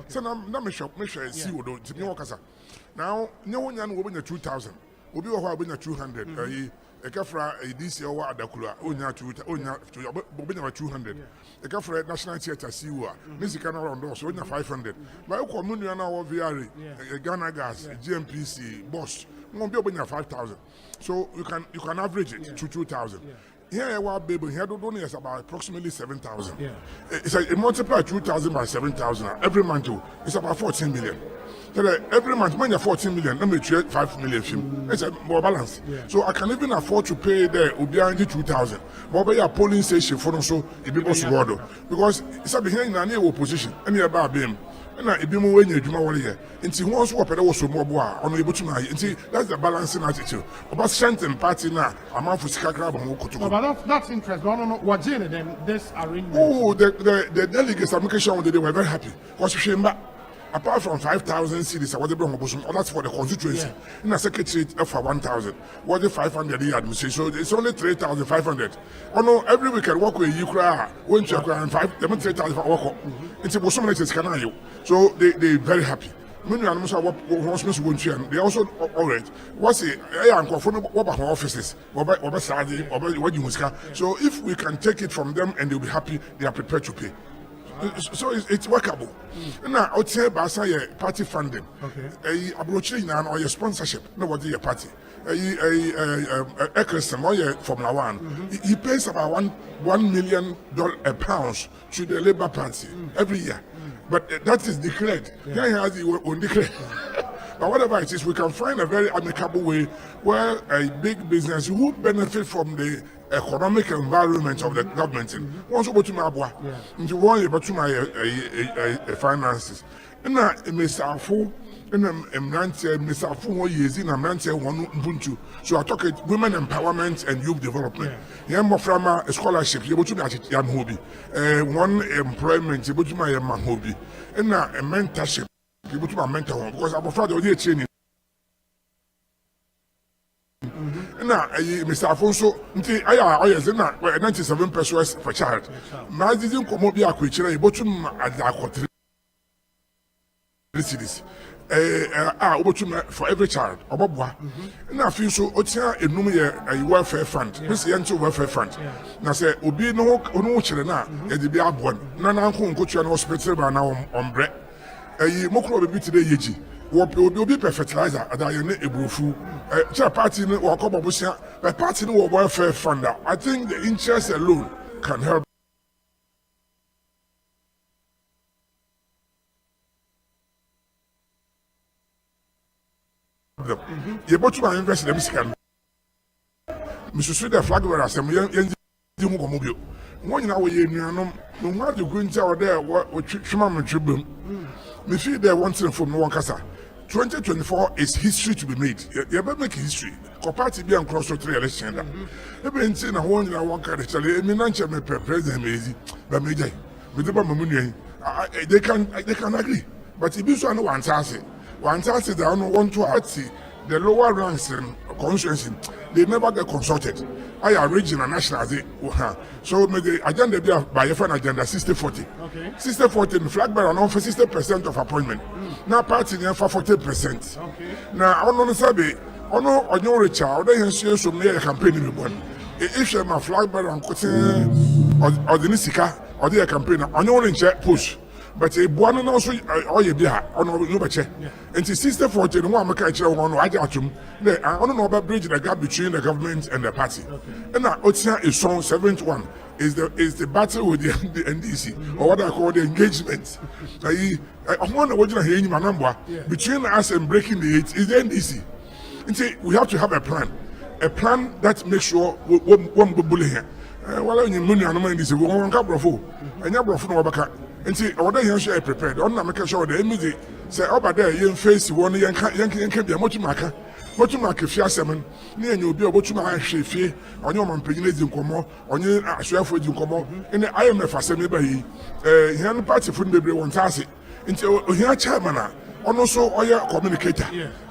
So now me shop see what do me work now no one yan will be 2,000 will be over 200 a kafra this year wa adakura onya 200 a kafra national theatre siwa music can around us onya 500 but community na our VR Ghana Gas GMPC boss won't be open 5,000 so you can average it to 2,000. Here, our baby here don't is about approximately 7,000. It's like multiply 2,000 by 7,000 every month. It's about 14 million. So every month, when you're 14 million, let me trade 5 million film. It's a more balance. So I can even afford to pay the Ubianji 2,000. But by your polling station for them, so it be possible because it's a behind an opposition and you're about beam. And I be more when you do my here. Until once what I was so more on able to my that's the balancing attitude. About strength party now, I'm out for Sikakra. But that's interesting. No, what's in it then? This arrangement. Oh, the delegates, I'm making sure they were very happy. Because apart from 5,000 cities, I was able to that's for the constituency. In a secretariat for 1,000. What the 500 the administration? So it's only 3,500. Oh no, every week I work with you cry. When you cry and 3,000 for work. It's a person that is can so they very happy. Many animals are what they also alright. What's it? I am confident about offices. So if we can take it from them and they'll be happy, they are prepared to pay. So it's workable. Now, I would say Basa party funding. A approaching now or your sponsorship. No, what your party? A Christian or Formula One. He pays about $1 million pounds to the Labour Party every year. But that is declared. Here has it on declared. But whatever it is, we can find a very amicable way where a big business who benefit from the economic environment of the government once over to my boy into one about to my finances. And now, Mr. Fu, and Mr. Fu years in a man say one Ubuntu. So I talk about women empowerment and youth development. Yam from a scholarship, you to that Yam hobby, one employment, you to my hobby, and now a mentorship. People to my mentor because I'm afraid of the training. Now, Mr. Afonso, I is not 97 pesos for child. My didn't come up here quick, but to at the cities. For every child, and I feel so. Otia a welfare fund, this is welfare fund. Now say, Obi no children now, it be up one. Nana who go to an hospital by now on bread. Mokro be today yeji will be fertilizer at a brufu party or couple but party no welfare fund. I think the interest alone can help them. You bought to invest in them scan. Mr. the flag where I say mobile. One now we no matter going to there what Shimam Tribune. Me feel there one thing from no one casa. 2024 is history to be made. You better make history. Party be on cross road election. Maybe in saying I want you one kind of challenge. Me not me president easy, but me jai. Me the money. They can agree. But if you so no one says they don't want to see the lower ranks in constituency. They never get consulted. I are regional national. So the agenda be by a friend agenda 60-40. 60-40 flag bearer on for 60% of appointment. Now party for 40%. Now I don't say on your Richard, they have so many campaign one. If you my flag bearer on or the Nisika or the campaign on your check push. But a one also all you be on no beche. And 60-40 one make one I don't know about bridge the gap between the government and the party. And now Otia is song 71 is the battle with the NDC or what I call the engagement. I wonder what you hear my number between us and breaking the eight is the NDC. And say we have to have a plan that makes sure one bully here. Well, you money and money is one cabrofo and your brofo no baka. And see, order here share prepared. On make sure the MD say over there you face one young can be a motumaka. Motumaka fiasemen, near you be able to my chefie, on your man penis in Como, on your chef in Como, and the IMF assembly by here party food baby one task. Until here chairman, also all your communicator.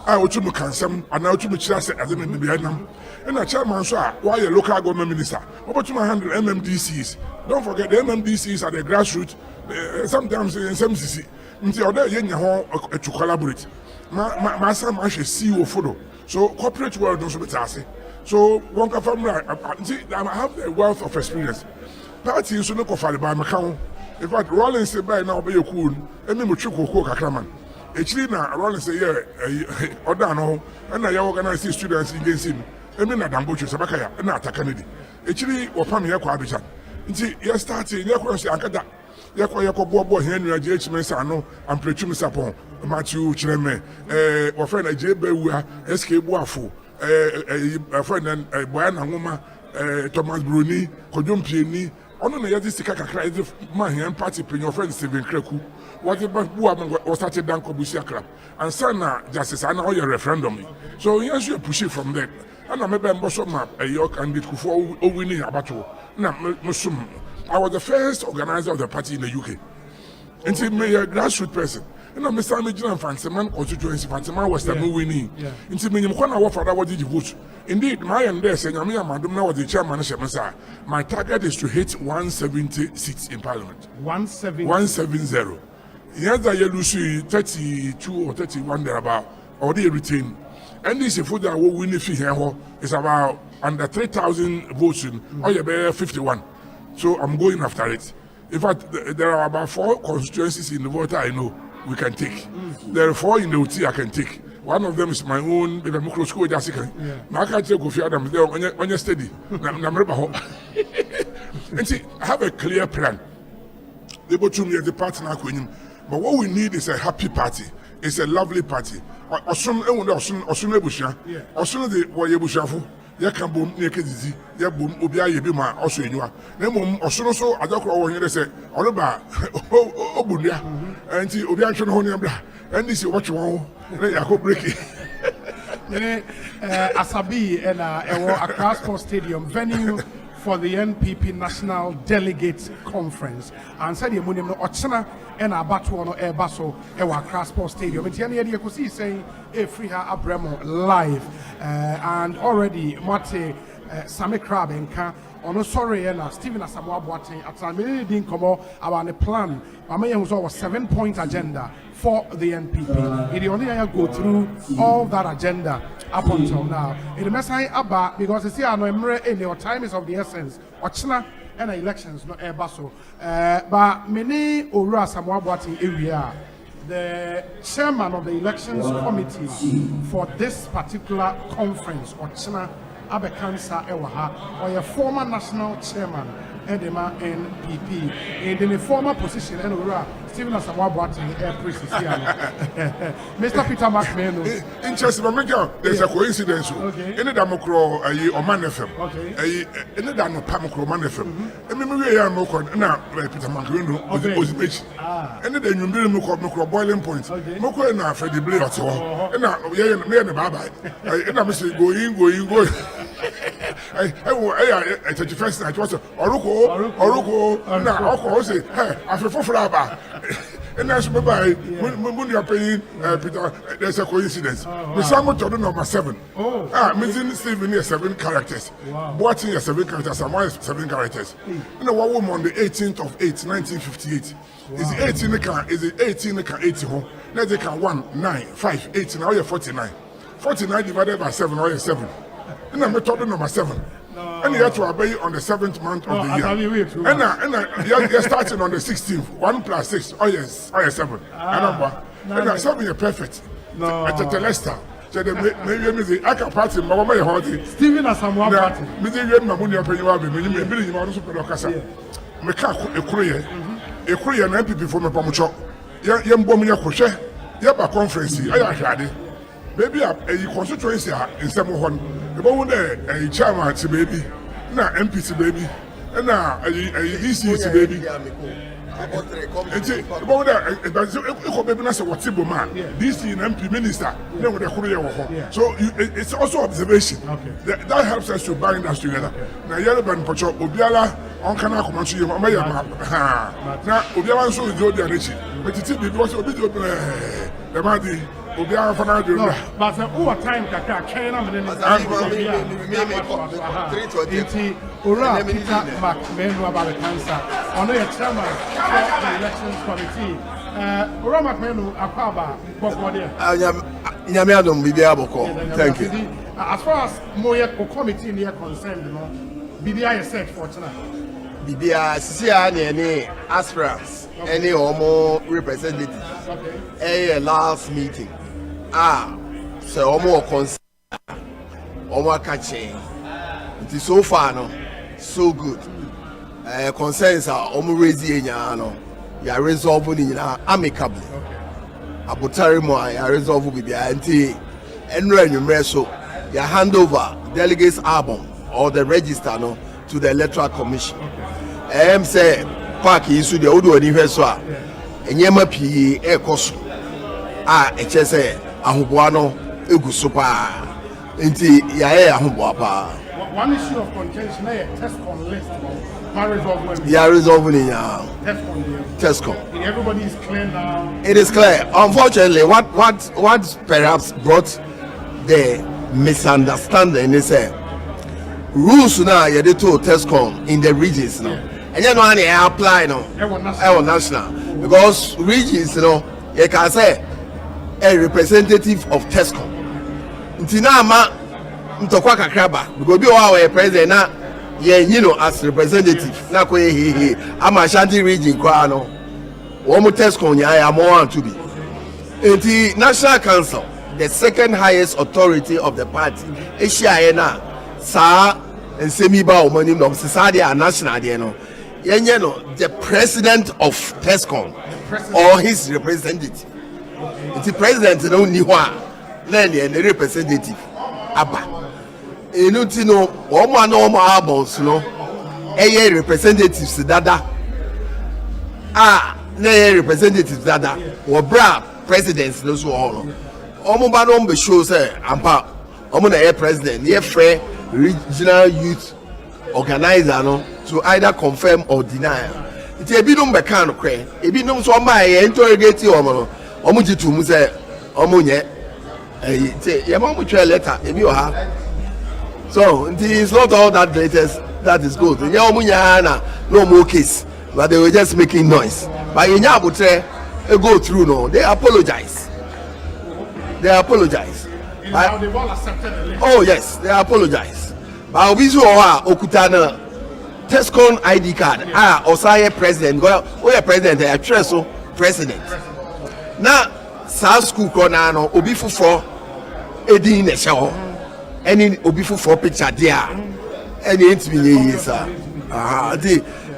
I want to make some and now to make sure as a member behind them. And a chairman, sir, why a local government minister? Over to my handle MMDCs. Don't forget the MMDCs are the grassroots. Sometimes in some CC, Nti oda yenya ho to collaborate. Ma say ma hwe CEO photo. So corporate world also bit ase. So one ka family I have a wealth of experience. Party so no ko fare ba me ka. In fact, Rollins say by now be cool. Emi mo twi kokoo kakra man. Actually na Rollins say yeah, oda no na ya organize students against him. Emi na dambo chwe sabaka ya na ataka ne di. Actually opam ye kwa Abidjan. Nti ye start ye kwa say ankada. Ye kwa bobo he anu age HMS ano ampretum sapon. Matthew Chireme our friend Ejebewua SK Boafo friend Boya Nangoma Thomas Bruni Kodumpieni ono na yadi sika kakra eze man party pin your friend Steven Kreku what the Bua was started down Kobusia club and sana justice and all your referendum so yes you push it from there and I remember Mboso map a York and it for winning abato na musum I was the first organizer of the party in the UK until me a grassroots person. You know, Mr. Major and Fancyman constituency, Fancyman was the winning. Until me, what for that was the vote. Indeed, my and there saying, I'm Madam now the chairman. My target is to hit 170 seats in Parliament. 170. Yes, I lose 32 or 31 thereabout, or they retain. And this is that we win if here is about under 3,000 votes in, or you bear 51. So I'm going after it. In fact, there are about 4 constituencies in the voter I know we can take. There are 4 in the OT I can take. One of them is my own, the micro school Jessica. I can't take Kofi Adams there on your study. And see, I have a clear plan. They both to me as a partner, but what we need is a happy party. It's a lovely party. Osun Ebusha. Osun the Wayebushafu. Ya kan bom ne kedizi ya bom obi aye bi ma oso enwa na mom oso so adakro wo here say oroba obunua anti obi anhwe no ho ne bra and this watch won na yakọ break Asabi and Accra Sports Stadium venue for the NPP National Delegate Conference and said the munim no ochina and abatu no ebaso Accra Sports Stadium and tiani ye ko see saying free her abremo live and already Mate Sami Crab enka ono sorry na Stephen Asamoah Boateng atamini din komo about the plan amaye was 7-point agenda for the NPP. It only go through all that agenda up until now. It must say about because you see I know in your time is of the essence. Ochina and elections no ebaso. But many Ora Samoa Boateng area, the chairman of the elections committee for this particular conference, Ochina Abekansa Ewaha, or a former national chairman, Edema NPP, and in a former position, and Stephen Asamoah Boateng Mr. Peter McMahon. Interesting, there's a coincidence. In the Damocro, Oman FM, in the Damocro Man FM, and maybe I am now Peter McMahon was rich. And then you build Moko boiling point. Moko and Freddie Blair, and now me and the Baba. And I'm saying, go. I 31st night was Oruko, now Osei, I feel for Flaba. And that's bye. When you are paying Peter, there's a coincidence. The Samuel Jordan number 7. Missing Stephen is 7 characters. Boating is 7 characters, Samuel is 7 characters. You know what woman on the 18th of 8, 1958. Is the 18 the car? Is the 18 the car 80 home? Let's take 1, 9, 5, 8. Now you're 49. 49 divided by 7, or 7. And I'm method number 7. And you have to obey on the 7th month of the year. And you're starting on the 16th. 1 plus 6. Oh yes, 7. And 7 is perfect. No. At the Leicester. So maybe I can party. My mama is hot. Stephen Asamoah Boateng. Me dey my money up you have me. Me be you want to put okasa. Me ka ekuru na MPP for me pamucho. Ye mbom ye kohwe. Ye ba conference. Aya hwade. Baby a constituency in some one. The one there chairman to baby. Na MP to baby. Na DC to baby. The one there baby na say what man. DC and MP minister. Then with the Korea. So it's also observation. That helps us to bind us together. Na yellow ban pocho obiala on kana komanchi you mama ya na obiala so do the anichi. But it be because obi do the man Obiara for now, but over time, Kaka, China, and Ura Peter McMahon about the cancer. On the chairman of the elections committee, Roma Menu Akaba Bokodia. Nyamiadum Bibia Boko. Thank you. As far as Moya committee here concerned, Bibia is set for tonight. Bibia Sia any aspirants, any homo representative. A last meeting. So homo concern homo catching. It is so far no, so good. Concerns are homo raising no. You are resolving amicably. Abutari mo you are resolving with the anti and so you hand over delegates album or the register no to the electoral commission. Say park issue the odo ni hweso a enyema pii ekoso eche say ahoboa no egu so pa nti ya ahoboa pa. One issue of contention na TESCOM list resolving TESCOM. Everybody is clear now. It is clear. Unfortunately, what perhaps brought the misunderstanding is rules now you to TESCOM in the regions now. And you know how they apply now. National. Because regions, you can say a representative of TESCOM. Ntinama mtokwa kakraba because be our president na as representative na ko I'm Ashanti region kwa no wo mo TESCOM nya mo want to be the National Council, the second highest authority of the party Asia na sa nsemi ba o mani no sa dia national dia no yenye no the president of TESCOM or his representative. The president no ni ho a na the representative aba enu no omo na omo albums no eye representatives dada na representatives dada wo bra presidents no so all omo ba no be show say ampa omo na president ye free regional youth organizer no to either confirm or deny it ebi no be kan kre ebi no so ma ye interrogate omo no omo jitu mu say omo nye ye mo try letter ebi o ha. So it's not all that latest that is good. No more case, but they were just making noise. But in Yabutre, go through no, they apologize. They apologize. Oh yes, they apologize. But Obizu Okutana TESCOM ID card. Osei president. Go president. I trust so president. Now, South school corner no Obifu for Edi Neshaw. Any obifu for picture there any intimi sir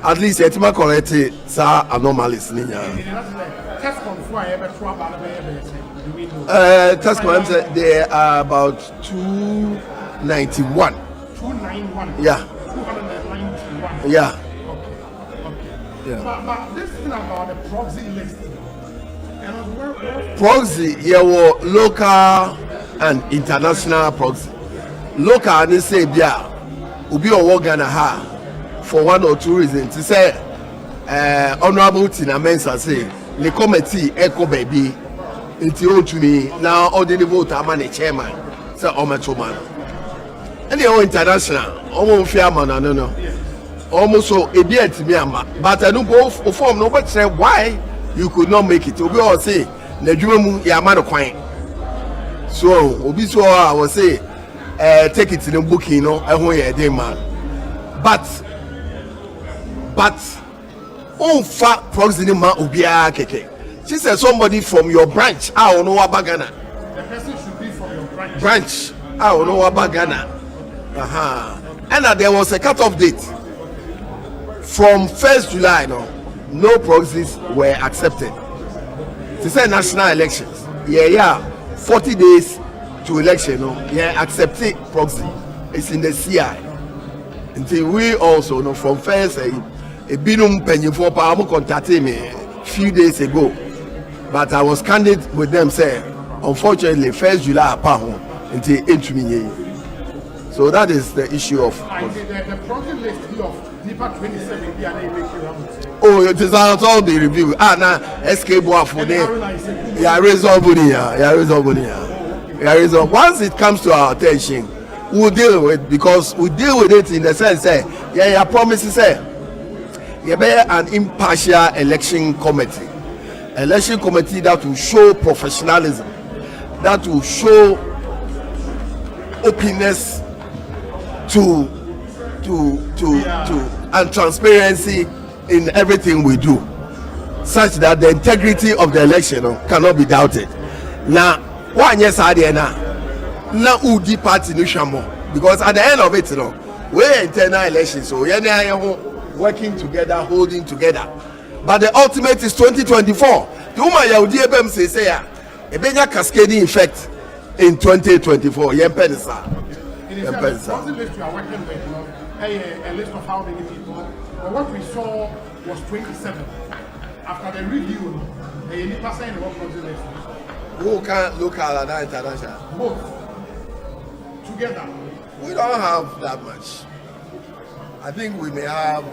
at least etima correct sir anomalies ninya TESCOM they are about 291 yeah 291 yeah but this thing about the proxy list proxy here were local and international proxy. Local they say bia obi owo Ghana ha for one or two reasons to say honorable Tina Mensa say the committee echo baby into to me now all the vote am the chairman say ometo man and the international almost fair man no almost so ebi etimi ama but I no go form no but say why you could not make it obi all say na dwuma mu ya ma no kwan so obi so I was say take it in the booking, you know, man. But fat proxy man ubia keke. She said somebody from your branch. I don't know about Ghana. The person should be from your branch. Branch. I don't know about Ghana. And there was a cut-off date from 1st July. No proxies were accepted. She said national elections. 40 days. To election, accept it proxy. It's in the CI. Until we also know from first a binum penny for power contacted me a few days ago. But I was candid with them, say, unfortunately, 1st July pound until 8 million. So that is the issue of the proxy list of DIPA 27 oh, it is all the review. Now SK Boa for them. Once it comes to our attention, we'll deal with it because we deal with it in the sense that promises say you be an impartial election committee. election committee that will show professionalism, that will show openness to and transparency in everything we do, such that the integrity of the election cannot be doubted. Now, why yes I now Udi party no shamo, because at the end of it, we're internal elections, so we're working together, holding together. But the ultimate is 2024. The woman Yahudi Ebem say a benya cascading effect in 2024. It is a list you are working with, a list of how many people. But what we saw was 27. After the review, any person in the work list. Who can local and international? Both together. We don't have that much. I think we may have.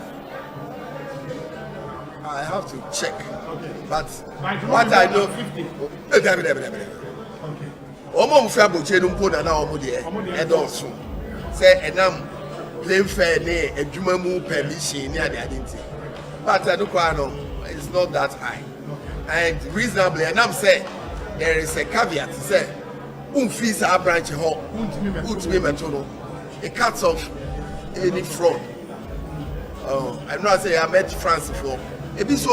I have to check. Okay. But what I know. 50. Okay. Omo mfa boche no mpo na na omo de edoso. Say enam plain fair ne adwuma mu permission ne ade nti. But I no it's not that high. And reasonably enam say there is a caveat say fees our branch ho ultimate metodo. It cuts off any fraud. I'm not saying I met France before. It be so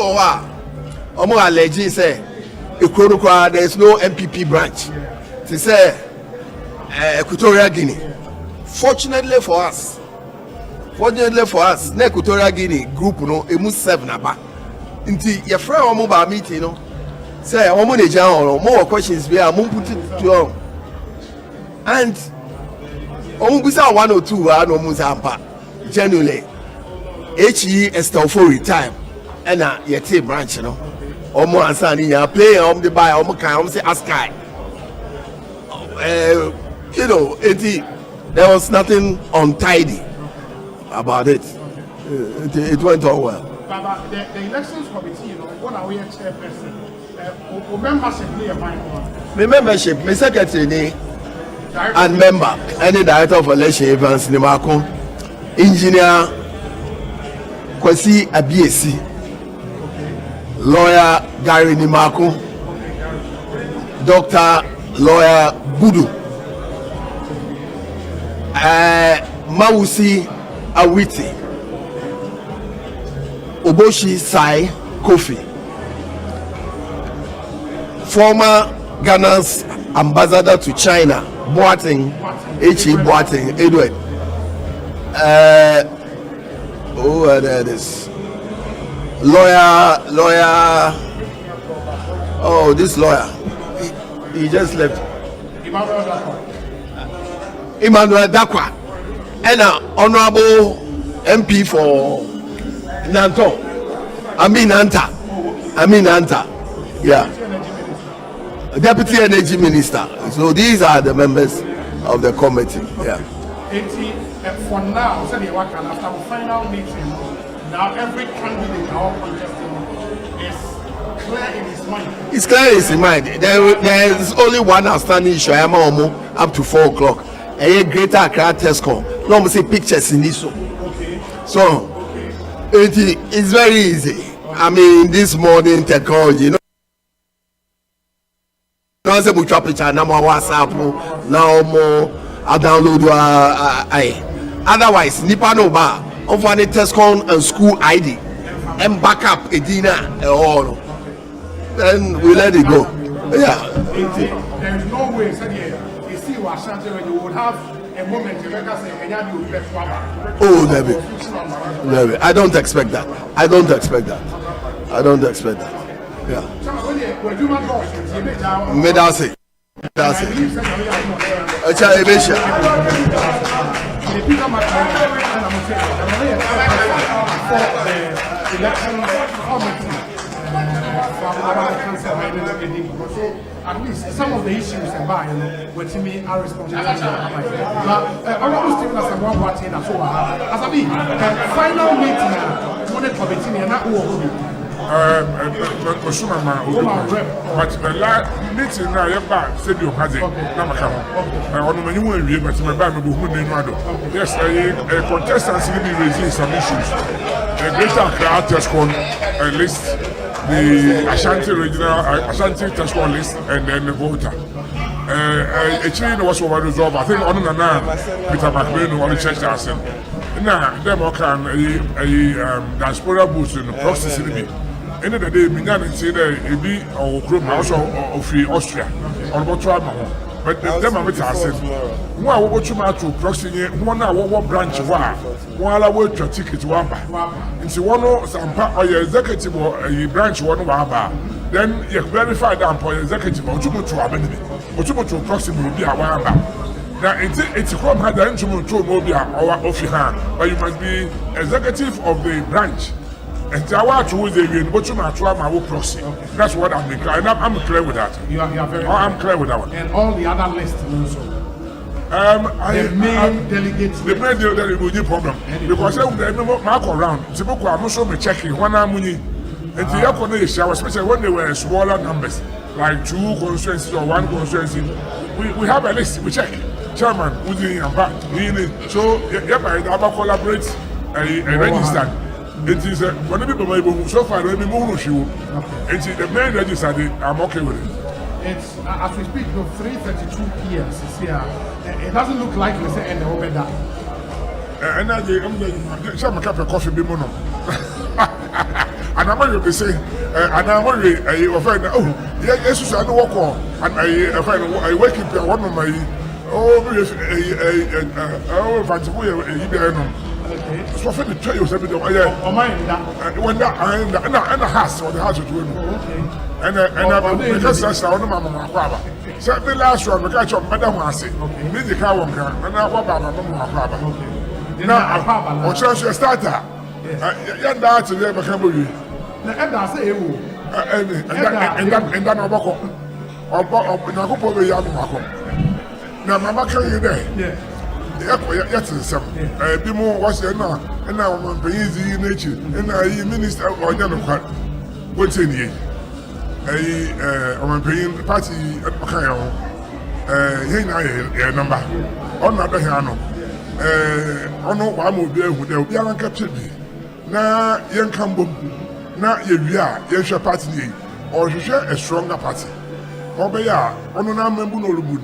omo allege say there is no MPP branch. To say Equatorial Guinea. Fortunately for us, the Equatorial Guinea group emu 7 aba. Nti your friend omo ba meeting say omo ne jan more questions be am put it to and omo bisa 1 or 2 no mu zampa. Genuinely HE Estelfori time and yete branch omo ansa ni ya play omo the buy omo kan omo say Askai. There was nothing untidy about it. It went all well. Baba, the elections committee, what are we chairperson? Membership, my membership, my secretary, and member, any director of election events, Nimako, engineer, Kwesi Abiesi, lawyer Gary Nimako, Dr. Lawyer Budu, Mawusi Awiti, Oboshi Sai Kofi, former Ghana's ambassador to China, Boateng, H.E. Boateng, Edward. There is lawyer. Oh, this lawyer. He just left. Emmanuel Dakwa. And honorable MP for Nanto. Amin Anta. Yeah. Deputy Energy Minister. So these are the members of the committee. Yeah. For now, after the final meeting, now every candidate now contesting is clear in his mind. It's clear in his mind. There is only one outstanding issue. I am up to 4 o'clock. A greater Accra test call. No one see pictures in this. Okay. So it's very easy. I mean, this modern technology, Once we drop it on WhatsApp, now more I download otherwise nipa no ba over the Tescon and school ID and backup a dinner and all. Then we let it go. Yeah. There is no way you see what when you would have a moment you say oh, David. I don't expect that. Yeah. Medasi. At least some of the issues with me are responsible. But almost even as a one party and so on. As I mean, final meeting, one committee and not but the meeting now you back said you had it on when you went but my bad yes contestants will be raising some issues the greater crowd just called a list the Ashanti regional, Ashanti Tesco list, and then the voter. Actually, was over resolved. I think on Peter McLean on the church house. Now, them can a diaspora boost in the process. End of the day, Minyan say that it be our group also of free Austria or about travel. But them are with us. Why what you to proxy one hour branch while I work your ticket one bar. And so one Asempa or your executive or a branch one bar. Then you verify that for your executive or to Abeni. Or to proxy will be a one bar. Now it's a crime had the instrument to Mobia or Offihan, but you must be executive of the branch. And Tawa to the win, but you might try my proxy. That's what I'm clear. And I'm clear with that. You are very I'm clear with that one. And all the other lists also. The main delegates. The main delegate will be problem. Because I will mark around. Tibuku, I'm also checking one money. And the Yakonation, especially when they were smaller numbers, like 2 constituencies or 1 constituency. We have a list, we check. Chairman, Udi and back. So, I collaborate and register. It is when the people able so far let me move you. It's the main register. I'm okay with it. It's as we speak, 3:32 p.m. It's here. It doesn't look like we say end the open that. And I'm going to cup of coffee be mono. And I'm going to say, and I'm going to find oh yes, I know walk on and I wake up one of my so for the trail, when that and the house or the house with women. And because that's our mama. So the last one, we got your madam Osei. Need the car and I walk by my mama. Now, or chance your starter. Yan that to them become you. And I say, and then I'll walk or Nakopo, the young Mako. Now, Mamma, can you there? Yes, be more was there now, and now I'm easy in nature, and I minister or Yanuka. What's in here? I'm paying the party at Makayo. Here, number. On the Hano. On no one will be able to be a capture me. Now, young Cambo, now you are, yes, your party, or you share a stronger party. Obaya, on an ambuno.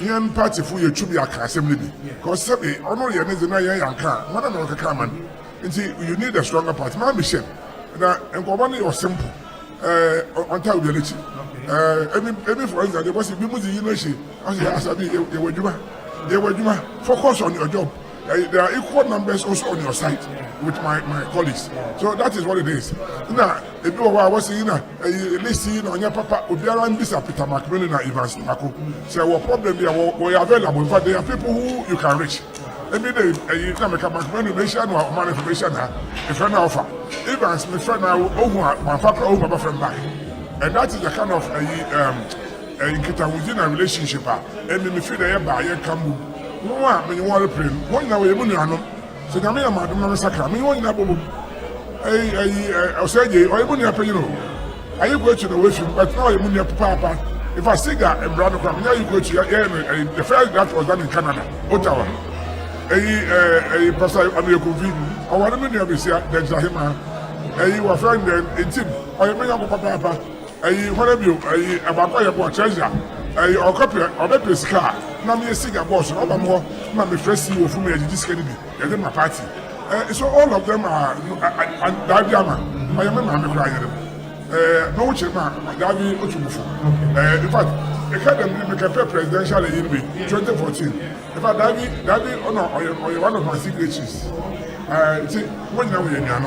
Yan party for your chubby assembly because say honor your needs na yan kan man na ka man nti you need a stronger party man be shame na enkoba na simple on time be lechi every for instance the boss be mu di no she asabi they were focus on your job. There are equal numbers also on your side with my colleagues. So that is what it is. Now, if you were saying, listen on your papa, would be around this Peter McLean and Evans Mako. So, what problem we are available, but there are people who you can reach. Every day, you can make a McLean or money information. If I offer, Evans, my friend, my papa over my friend back. And that is the kind of within a relationship. And me feel that I come. No one, you want to pray. One now, you know, so I mean, I'm not a sacra. I mean, one now, I said, I wouldn't have you know. Are you going to the wishing? But now you're your papa. If I see that and brother come, now you go to your the first that was done in Canada, Ottawa. A pastor, I'm your convene. I want to mean, there's a him. You were friend in team. Or you bring up papa. One of you, about your treasure. Or copy or better car. Now me sing a boss, no more. Now me fresh you from me this Kennedy. They're my party. So all of them are Daviama. I am crying. No chema, Davi Ochubufu. In fact, the academy make a presidential in 2014. In fact, Davi, or one of my signatures. See, when now we are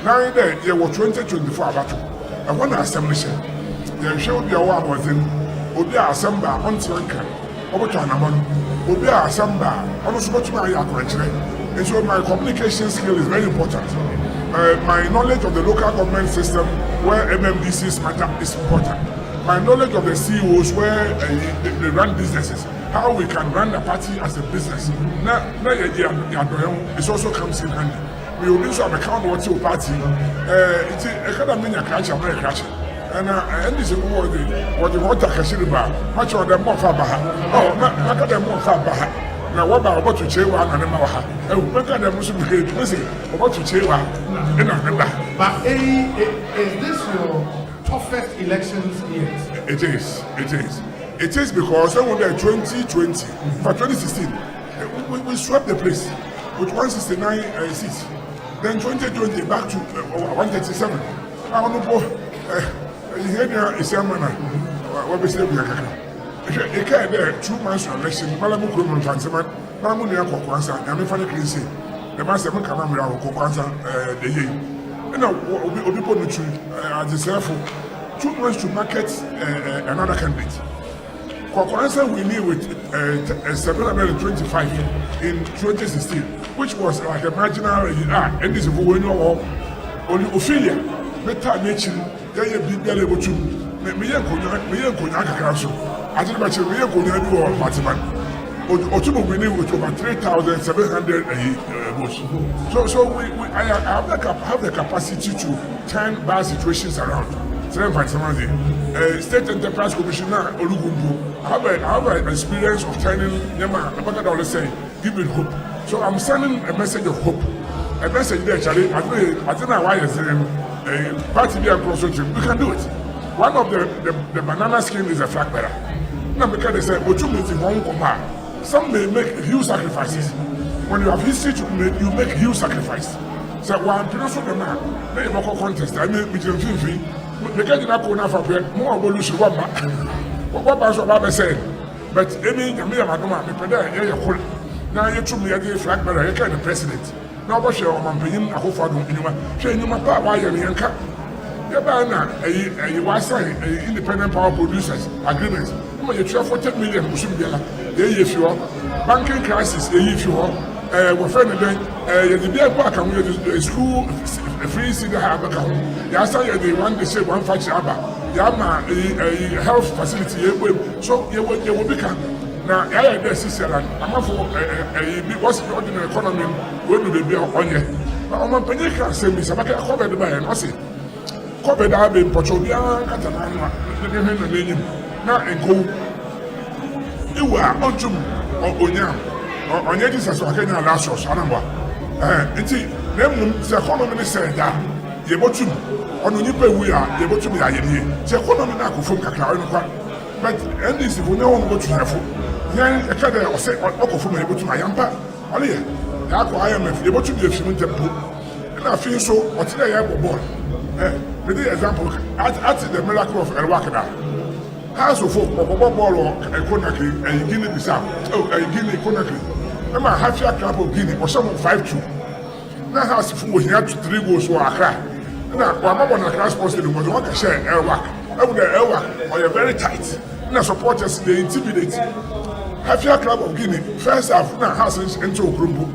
now there, there was 2024 battle. I want to establish it. There showed your one was in. Obi Asempa on Tianka, Oboto Anamon, Obi Asempa, on Osubotuma Yakwanchre. And so my communication skill is very important. My knowledge of the local government system where MMDCs matter is important. My knowledge of the CEOs where they run businesses, how we can run the party as a business. Now, it also comes in handy. We will also account what's your party. It's a kind of mini catch, very catch. And this is what the water Kashiriba, much of them more far back. Oh, look at them more far back. Now, what about to Chewa and Maha? And look at them Muslim missing about to Chewa. But is this your first elections yet. It is. It is because when we were 2020, for 2016, we swept the place with 169 seats. Then 2020 back to 137. I don't know. Here is a man. What we say we are. It can't be 2 months election. Malamu Kuruman Fansaman, Malamu Niako Kwanza, and I'm funny crazy. The master Kamara Kwanza, the year. You know, we put the truth as a self 2 months to market another candidate. Kwanza we knew with 725 in 2016, which was like a marginal, and this is when you are only Ophelia, better nature, they be able to me council. I didn't mention me or Batman. Otubo we knew with over 3,700 votes. So I have the capacity to turn bad situations around. State Enterprise Commissioner Olugumbo, I have an experience of turning Nema, $100 saying, give it hope. So I'm sending a message of hope. A message there, Charlie. I don't know why it's party be across the we can do it. One of the banana skin is a flag bearer. Now because they say, what you mean in one combat? Some may make huge sacrifices. When you have history to make, you make huge sacrifice. So one person the man, they have a contest. I mean, between free. Because you not going for more evolution. What was what saying? But any Madonna, now you told me a flag bearer, you kind of president. Now what's your man paying a whole father in you? Shane, you might buy your young cat. You was saying independent power producers agreements. You try for 10 million, if you are banking crisis, if you are we're friendly, the beer back and we school free city have a count. You say they want to say one factory, you have a health facility, so you will become. Now, I had this sister, I'm not for what's the ordinary economy, where do they be on you? But I'm a penny can say, Miss Abaka covered by an Osei. Covered up in Pochobia, Catalana, the name. Now, and go. You are on Jum or Onyam or Yedis as a Kenya last year, Sanamba. And see, them the economy said that you bought you on Unipe, we are able to be a year. The economy now from Kakao, but and this if we know what to have. Yan a cadre or say or from able to my yampa. Only that IMF able to be a few temple. And I feel so, or today I have born. With the example, at the miracle of El Wakada. House of folk, or ball or a Conakry, and Guinea Bissau, a Guinea Conakry. I'm a half year club of Guinea or some 5-2. Now, house of we had 3 goals for Accra. Now, I'm on a class posted was what I share El Wak. I would El Wak, or you're very tight. Now, supporters, they intimidate. Half year club of Guinea, first half, now houses into a grumble.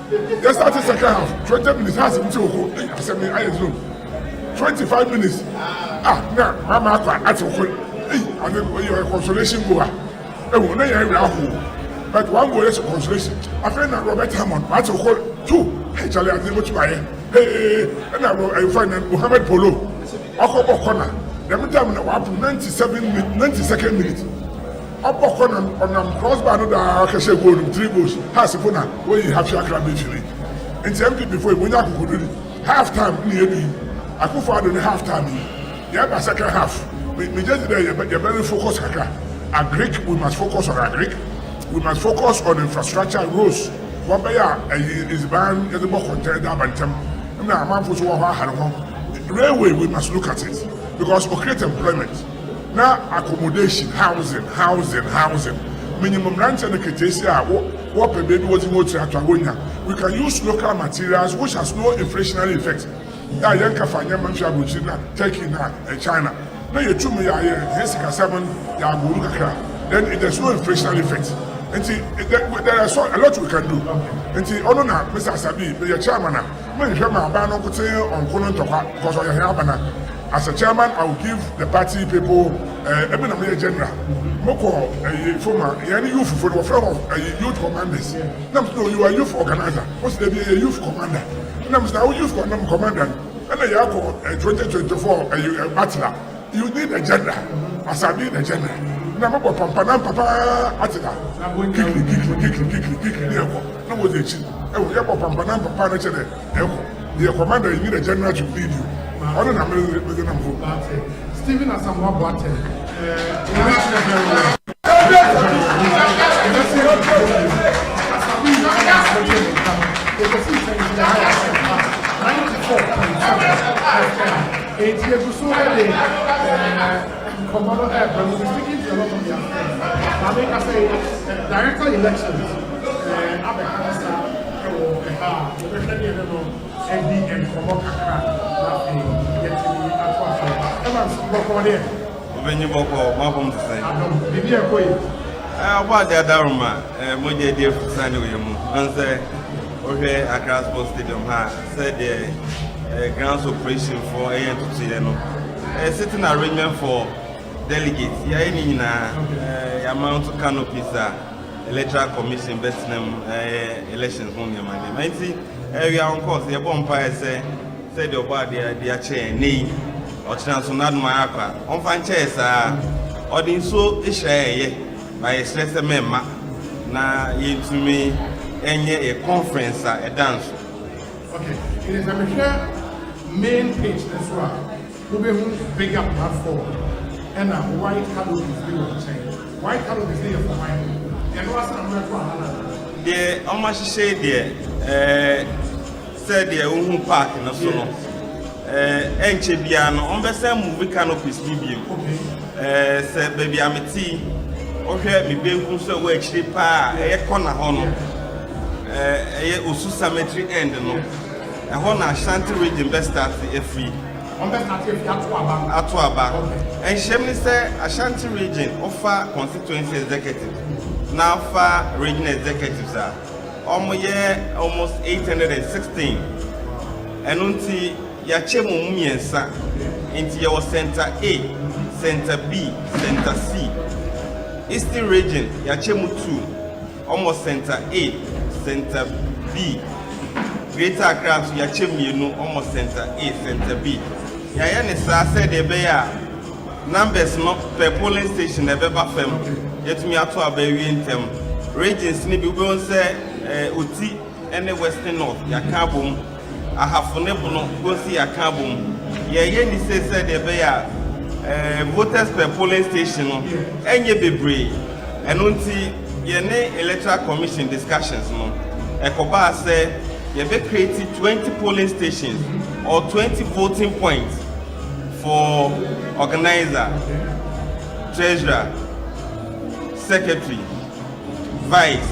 They started second half, 20 minutes, has into a room. 25 minutes. Now, Mama, at a and then you are a consolation goer. But one goal is a consolation. A friend of Robert Hammond, that's a whole 2. Actually, I didn't watch my hey, and I find Mohamed Polo. Okobo corner. The time now up 92nd minute. Up corner on crossbar, no, I can say goal, 3 goals. Has a corner where you have your club injury. And empty before when I could do half time near me. I could find in half time. Yeah, my second half. We just you're very focused on Greek. We must focus on Greek. We must focus on infrastructure roads. What is banned the more content railway. We must look at it because we create employment. Now accommodation, housing. Minimum rent and what baby was in. We can use local materials which has no inflationary effect. Turkey and China. Now you 2 million, Jessica 7, then there's no inflationary effect. And see, there are a lot we can do. And see, Honor, Mr. Sabi, the chairman, as a chairman, I will give the party people a general. Moko, a former youth for the front of youth commanders. Now, you are a youth organizer. What's the a youth commander? Now, youth commander. And a 2024 bachelor. You need a general. As I need a general. Now, Papa Atila. Kick. No, was it? Papa, the commander, you need a general to lead you. I don't know. Stephen Asamoah Boateng. Director elections, about the other room, Moja dear Sunday, and say, okay, Accra Sports Stadium, said the grounds operation for AM to see a sitting arrangement for delegates. Yeah, in amount of canopies, electoral commission, Bethnam elections on your money. I see, area on course, the bonfire said the body, their chair, nay, or chance on not my aqua. On fan chairs or the so is by a stress member. Now, you to me, a conference, a dance. Okay, it is a main page, that's why we will big up platform and a white color is the white color is there for mine. And what's another? The almost shade there said the Uhu Park in a solo. Enchebiano, on the same movie canopies, said baby, I'm a tea. Okay, me being so way cheap, a corner honor. Usu cemetery end, no. A honor Shanty region best start a free. Atuaba. And Shemley said Ashanti region offer constituency executive. Now far regional executives are almost 816. And until Yachemu Mumiensa into your center A, center B, center C. Eastern region Yachemu 2, almost center A, center B. Greater Accra to Yachemu almost center A, center B. Yayane said the bear numbers not per polling station the Beba Fem, yet me at our baby in them. Regions need to go say Uti and the Western North, Yakabum. I have for never go see Yakabum. Yayane said the bear voters per polling station, and ye be brave. And until Yene Electoral Commission discussions, no. Ekoba said you be created 20 polling stations or 20 voting points for organizer, treasurer, secretary, vice,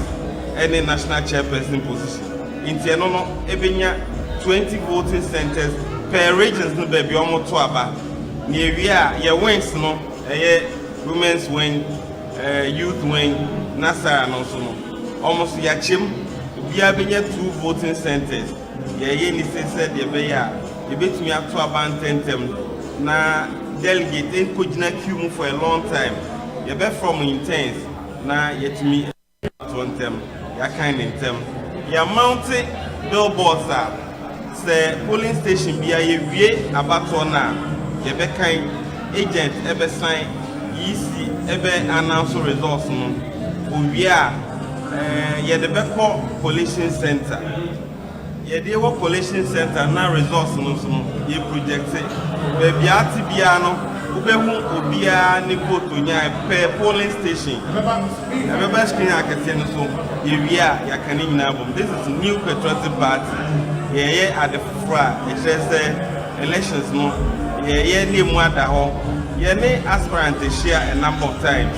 and a national chairperson position. In Tianono, Ebenya 20 voting centers per regions no baby almost to aba. Near your wings no, women's wing, youth wing, Nasa and also almost Yachim, Biabenya 2 voting centers. Ye said the bear, you bet me up to abandon them. Na delegate in Kujina queue for a long time. You bet from intense. Na yet me to them. Ya kind in them. Ya mounted billboards say polling station be a way about na. You bet kind agent ever sign easy ever announce results no. We are the Beko Collation Center. The work collation center now results no you projected baby atibiano ubehu obia ni vote nya per polling station remember screen akete no so area ya kan nyina bom. This is new patriotic party at the front. It says elections no ni mu ada ho ne aspirant share a number of times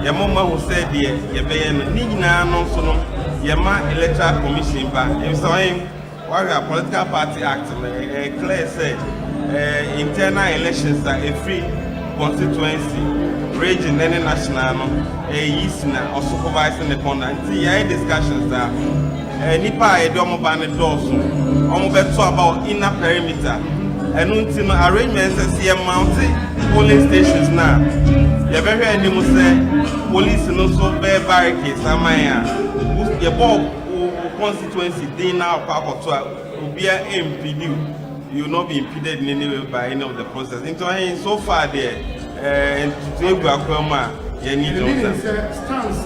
ya mama who said ye be no ni nyina no so no ye ma electoral commission ba if so our political party act clear said internal elections are a free constituency region and national or supervising the conduct. Discussions are nipa edomo ban doors about inner perimeter and until arrangements as mounted polling stations now. You very animal say police no so barricades amaya your ball constituency they now power to be impeded. You will not be impeded in any way by any of the process. Into so far there, and today we are coming. You need to stance.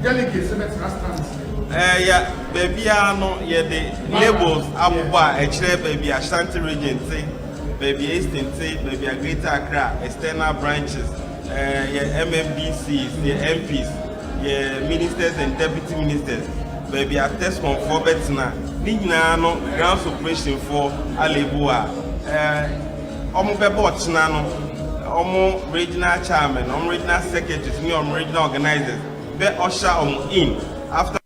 Delegates stance. Yeah, baby, I know. Yeah, the labels. Abuba, a chair, baby, Ashanti region. Say, maybe Eastern State, maybe a Greater Accra, external branches, MMBCs, the MPs, ministers and deputy ministers, maybe a test on for Betina, Nignano, grounds operation for Alebua, Bebo Chinano, regional chairman, regional secretaries, regional organizers, be usher in after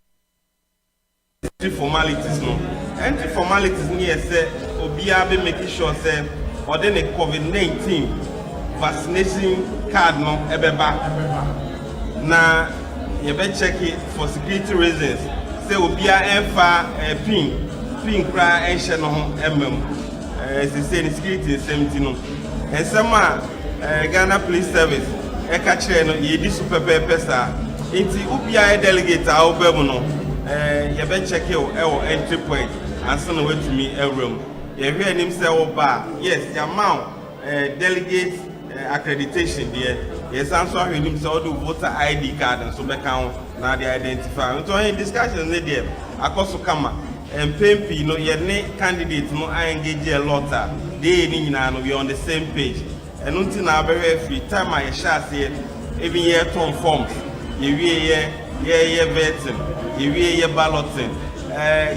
entry formalities. Entry formalities near say Obia be making sure say or then a COVID-19 vaccination card no ebeba. Na you better check it for security reasons. Say Obia enfa pin cry and share no as they say in security 17 no. And some Ghana Police Service e catch no ye di super pesa. Inti Obia delegate a obemu no. You better check it entry point. And so no way to me a room. You hear him say, "Oh, yes, the amount delegate accreditation there. Yes, I'm sorry, him say, "Oh, do voter ID card and so back now they identify." So in discussions there, I also come and PMP, no, your candidates no I engage a lot. They need to be on the same page. And until now, very free time I shall say, even year term forms, you hear vetting, you hear balloting.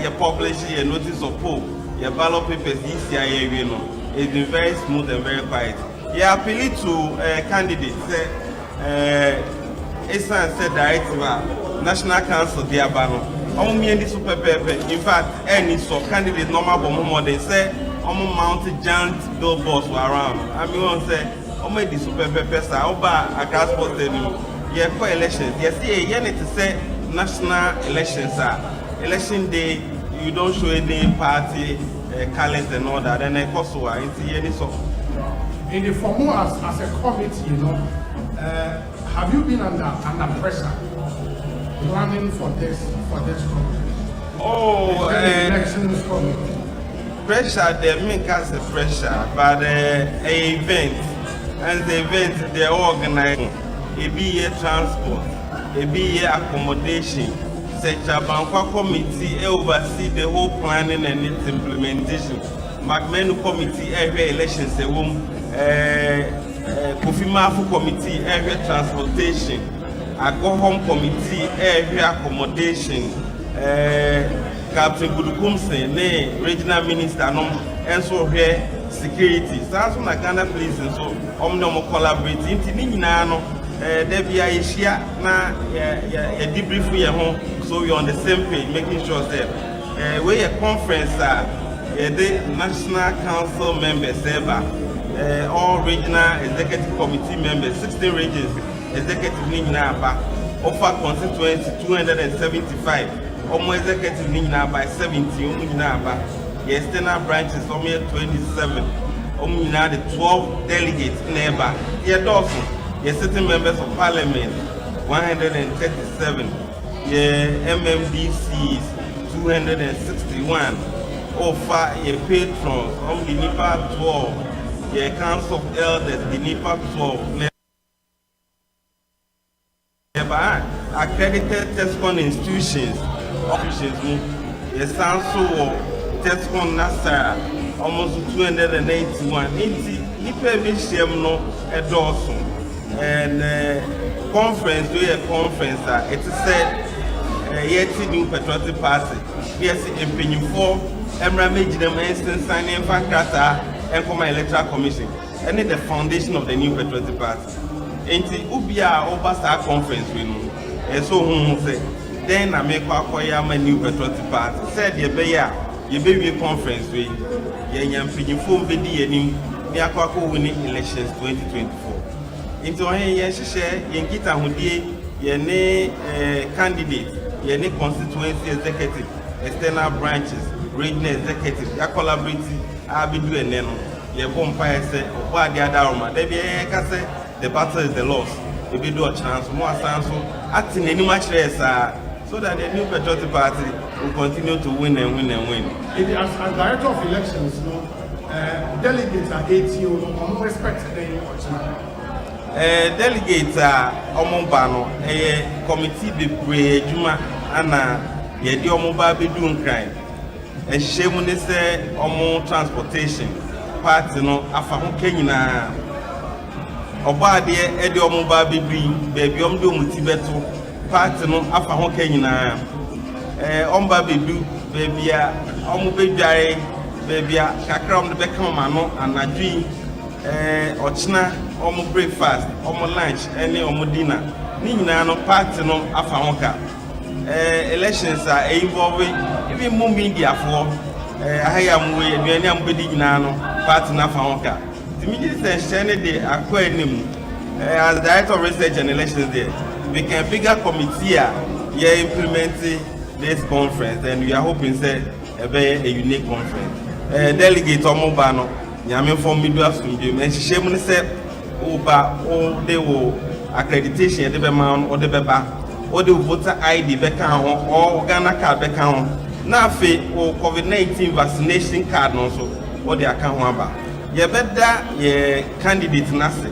You publish your notice of poll, your ballot papers this year, you know. It's been very smooth and very quiet. You appeal to candidates, said directive, National Council, the Abano. Only in this super paper. In fact, any so candidate normal more they say, mounted giant billboards were around. I mean, one say, only the super paper, a transport stadium. Yeah, for elections. Yes, you need to say national elections are. Election day, you don't show any party colors and all that, and also any so. In the formal as a committee, you know, have you been under pressure planning for this committee? Oh, elections committee. Pressure, they make us a pressure, but an event, and the event they organize, it be a transport, it be a accommodation. The Bankwa committee oversee the whole planning and its implementation. Magmenu committee every elections Kofi Mafu committee every transportation. Go home committee every accommodation. Captain Budukumse, regional minister, and so here security. So that's when Ghana police and so collaborate. There be a issue na debrief your home, so we're on the same page, making sure that we a conference the National Council members all regional executive committee members, 16 regions executive Nina offer constituency 275, almost executive Nina by 70, the external branches 27, the 12 delegates neighbor, the sitting members of parliament 137, the MMDCs 261, offer a patrons the NIPA 12, the council of elders the NIPA 12. Accredited TESCON institutions, the Sanso TESCON Nasara almost 281. Nipa Bisham no Edorson. And conference, we a conference it is said yet new patriotic party. Yes, in Penny 4, Emra made them instant signing Fakrata and for my electoral commission. And it's the foundation of the new patriotic party. And Ubia Obasta conference we know. And so who say then I make my new patriotic party. Said ye be a conference we ye Penny 4 video and Yakako winning elections 2024. Into a share in Kita Hudi, ye candidate, ye constituency executive, external branches, regional executive, ya collaborative, Abidu and Neno, ye bonfire say, what the other, they be a say, the battle is the loss. If you do a chance, more chance, acting any much less, so that the new patriotic party will continue to win and win and win. As director of elections, delegates are 80, no respect them. Delegates are Omombano, a committee be pre Juma Anna, Yedi Omoba be doing crime. And she when they say Omo transportation, party no afa ho kanyina obade e de omo ba bibri baby om de omuti beto party no afa ho kanyina omba bibri baby a omo bedware baby a kakra om de bekama no anadwi ochina omo breakfast omo lunch any omo dinner ni nyina no party no afa ho ka elections are involving even more media for I am we aduane am bedi nyina no party na afa ho ka the minister share dey akwa enim as director of research and elections there we can bigger committee here implementing this conference and we are hoping say a unique conference delegate omo ba no nyame from middle asunje men hihye mu say oba o dey wo accreditation de be man o de be ba o de voter ID be kan ho o Ghana card be kan ho na afi o COVID-19 vaccination card no so o de aka ho aba ye beda ye candidate na se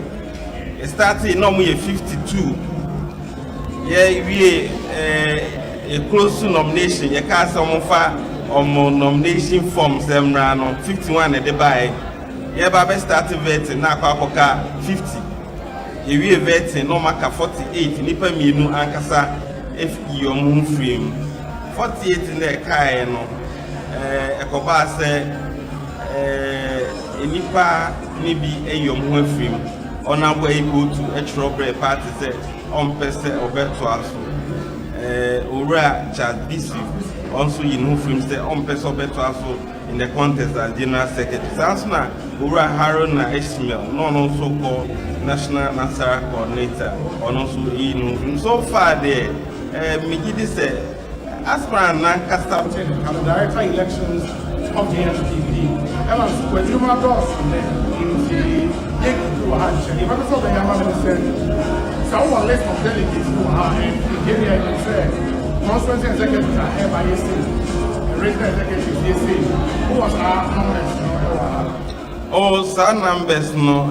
starting no mu ye 52 ye wie a close to nomination ye ka some fa nomination forms emra no 51 e de buy ye ba be start vetting na akwa 50 ye wie vetting no maka 48 nipa mienu ankasa if you move frame 48 na kai no ekoba se nipa ni bi eyom ho frame ona bo e go to a trouble party say on pese obeto aso ora chat this also you know frame say on pese obeto aso in the contest as general secretary sansna ora Haron na Ismail no also called national Nasara coordinator on also you know so far there me give say aspirant Lancaster the director elections of the NPP and when you are those in the if I saw the Yamama said so our list of delegates who are in Nigeria you say constituency executives are here by EC regional executives EC who was our oh some numbers no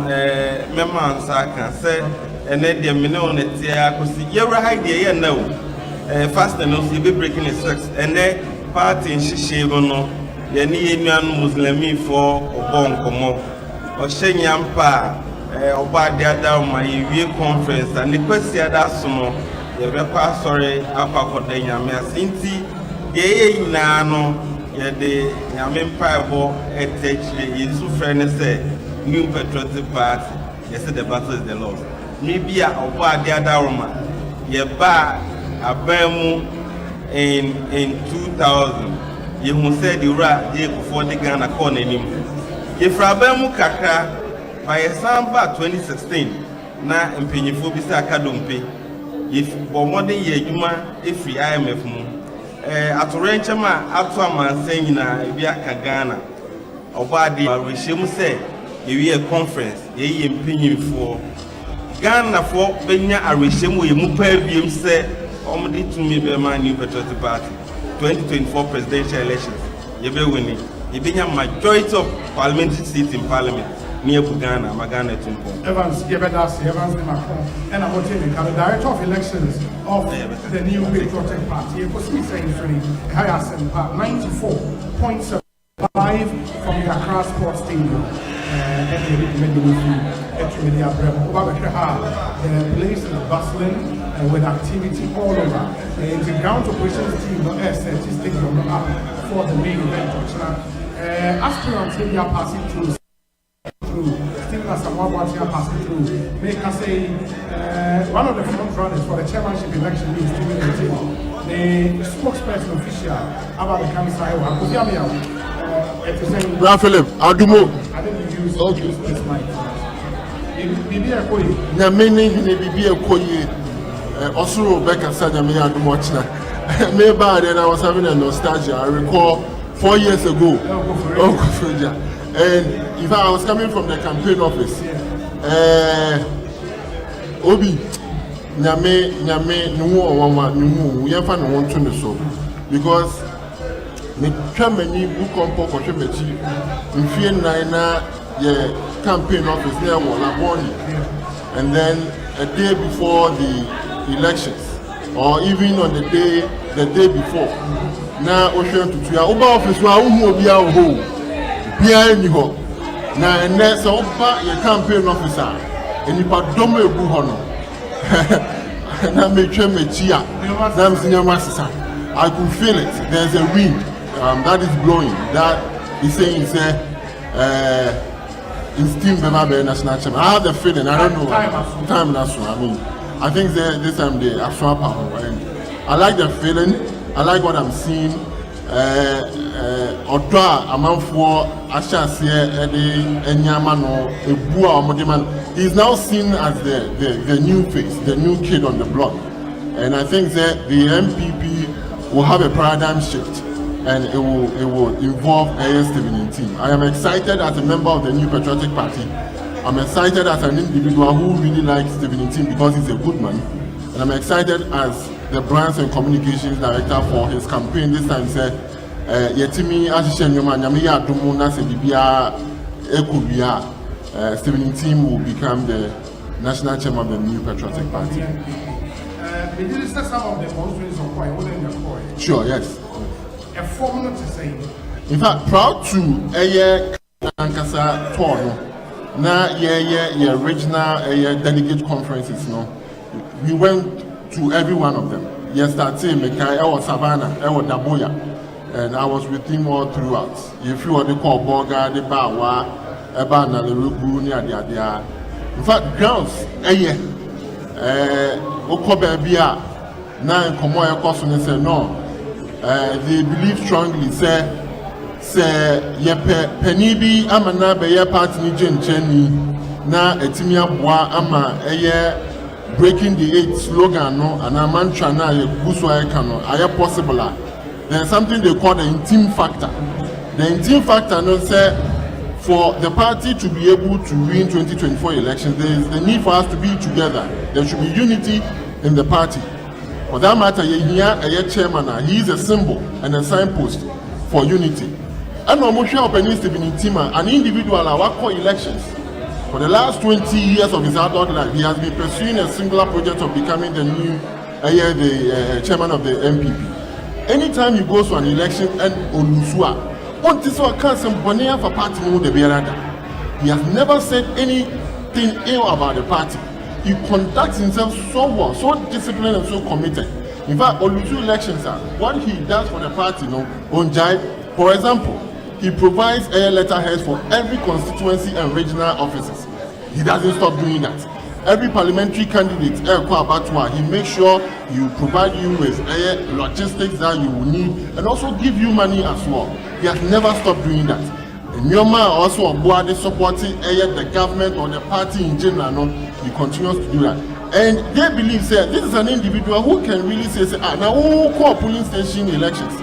member can say and then the minimum that you are high there now fast and also be breaking the sex and then party in Shishibo no ye ni enuan Muslimi for obon komo o shenyampa oba de ada ma ye conference and the question that so no ye be kwa sorry akwakoda nyame asinti ye nyina no ye de nyame mpa bo etechire ye su friend say new patriotic party ye say the battle is the Lord maybe oba de ada ma ye ba abemu in 2000 you who said the rat ye before the Ghana corner him if abemu kakra by Asempa 2016 na mpenyifo bi sa akadompe if bomode ye adwuma efri IMF mu atorenchema ato amansan nyina bi aka Ghana obade arehye say ye conference ye mpenyifo Ghana for benya arehye mu ye mu pa biem say omdi tumi be man new patriotic party 2024 presidential elections you be winning you be majority of parliamentary seats in parliament near Ghana Magana Tumpo Evans Evans Macron and I'm the director of elections of the new patriotic party was saying Asempa 94.75 from the Accra Sports Stadium and the place is bustling with activity all over. The ground operations team stadium for the main event. Aspirants are passing through. Still as a passing through. Make us say one of the front runners for the chairmanship election is the spokesperson official about the council. Philip, Adumo. I didn't use this mic. Bibi Ekoyi. Nyamene hine bibi Ekoyi. Osuro Becca said Nyamene Adumo china. Me bad and I was having a nostalgia. I recall 4 years ago. And if I was coming from the campaign office, Obi Nyame nuwo wama numu yefa no won to ne so because me twamani bu kompo ko twemeti mfie nan na ye campaign office near Wallaboni and then a day before the elections or even on the day before na ohwe tutu ya oba office wa hu obi a ho bia ni ho Now and there's so far your campaign officer and you put dome a buhono. And I make sure me chia. I could feel it. There's a wind that is blowing. That is saying it's team Bema national champion. I have the feeling. I don't know. Time that's I mean, I think this time they are so powerful. I like the feeling. I like what I'm seeing. Odwa amanfo ahyase ede enyama no ebu a omodeman. He's now seen as the new face, the new kid on the block. And I think that the MPP will have a paradigm shift and it will involve AS Stephen team. I am excited as a member of the New Patriotic Party. I'm excited as an individual who really likes Stephen team because he's a good man. And I'm excited as the brands and communications director for his campaign this time said yetimi ashishe nyoma nyame ya adumu na se bibia ekubia Stephen team will become the national chairman of the New Patriotic Party. Did you list some of the constituencies of Koi? What in your Koi? Sure, yes. A formula to say. In fact, proud to Ankasa tour na ye regional delegate conferences no. We went to every one of them. Yesterday, Mekai, I was Savannah, I was Daboya, and I was with him all throughout. If you want to call Boga, the Bawa, Ebana, the Rubu, Niadia. In fact, girls, Okobebia, now Komoya Kosun said no. They believe strongly, say Penibi, Amana, Beya Party, Jenny, na Etimia Bois, Ama, breaking the 8 slogan no and a mantra na ye guso no are possible. There's something they call the intim factor. The intim factor no say for the party to be able to win 2024 elections, there is the need for us to be together. There should be unity in the party. For that matter, a chairman, he is a symbol and a signpost for unity. And no share opening Stephen Intima, an individual our elections. For the last 20 years of his adult life, he has been pursuing a singular project of becoming the new the chairman of the MPP. Anytime he goes to an election and Olusua, he has never said anything ill about the party. He conducts himself so well, so disciplined and so committed. In fact, Olusu elections are what he does for the party, for example, he provides letterheads for every constituency and regional offices. He doesn't stop doing that. Every parliamentary candidate, he makes sure he will provide you with logistics that you will need and also give you money as well. He has never stopped doing that. And Myanmar also supporting the government or the party in general. He continues to do that. And they believe that this is an individual who can really say, now who call polling station elections.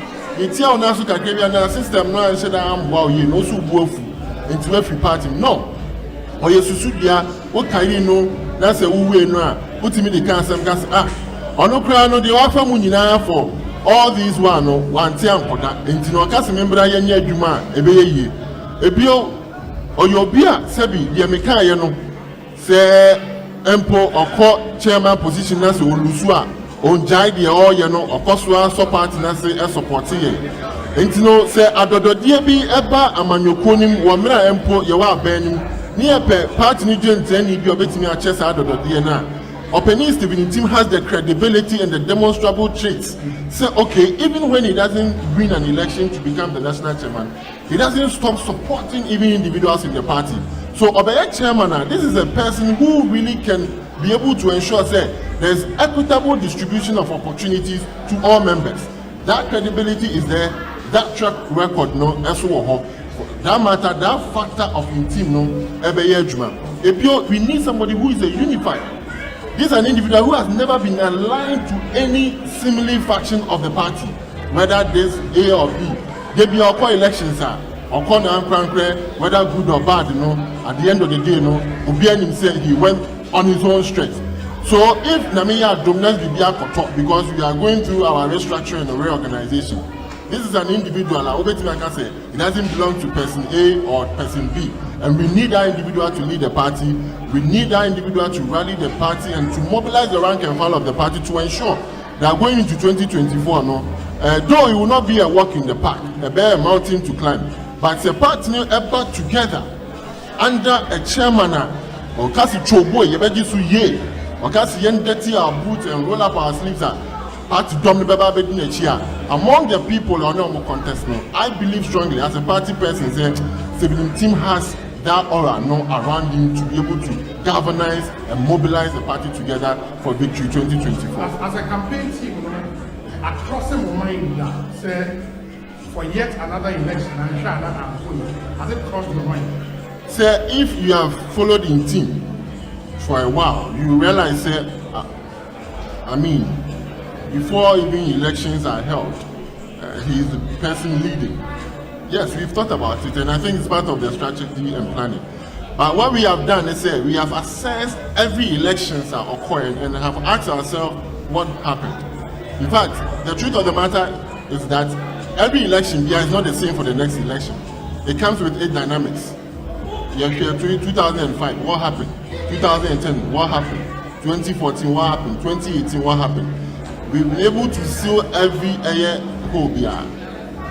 It's here on our system now and said, wow, you know, so woeful into every party. No. Or yes, what can you know? That's a way now. Put him in the cancer. On no crown, the offer munina for all these one time for that. And to know, cast a member, I near Juma, a bay a bio or your beer, Sebi, Yamika, say, Empo or court chairman position as Olusua. On jai the all or Koswa support Nasi and supporting it. No say Adodo Diaby Eba Amanyokonim Wamra Empo Yawa Benim near party Nugent and if you're betting your chest Adodo Diana. Opening Stephen team has the credibility and the demonstrable traits. Say okay, even when he doesn't win an election to become the national chairman, he doesn't stop supporting even individuals in the party. So Obey chairman, this is a person who really can be able to ensure that there's equitable distribution of opportunities to all members. That credibility is there, that track record that matter, that factor of intim we need somebody who is a unified. This is an individual who has never been aligned to any similar faction of the party, whether this A or B. They be our elections or whether good or bad, at the end of the day, Obian himself he went on his own strength. So if Namiya dominates the because we are going through our restructuring and reorganization, this is an individual, it doesn't belong to person A or person B. And we need that individual to lead the party. We need that individual to rally the party and to mobilize the rank and file of the party to ensure that going into 2024, though it will not be a walk in the park, a bare mountain to climb, but it's a party together under a chairman or kasi chobo yebeji su ye or kasi yen dirty our boots and roll up our sleeves party dom beba bedi na chia among the people on our contest now. I believe strongly as a party person say Stephen team has that aura no around him to be able to galvanize and mobilize the party together for victory 2024. As a campaign team, across the mind that say for yet another election and try another has it crossed your mind? Say if you have followed in team for a while, you realize I mean, before even elections are held, he is the person leading. Yes, we've thought about it, and I think it's part of the strategy and planning. But what we have done is we have assessed every elections are occurring and have asked ourselves what happened. In fact, the truth of the matter is that every election here is not the same for the next election. It comes with 8 dynamics. You have 2005, what happened? 2010, what happened? 2014, what happened? 2018, what happened? We've been able to seal every hole here.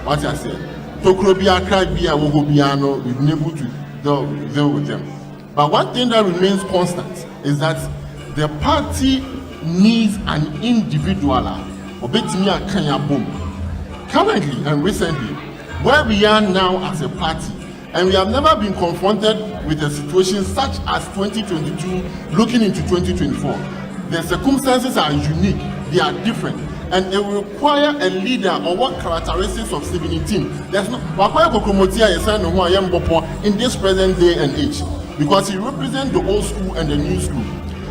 What I said. Tokrobia, Krabia, Wogobiano, we've been able to deal with them. But one thing that remains constant is that the party needs an individual. Currently and recently, where we are now as a party, and we have never been confronted with a situation such as 2022 looking into 2024. The circumstances are unique, they are different, and it will require a leader or what characteristics of Stephen team. There's no in this present day and age, because he represents the old school and the new school.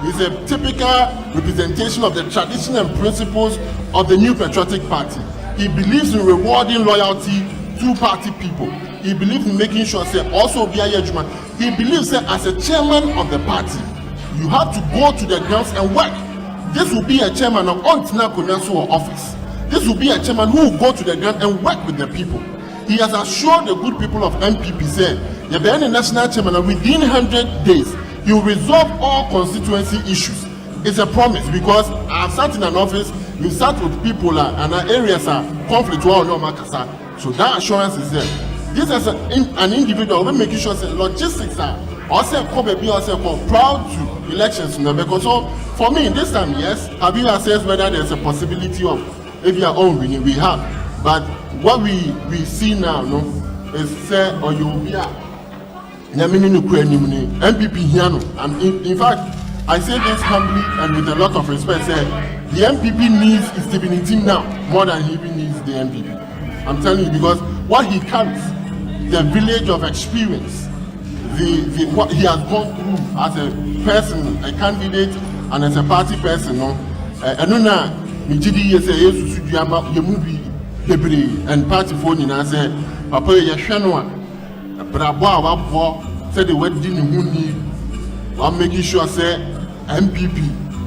He's a typical representation of the tradition and principles of the new patriotic party. He believes in rewarding loyalty to party people. He believes in making sure also be a judgment. He believes that as a chairman of the party, you have to go to the grounds and work. This will be a chairman of Ontina office. This will be a chairman who will go to the ground and work with the people. He has assured the good people of MPP said, the national chairman within 100 days, he will resolve all constituency issues. It's a promise because I've sat in an office, we sat with people and our areas are conflict. So that assurance is there. This is an individual will making sure that logistics are also proud to elections. Because so for me this time, yes, have you assessed whether there's a possibility of if you are own winning? We have. But what we see now is say or you will be MPP here. In fact, I say this humbly and with a lot of respect, say the MPP needs his Stephen team now more than he even needs the MPP. I'm telling you, because what he carries, the village of experience, what he has gone through as a person, a candidate, and as a party person, and party phone in and say, Papa, said the wedding I'm making sure say MPP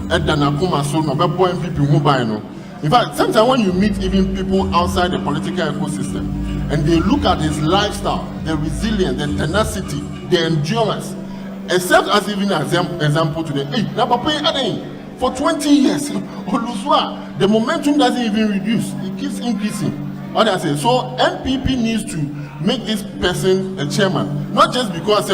MPP who buy no. In fact, sometimes when you meet even people outside the political ecosystem and they look at his lifestyle, the resilience, the tenacity, the endurance, except as even an example today. Hey, for 20 years, the momentum doesn't even reduce, it keeps increasing. What I say, so MPP needs to make this person a chairman, not just because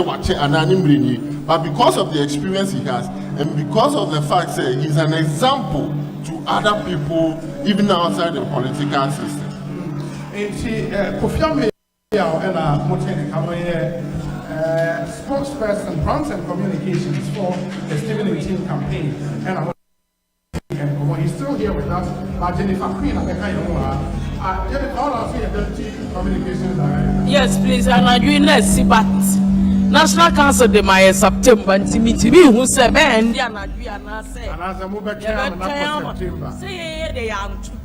but because of the experience he has and because of the fact that he's an example to other people even outside the political system. Spokesperson, brands and communications for the Stephen team campaign, and he's still here with us. But Jennifer Queen, yes, please, and I do not see but National Council de my September and TV who said, man, they are not say they are to be.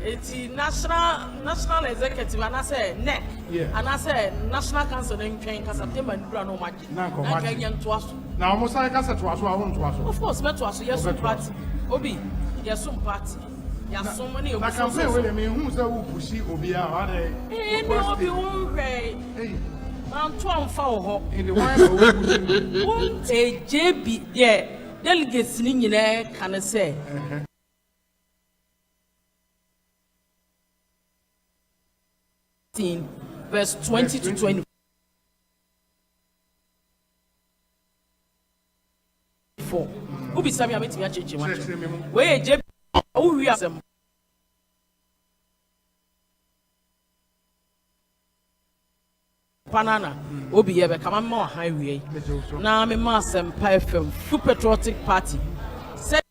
It's national executive, and I say neck, and I say National Council in train September and Brano Magic. Now, almost like I said to us, I want to us. Of course, met to us, yes, party. Obi, yes, some party. There are so many of us. I can say, wait a minute, who's the who pushy Obia? Eh, no, be one way. I'm 12 for in the wine. A JB, yeah, delegates in there, can I say? Verse 20 to 20. Ubi Sami Amiti Achi. Where Jeb, oh, we are some. Panana, Obi Ebe, come on more highway. Now I'm a mass and Asempa Full Patriotic Party. Said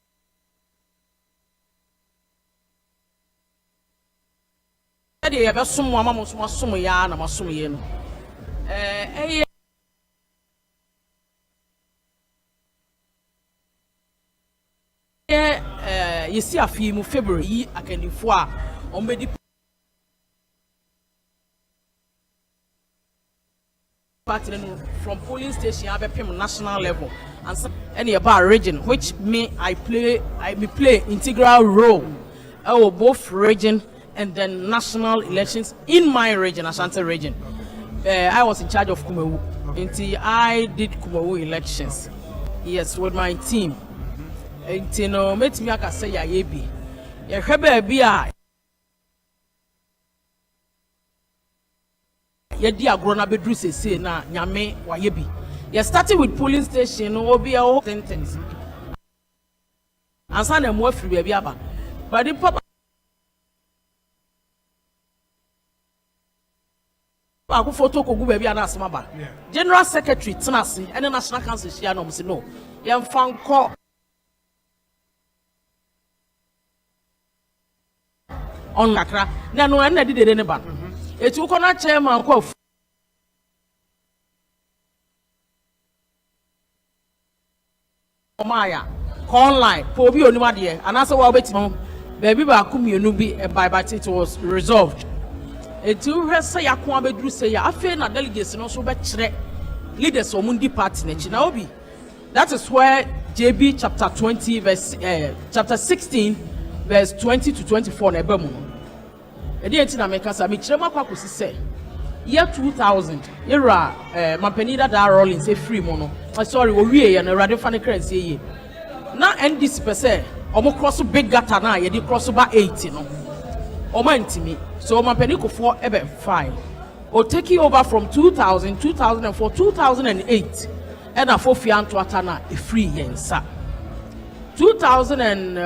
you have some woman was some yarn, I'm assuming. You see a few February, I can do for on the party from polling station at national level and any about region, which I play integral role both region and then national elections in my region, Ashanti region. I was in charge of Kumawu until I did Kumawu elections. Yes, with my team. Until no, met me aka say ya yebi. Ya hwebe bia. Ya di agro na bedru sese na nyame wa yebi. Ya started with polling station no obi a ho sentence. Ansa na mo afiri bia aba. But the papa aku photo ko gu bia na asema ba. General Secretary Tenasi and the National Council share no say no. Ya fanko on kakra na no na di de ne ba etu ko na chairman ko omaya online for obi onima de anase wa obeti baby ba kumienu bi but it was resolved etu hwese yakon abeduru say ya afi na delegates no so be kire leaders omundi party na chi na obi. That is where JB chapter 20 verse chapter 16 verse 20 to 24 na eba mu no e dey ntina me kasa me kire makwa kosi say year 2000 era Mampenida da Rollins e free mo no sorry wo wie ye na radio fan currency ye na NDC per se omo cross big gata na ye di cross ba 80 no omo ntimi so Mampeniko for ebe fine o take over from 2000 2004 2008 and a fofia anto atana e free yensa 2000 and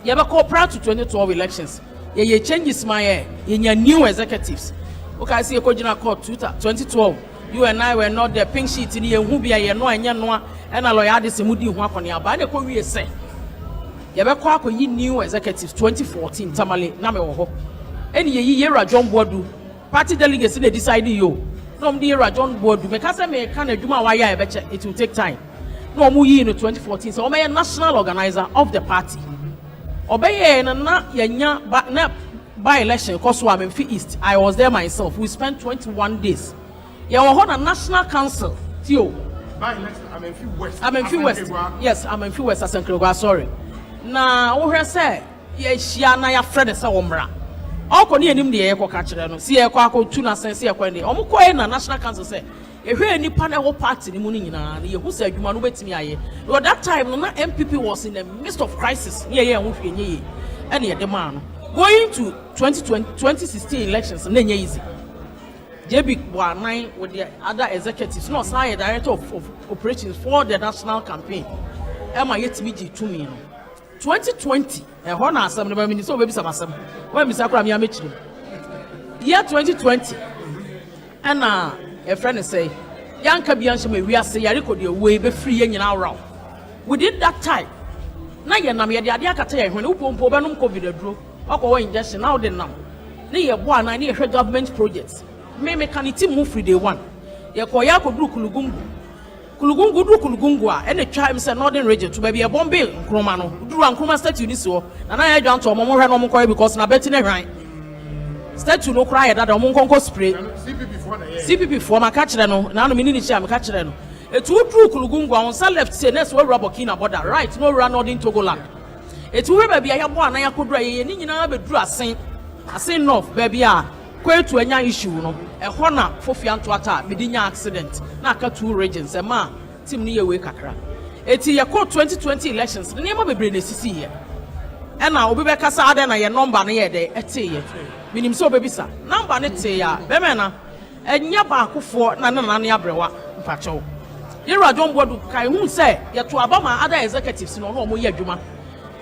you have prior to 2012 elections. You changes my in new executives. Okay, I see a Kojina court 2012. You and I were not the pink sheet in here who be a no and a lawyer this mudi wakonia. By the Korea say, you have a new executives 2014 Tamale Nameho. Any year John Bodu party delegates they decided you. From the year John Bodu, because I may kind of do my wire, I bet it will take time. No more in 2014. So I'm a national organizer of the party. Obey na yenya by election cause wa Memphis East. I was there myself. We spent 21 days. Yeah, we hold a national council. Tio. By election, I'm Memphis West. I'm Memphis West. Yes, I'm Memphis West Asempa. Sorry. Na wo hwe say ye hia na ya Fred say omra. Oko ni enim de ye ko ka kire no. Si ye ko akotu na sense ye ko ni. Omo ko na national council say ehwe nipa na wo party ni mu ni nyina na ye hu say adwuma no betimi aye. But that time no na MPP was in the midst of crisis. Ye hu hwe nye and ye de man going to 2016 elections na nye easy. JB Wanai with the other executives no say director of operations for the national campaign. Emma yetimi 2 million. 2020 ho na asem no ba mini so be bisa asem. When bisa kura me amechiri. Year 2020 and a friend say, Yanka Biancham, we are say, Yariko, the way be free and around. We did that time. Now, you're not the idea when you pump over COVID drew, or injection now, then now. Near one, I need her government projects. May mechanicity move free day one. Yakoyako do Kulugungu do Kulugungua, and the tribes and northern region to be a Bombay, Cromano, do and Croma statue this war, and I down to a Momoran because na betting a right. Statue no cry that a Monconco spray. CPP for my catcher no, now the minute I'm catching. A two true Kulugungu on some left say next where Rabokina border, right? No run out in Togoland. A two baby I have one I could ray and you know, but a saint north, baby. Quite to a issue, no, a honor for Fiantuata, Medinia accident, Naka 2 regions, a ma, Tim near Wakakra. It's your court 2020 elections, the name of a British here. And now we be Casada and a number near the ete. Minim so baby sir. Number net say ya, Bemena, and Yaba for Nana Brewa, Pacho. Yera John Bodu kai hu say ye to abama other executives no no mo ye adwuma.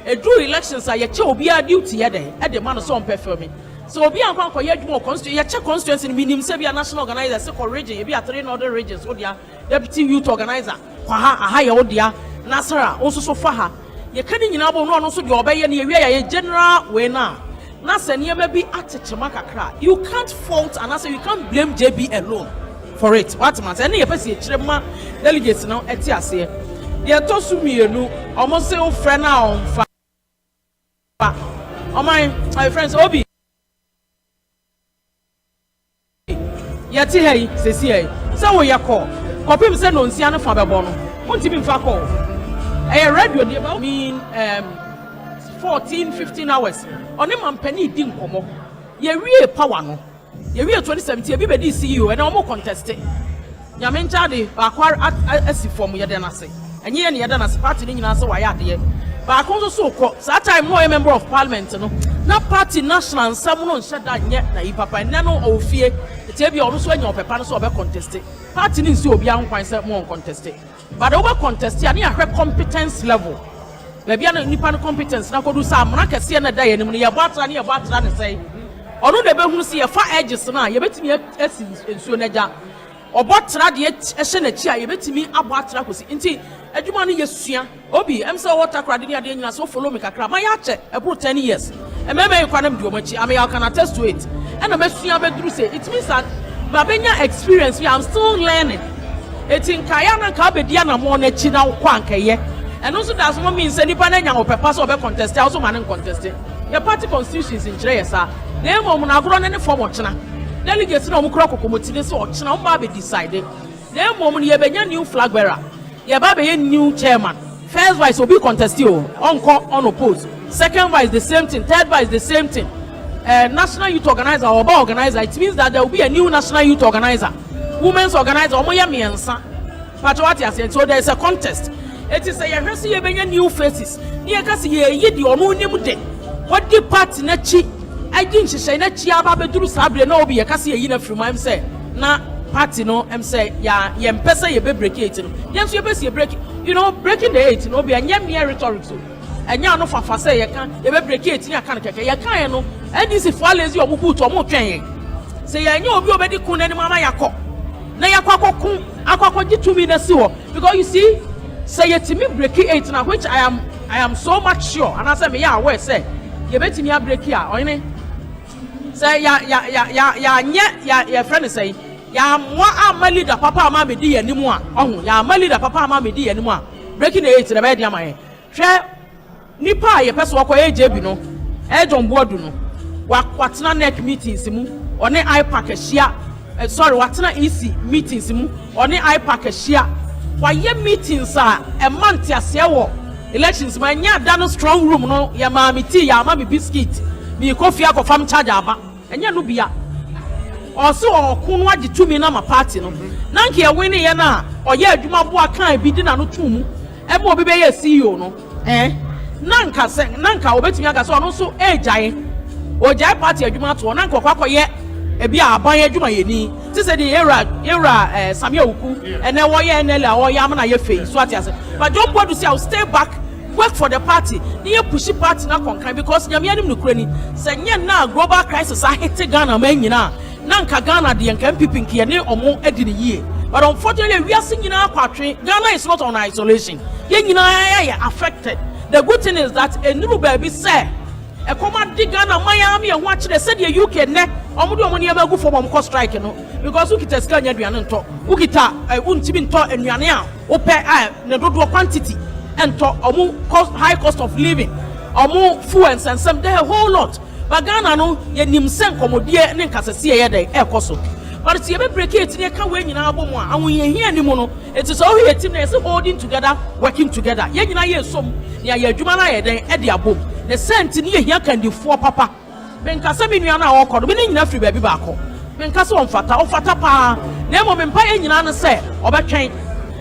Edu elections a ye che obi a duty ye dey e de man so on perform. So obi an kwa ye adwuma constituency ye che constituency ni minim say be a national organizer say for region ye be a 3 northern regions o dia deputy youth organizer kwa ha aha ye o dia Nasara also so fa ha ye kan nyina bo no so de obeye na ye wi ye general we na se ne ma bi atechema kakra. You can't fault and I say you can't blame JB alone for it. What man say na ye pese ye kirema delegates no eti ase ye to su mienu omo say o frɛ na on fa my friends obi ye ti hey sesi hey say wo ye call kopim say no nsia no fa bebo no untimi mfa call radio dey about mean 14-15 hours oni man pani di nkomo ye wie power no ye wie 2017 bi be di CEO e na omo contest nyame nchade ba kwar asifom ye de na se enye ye ne ye de na se party ni nyina se wa ya de ba kon so ko sa time no a member of parliament no na party national nsam no nhye da nye na yi papa ne no ofie te bi ono so anya opepa no so obe contest party ni nsi obi an kwan se mo contest but over contest ya na ahwe competence level baby na nipa no competence na kodu sa amuna kese na da yanim no ye boatra ne sei ono de be hunu se ye fa edges na ye betimi esi ensuo na ja obotra de ehye na chi a ye betimi aboatra kosi nti adwuma no yesua obi em say water crowd ni ade nyina so follow me kakra ma ya che ebro 10 years ememe yi kwanam di omachi am ya can attest to it and mesua beduru say it means that babenya experience we am still learning etin kaya na ka bedia na mo na chi na kwa nkaye and also does not mean say nipa na nya opepa so be contest also man contest your party constitutions in kire yesa na emo na agro na ne form ochina delegates na omukro kokomoti ne so ochina o ba be decide na emo mu ye benya new flag bearer ye ba be new chairman first vice will be contested unopposed second vice the same thing third vice the same thing national youth organizer or bar organizer it means that there will be a new national youth organizer women's organizer omoya miensa patriotic as so there is a contest. It is a yahwese ye benya new faces ye kasi ye yedi ono nim de what the party na chi agin hyehyɛ na chi aba beduru sabre na obi ye kasi ye na from am say na party no am say ya ye mpesa ye be break it no ye so ye be see break you know breaking the 8 no obi anya mere rhetoric so anya no fafa say ye kan ye be break it ni aka keke ye kan no ndc for lazy omuku to omu twen ye say ye anya obi obedi kun na ni mama yakọ na yakọ kun akọ gi 2 minutes wo because you see say yetimi break 8 now which I am so much sure and I say me ya aware say ye betimi a break ya oyne say ya friend say ya mo ama leader papa ama me di animu a ohun ya ama leader papa ama me di animu a breaking 8 na be di amaye hwe nipa ye pese wo ko AJB no John Boadu no watena neck meetings mu one IPAC ahia sorry watena EC meetings mu one IPAC ahia why meetings a month ase wo elections ma nya da no strong room no ya ma me tea ya ma me biscuit me coffee akofam charge aba enya no bia oso okunu agi tumi na ma party no na nke ye win ye na oye adwuma bo aka bi di na no tumu e mo bi be ye CEO no nanka obetumi aga so no so ejai ojai party adwuma to nanka kwakoye ebi aban adwuma ye ni ti se the era Samia Uku and then woye enela woye amana ye fei so ati ase but John Boadu say I will stay back work for the party ni push party na konkan because nyame anim no kura ni se nye na global crisis a hit Ghana man nyina nanka Ghana de nka MPP nke ne omo edi ni yie but unfortunately we are seeing nyina kwatwe Ghana is not on isolation ye nyina ya affected. The good thing is that a new baby say a command Ghana Miami and watch the said the UK ne omudu omoni eba go for mom strike no because ukita ska nya duane nto ukita untimi nto anuane a ope na dodo quantity ento omu high cost of living omu fuel and some there a whole lot but Ghana no ye nimsen komodie ne nkasese ye dey ekoso but see be break it ne ka we nyina abomu a awon ye hia ni mu no it is all here team na is holding together working together ye nyina ye som ne ya adwuma na ye den e de abom the sent ni ye hia kan di fo papa ben kasa mi nua na awokodo bi ne nyina free baabi baako ben kasa on fata pa na mo me mpa ye nyina no se obetwen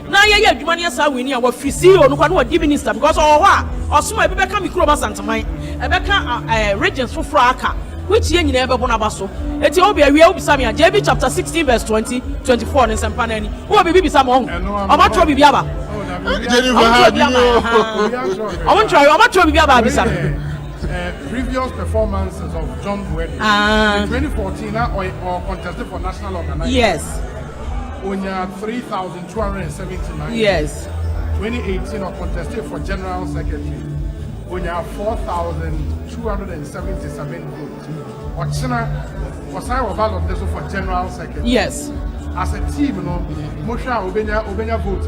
na ye adwuma ne sa weni a wa free CEO no kwa no wa di minister because o ho a osoma e be ka mikro ba santaman e be ka regions foforo aka which yen you never bona baso. Ethiopia, we will be Samia, JB chapter 16, verse 20, 24, and Sampanani. Who will be some on? I'm not sure Biaba. I'm not sure Biaba. Previous performances of John Buedi. 2014 or contested for national organization. Yes. Onya 3,279. Yes. 2018 or contested for general secretary. Onya 4,277 votes. Ochina was I about this for general secretary. Yes. As a team, you know, Mosha Obenya votes.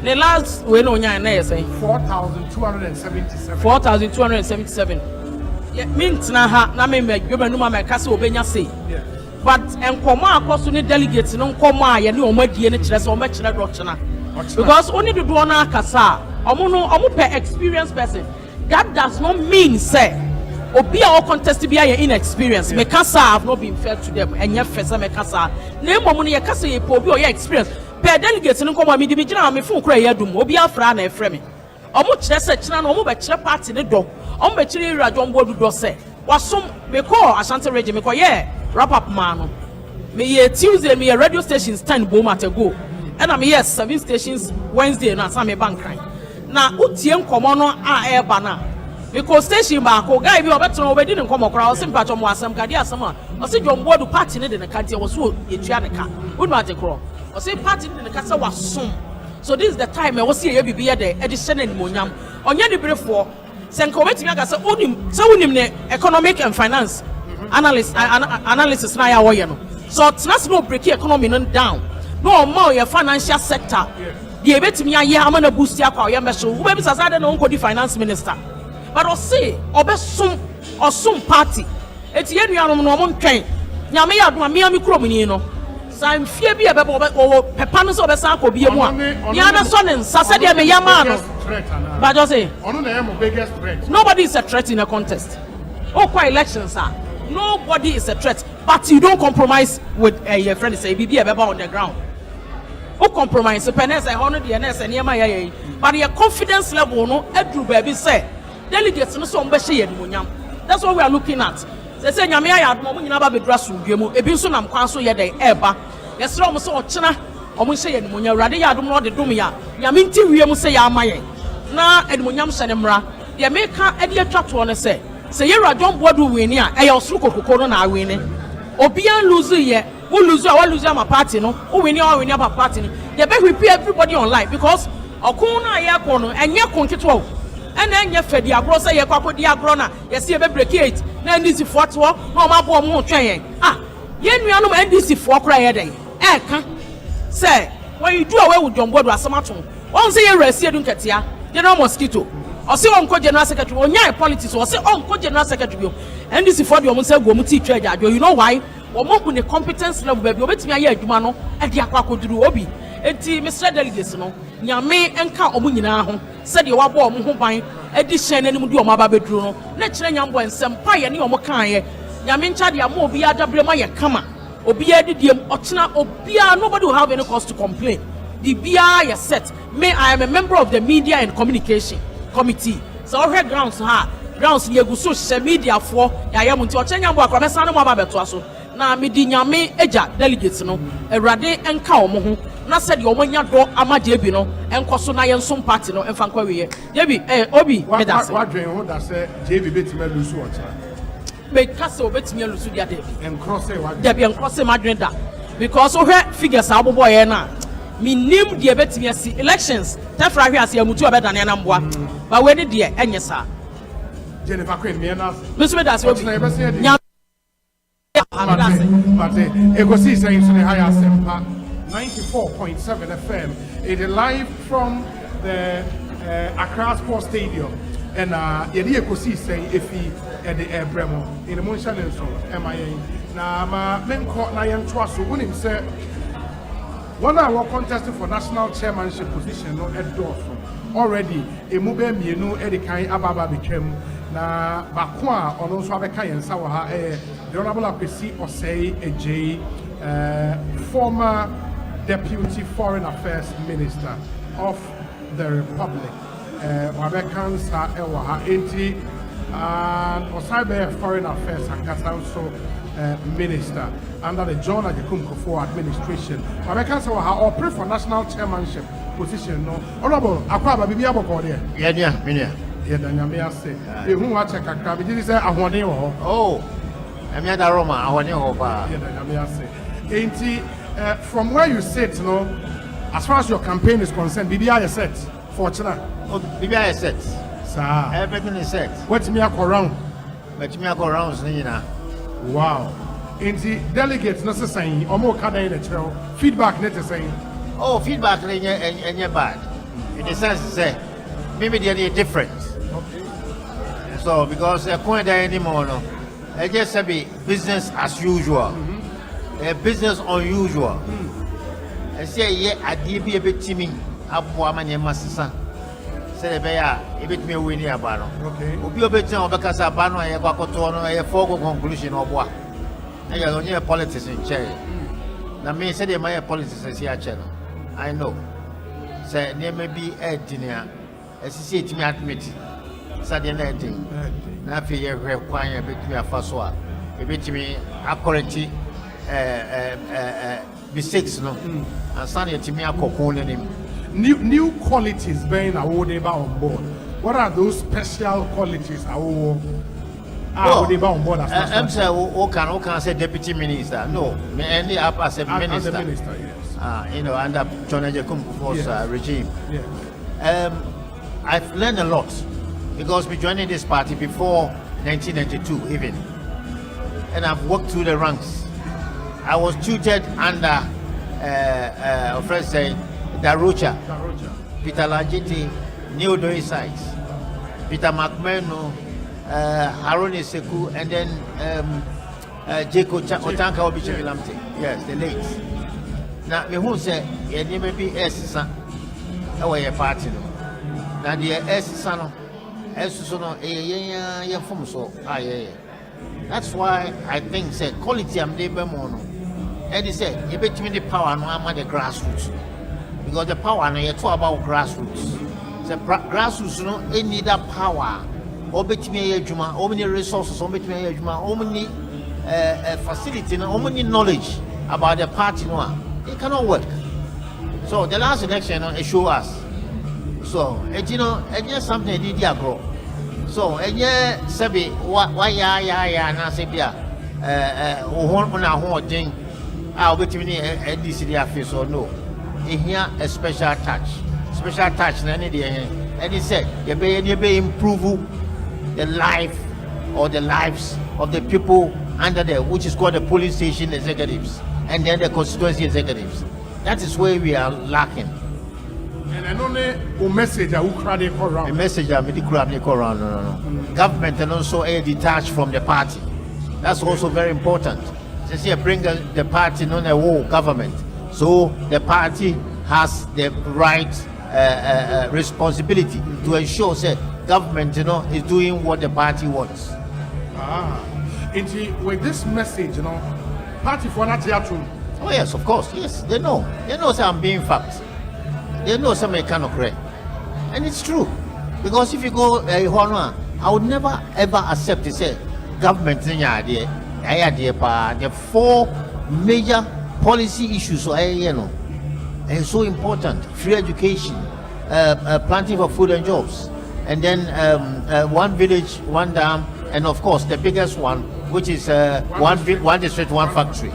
The last we know Onya say 4,277. 4,277. Yeah, means na me numa me kase Obenya say. But enkomo akoso ni delegates no nkomo a ye ne omadie ne kire se o mekire dochena. Because only the do na akasa omo per experienced person. That does not mean say obi a contest be a inexperienced. Me kasa have not been fair to them. Enye fesa me kasa. Na emomo ne ye kasa ye po obi o ye experience. Per delegates no nkomo mi di bi gina me fun kura ye dum. Obi afra na efre me. Omo kire se kina na omo be kire party ne do. Omo be kire ira John Bodu do se. Wasum me call Ashanti region me call yeah. Wrap up man. Me ye Tuesday me ye radio stations 10 boom at a go. And I'm yes 7 stations Wednesday na some bank crime. Na utie nkomo no a e ba na. Because station ba ko guy bi obeton obedi nkomo kra o simpa chom asem kade asem a o se John Bodu party ne de ne kante o so etua ne ka. Wonu ate kro. O se party ne de ne ka se wasom. So this is the time e wo se ye bibia de edition and monyam. Onye de brefo senko betimi aga se unim ne economic and finance analysis na ya woye no. So it's no break economy down. No more your financial sector. The ebetimi aye amana boost ya kwa yembeso. Wo be bisa sade no nkodi finance minister. But Osei obesum party. Eti yenuanom no mo ntwen. Nyame ya adoma me krom ni no. San fie bi ebebo pepa no so obesa akobie mu a. Ya na so ne nsase de me yama no. But just say biggest threat. Nobody is a threat in a contest. Kwa elections are. Nobody is a threat, but you don't compromise with your friend. Say, be on the ground. Oh, compromise. But your confidence level, no, every baby say, delegates no so that's what we are looking at. They say, Yamia had moment about the grass room, a binson am council ye day ever. Yes, almost all China, almost say, and when you're ready, I don't know the Dumia. Yaminti, we must say, Yamaye. Na and Munyam Sanemra, the America, Eddie Trap to one say. Say you are John Bodu win here, I also cocoa na winning. Obian lose ye, who lose my party, no, who win your party. You better repeat everybody online because Okuna Yakono and Yakon and then you fed the abrosa, your papa diagrona, you see a break it, then this is for no my bomb more trying. Ah, yen we are no NDC for cry day. Say, when you do away with John Bodu as a maton, once a year, see you don't get ya, you know mosquito. Or say on general secretary or nya politics or say on general secretary and this is for the almost say go muti treasure. You know why? Or more with the competence level baby obet me aye adwuma no e dia kwako duru obi enti Mr. Delegates no nyame enka omu nyina ho said you wabo omu ho ban edition anim du omu aba beduru no na kire nyambo ensem pa ye ne omu kan ye nyame ncha dia mo obi adabrema ye kama obi adidiem ochina obi nobody will have any cause to complain. The BI is set. I am a member of the media and communication committee. So all her grounds ye go social media for ya yamunti ochenya mbo akwa mesa no mo ababeto aso na medi nyame eja delegates no erade enka omo ho na said the omonya do amaje bi no enkoso na ye nsom party no emfa nkwa we ye bi obi medase wadwen ho da say JB betima lusu ocha me kase obetimi lusu dia de encrosse wadwen de bi encrosse madwen da because all her figures abobo ye na minim de betimi asi elections tafra hwe ase amutu obedane na mboa ba we ne de enye sa Jennifer Queen me na lusu medase obi but Egosi saying so the higher Asempa 94.7 FM. It is live from the Accra Sports Stadium. And Yedi Egosi saying if he at the air Bremo in the Moonshan and so MIA. Now, my men caught Nayan Trust who him say one hour contesting for national chairmanship position no at Dorfo. Already, a mube mienu edikai ababa became na bakwa ono so abeka yensa wa ha the honorable Apesi Osei AJ former deputy foreign affairs minister of the republic wabekansa ewa ha enti and Osei Foreign Affairs and also Minister under the John Ajekum Kufuor administration. But I can say I pray for national chairmanship position. No, honorable Akwaba Bibi Aboko there. Yeah, Danyame say. Who watch a kakra? Did you say Ahwane ho? Oh, I'm at Roma. Ahwane ho pa. Danyame say. From where you sit, no, as far as your campaign is concerned, BBI is set. Fortunate. Oh, BBI is set. Sir. Everything is set. What's me around? But me around, wow. Inti delegates not saying or more kind of feedback not saying. Oh, feedback and you're bad. In the sense say maybe they're different. Okay. So because they're quite there anymore, no. I just be business as usual. Business unusual. I say yeah, I did be a bit timid. Up woman and master. Say a bit me winning about. Okay. We'll be a bit because I ban a bacotono a fogo conclusion of what. I got only a politics in chair. Now, me said, my politics is here channel. I know. Say, there may be a dinner, as you see to me admit. Saturday night. Now, if you require a bit me a first one, a bit me accurate mistakes, no, and Sunday to me a cocoon in him. New qualities being awarded on board. What are those special qualities awarded on board? I'm saying, who can say deputy minister? No, me ended up as a minister. As a minister, yes. You know, under John Ajekum Kufuor's regime. Yes. I've learned a lot because we joined this party before 1992 even, and I've worked through the ranks. I was tutored under a friend saying Darucha, Peter Lajiti, Neo Doisites, Peter McMeno, Haroni Seku, and then Jacob Otanka Obichevilamte. Yes, the late. Now, me who say, yeah, may be S. Away a party. Now, the S. Son, S. From so. That's why I think, say, quality am de bemono. And he said, you bet me the power, no, I'm at the grassroots. Because the power, no, you're talking about grassroots. The grassroots, no, they need that power. Or bet me a juma, how many resources, or bet me a juma, how many facility, how many knowledge about the party, no. It cannot work. So the last election, it showed us. So you know, it's just something did grow. So yeah, Sabi, why ya na Sabia, thing. I'll bet me a DC office or no. Here a special touch, and he said, you may improve the life or the lives of the people under there, which is called the police station executives. And then the constituency executives. That is where we are lacking. And only a message I will cry around. A message I will cry around. No. Government and also detached from the party. That's also very important. Just here bring the party on a whole government. So the party has the right responsibility to ensure that government, you know, is doing what the party wants. With this message, you know, party for not here too. Oh yes, of course. Yes, they know. They know some being facts. They know some cannot correct, and it's true. Because if you go, I would never ever accept to say government in the four major policy issues. And so important: free education, planting for food and jobs, and then one village, one dam, and of course the biggest one, which is one district, one factory.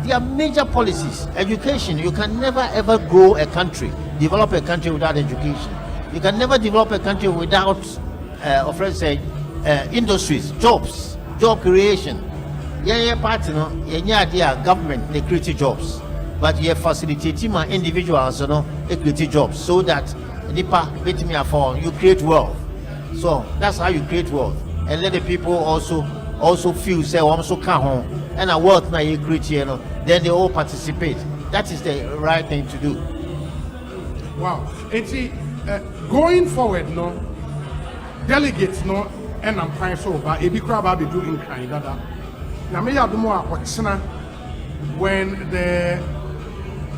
They are major policies. Education, you can never ever grow a country, develop a country without education. You can never develop a country without, industries, jobs, job creation. Party, government, they create jobs. But you facilitate individuals, they create jobs so that you create wealth. So that's how you create wealth. And let the people also feel say I'm so calm and a wealth now you create, then they all participate. That is the right thing to do. Wow. And see, going forward, no delegates, and I'm trying so, but if you crab be doing kind of that. Now, me have more when the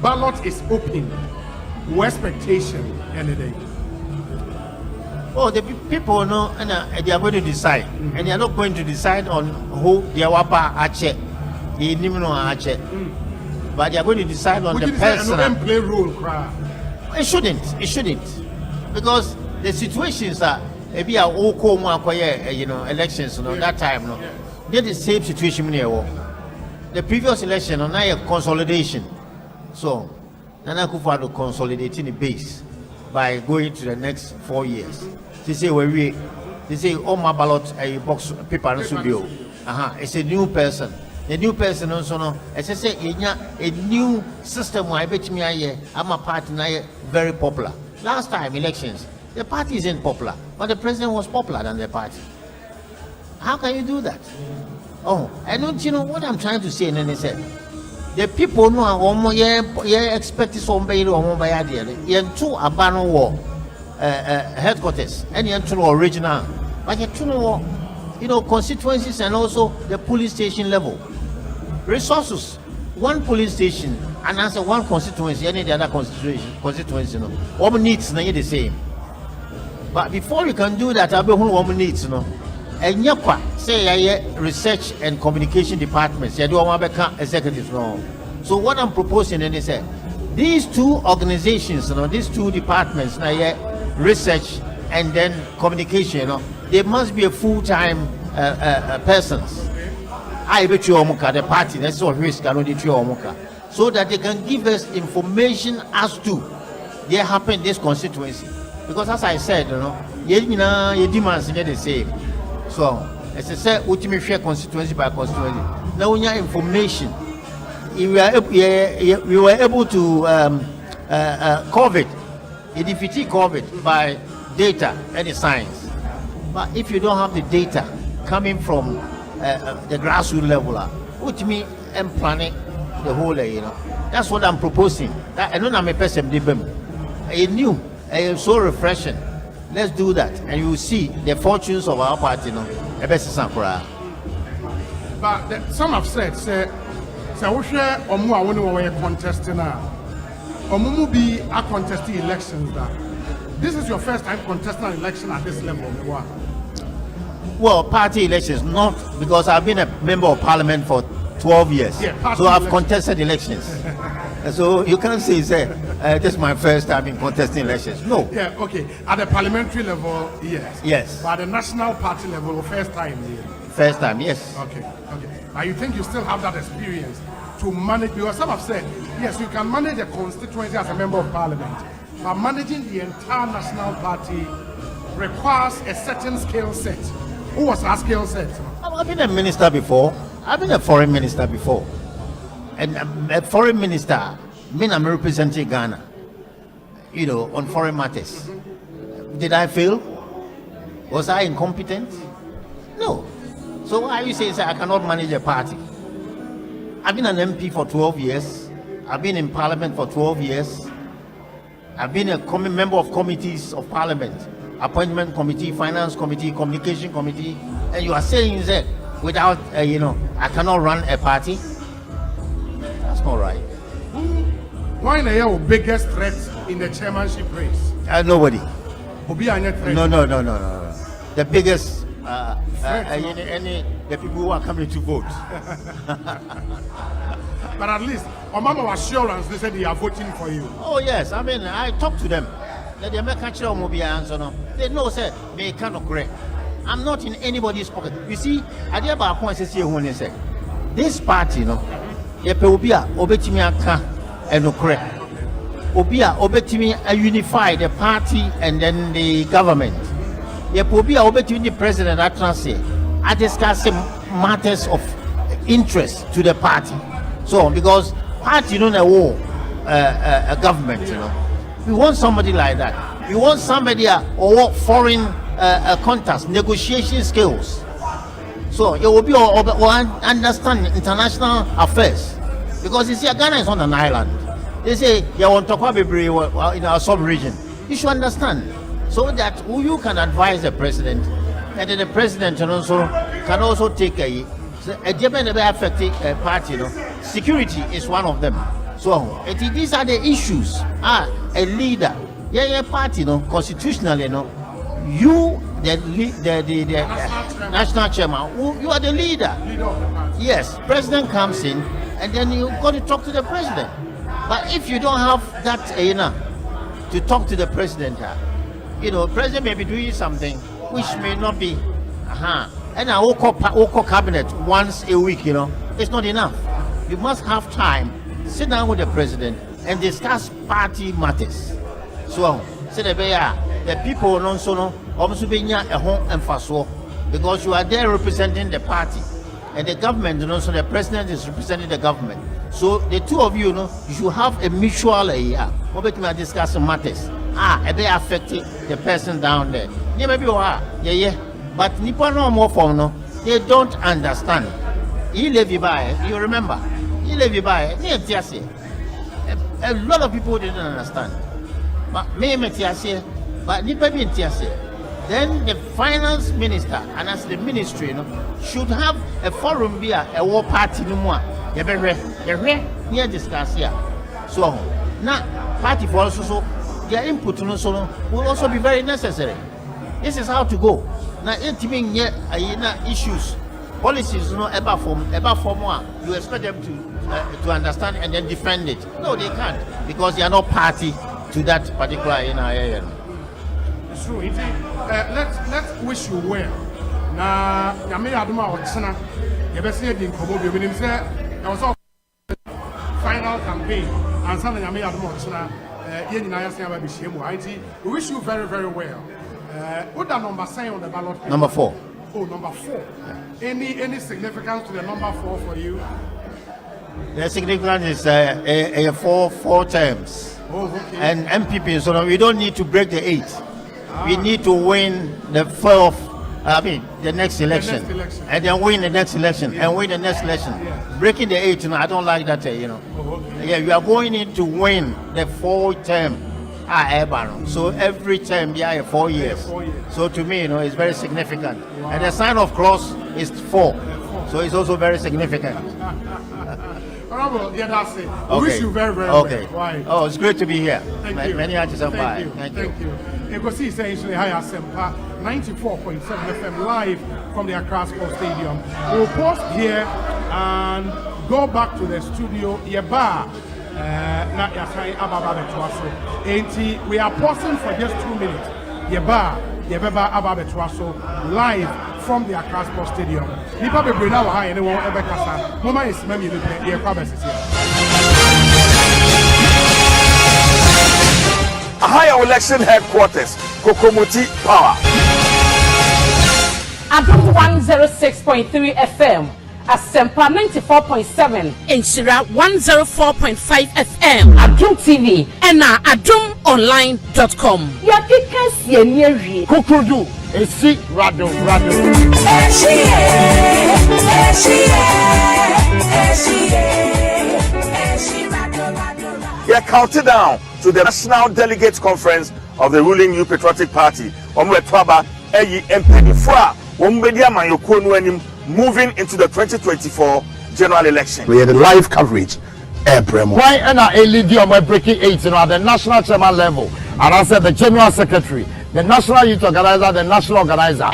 ballot is open, with expectation any day. Oh, the people know, and they are going to decide, and they are not going to decide on who their wapa ache, the nimino ache, but they are going to decide on the person. Play role, It shouldn't, because the situations are maybe a elections, that time, they're the same situation. The previous election, now a consolidation, so Nana Akufo-Addo consolidating the base by going to the next 4 years. They say all my ballot a box paper and studio. It's a new person. The new person also no. As I say, a new system. I bet me I'm a party now very popular. Last time elections, the party isn't popular, but the president was popular than the party. How can you do that? Oh, I don't. You know what I'm trying to say? And then they said, the people know expect somebody or by idea. You two abandon war headquarters and you two original, but you two constituencies and also the police station level resources. One police station and answer one constituency, any other constituency, all needs the same. But before you can do that, I be who needs and yakwa say research and communication departments. You don't want to become executives no. So what I'm proposing and they say these two organizations, these two departments, research and then communication, they must be a full-time persons. I bet you the party, that's what risk so that they can give us information as to what happened in this constituency. Because as I said, your demands are the same. So, as I said, ultimately share constituency by constituency. Now, when you have information, we were able to COVID, defeat COVID by data and science. But if you don't have the data coming from the grassroots level, ultimately, I'm planning the whole, that's what I'm proposing. I know I'm a person, a new, so refreshing. Let's do that, and you will see the fortunes of our party. But some have said, we share Omu contesting now. Omu be a contesting elections. This is your first time contesting an election at this level. Well, party elections, not because I've been a member of parliament for 12 years, so I've contested elections. So you can't say this is my first time in contesting elections. No. Yeah, okay. At the parliamentary level, yes. Yes. But at the national party level, first time. First time, yes. Okay. Now you think you still have that experience to manage? Because some have said, yes, you can manage a constituency as a member of parliament, but managing the entire national party requires a certain skill set. Who was that skill set? I've been a minister before. I've been a foreign minister before. And a foreign minister, I'm representing Ghana, on foreign matters. Did I fail? Was I incompetent? No. So why you say I cannot manage a party? I've been an MP for 12 years. I've been in parliament for 12 years. I've been a member of committees of parliament, appointment committee, finance committee, communication committee, and you are saying that without, I cannot run a party? That's not right. Why is your biggest threat in the chairmanship race? Nobody. No. The biggest, the people who are coming to vote. But at least, Omama assurance, they said they are voting for you. Oh yes, I talked to them. They know, said, they cannot correct. I'm not in anybody's pocket. You see, I did about point to see when they say, this party, Obia, Obetimia, and correct. Obia, Obetimia, unify the party and then the government. Obia, Obetimi, the president, I discuss matters of interest to the party. So, because party, a government, we want somebody like that. We want somebody or foreign contacts, negotiation skills. So it will be understand international affairs. Because you see, Ghana is on an island. They say you want to talk about in our sub-region. You should understand so that you can advise the president, and then the president can also take a affected party. Security is one of them. So these are the issues. A leader, party, constitutionally, you, the national chairman, you are the leader. Leader of the party. Yes, president comes in, and then you got to talk to the president. But if you don't have that, to talk to the president, president may be doing something which may not be, and I will call cabinet once a week. It's not enough. You must have time, sit down with the president and discuss party matters. So, the people also be a home emphasis because you are there representing the party, and the government, so the president is representing the government. So the two of you, you should have a mutual discuss matters. It may affect the person down there. But they don't understand. You remember? A lot of people didn't understand. But then the finance minister and as the ministry should have a forum via a war party no more. Near discuss here. So now party for also their input will also be very necessary. This is how to go. Now issues, policies ever form one. You expect them to understand and then defend it. No, they can't because they are not party to that particular area. It's true. Let's wish you well. Now, Yami Aduma or Tsana, you best say the Kobo, you say there was a final campaign, and some Yami Aduma or Tsana, we wish you very, very well. What the number say on the ballot? Number 4. Oh, number 4. Yeah. Any significance to the number 4 for you? The significance is 4 terms. Oh, okay. And MPP, so we don't need to break the 8. We need to win the the next election. And then win the next election, and win the next election. Yeah. Breaking the 8, I don't like that, Oh, okay. Yeah, you are going in to win the 4 term. So every term, 4 years. 4 years. So to me, it's very significant. Wow. And the sign of cross is 4. So it's also very significant. Yeah, that's it. I Okay. wish you very, very okay. well. Right. Oh, it's great to be here. Thank you. Many thanks. Thank you. You can see essentially hi Asempa 94.7 FM live from the Accra Sports Stadium. We'll pause here and go back to the studio. We are pausing for just 2 minutes. Live from the Accra Sports Stadium. Nipa bebre na wa anyone ever kasa. Mama is mami ni e kwa besis here. Higher election headquarters, Kokomoti Power. Adum 106.3 FM. Asempa 94.7, Inshira 104.5 FM, Adum TV, and AdumOnline.com. Ya kikas ye near Kukudu, esi rado. We are counting down to the National Delegates Conference of the ruling New Patriotic Party. Omwetwaba eyi empeni fra wombedia mayoko no anim moving into the 2024 general election. We had a live coverage. Why am I leading on my breaking 8 at the national chairman level? And I said the general secretary, the national youth organizer, the national organizer.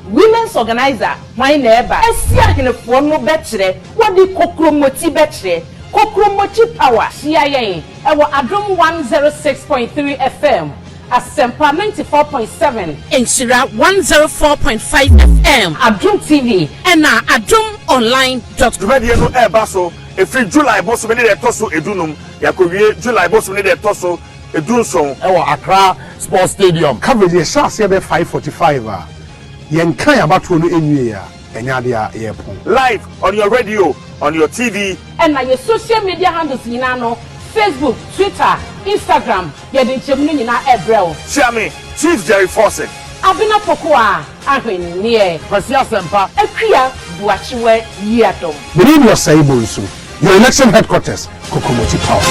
Women's organizer, my neighbor. Esia in a form no betre. What the kokromoti betre? Kokromoti power. CIA. Our Adum 106.3 FM. Asempa 94.7. Inshira 104.5 FM. Adum TV. And AdumOnline.com. Radio no baso. Every July boss we need a toso edunum. Yakowie July boss we need a toso edunson. Our Accra Sports Stadium. Coverage is shall say 5:45. Yenkai about to live on your radio, on your TV, and your social media handles Facebook, Twitter, Instagram. Shami, Chief Jerry Fawcett. Abina Pokua, Ahwin, Asempa, Ekria, Buachiwe, Yatom. Within your say, Bonsu, your election headquarters, Kokomoti Power.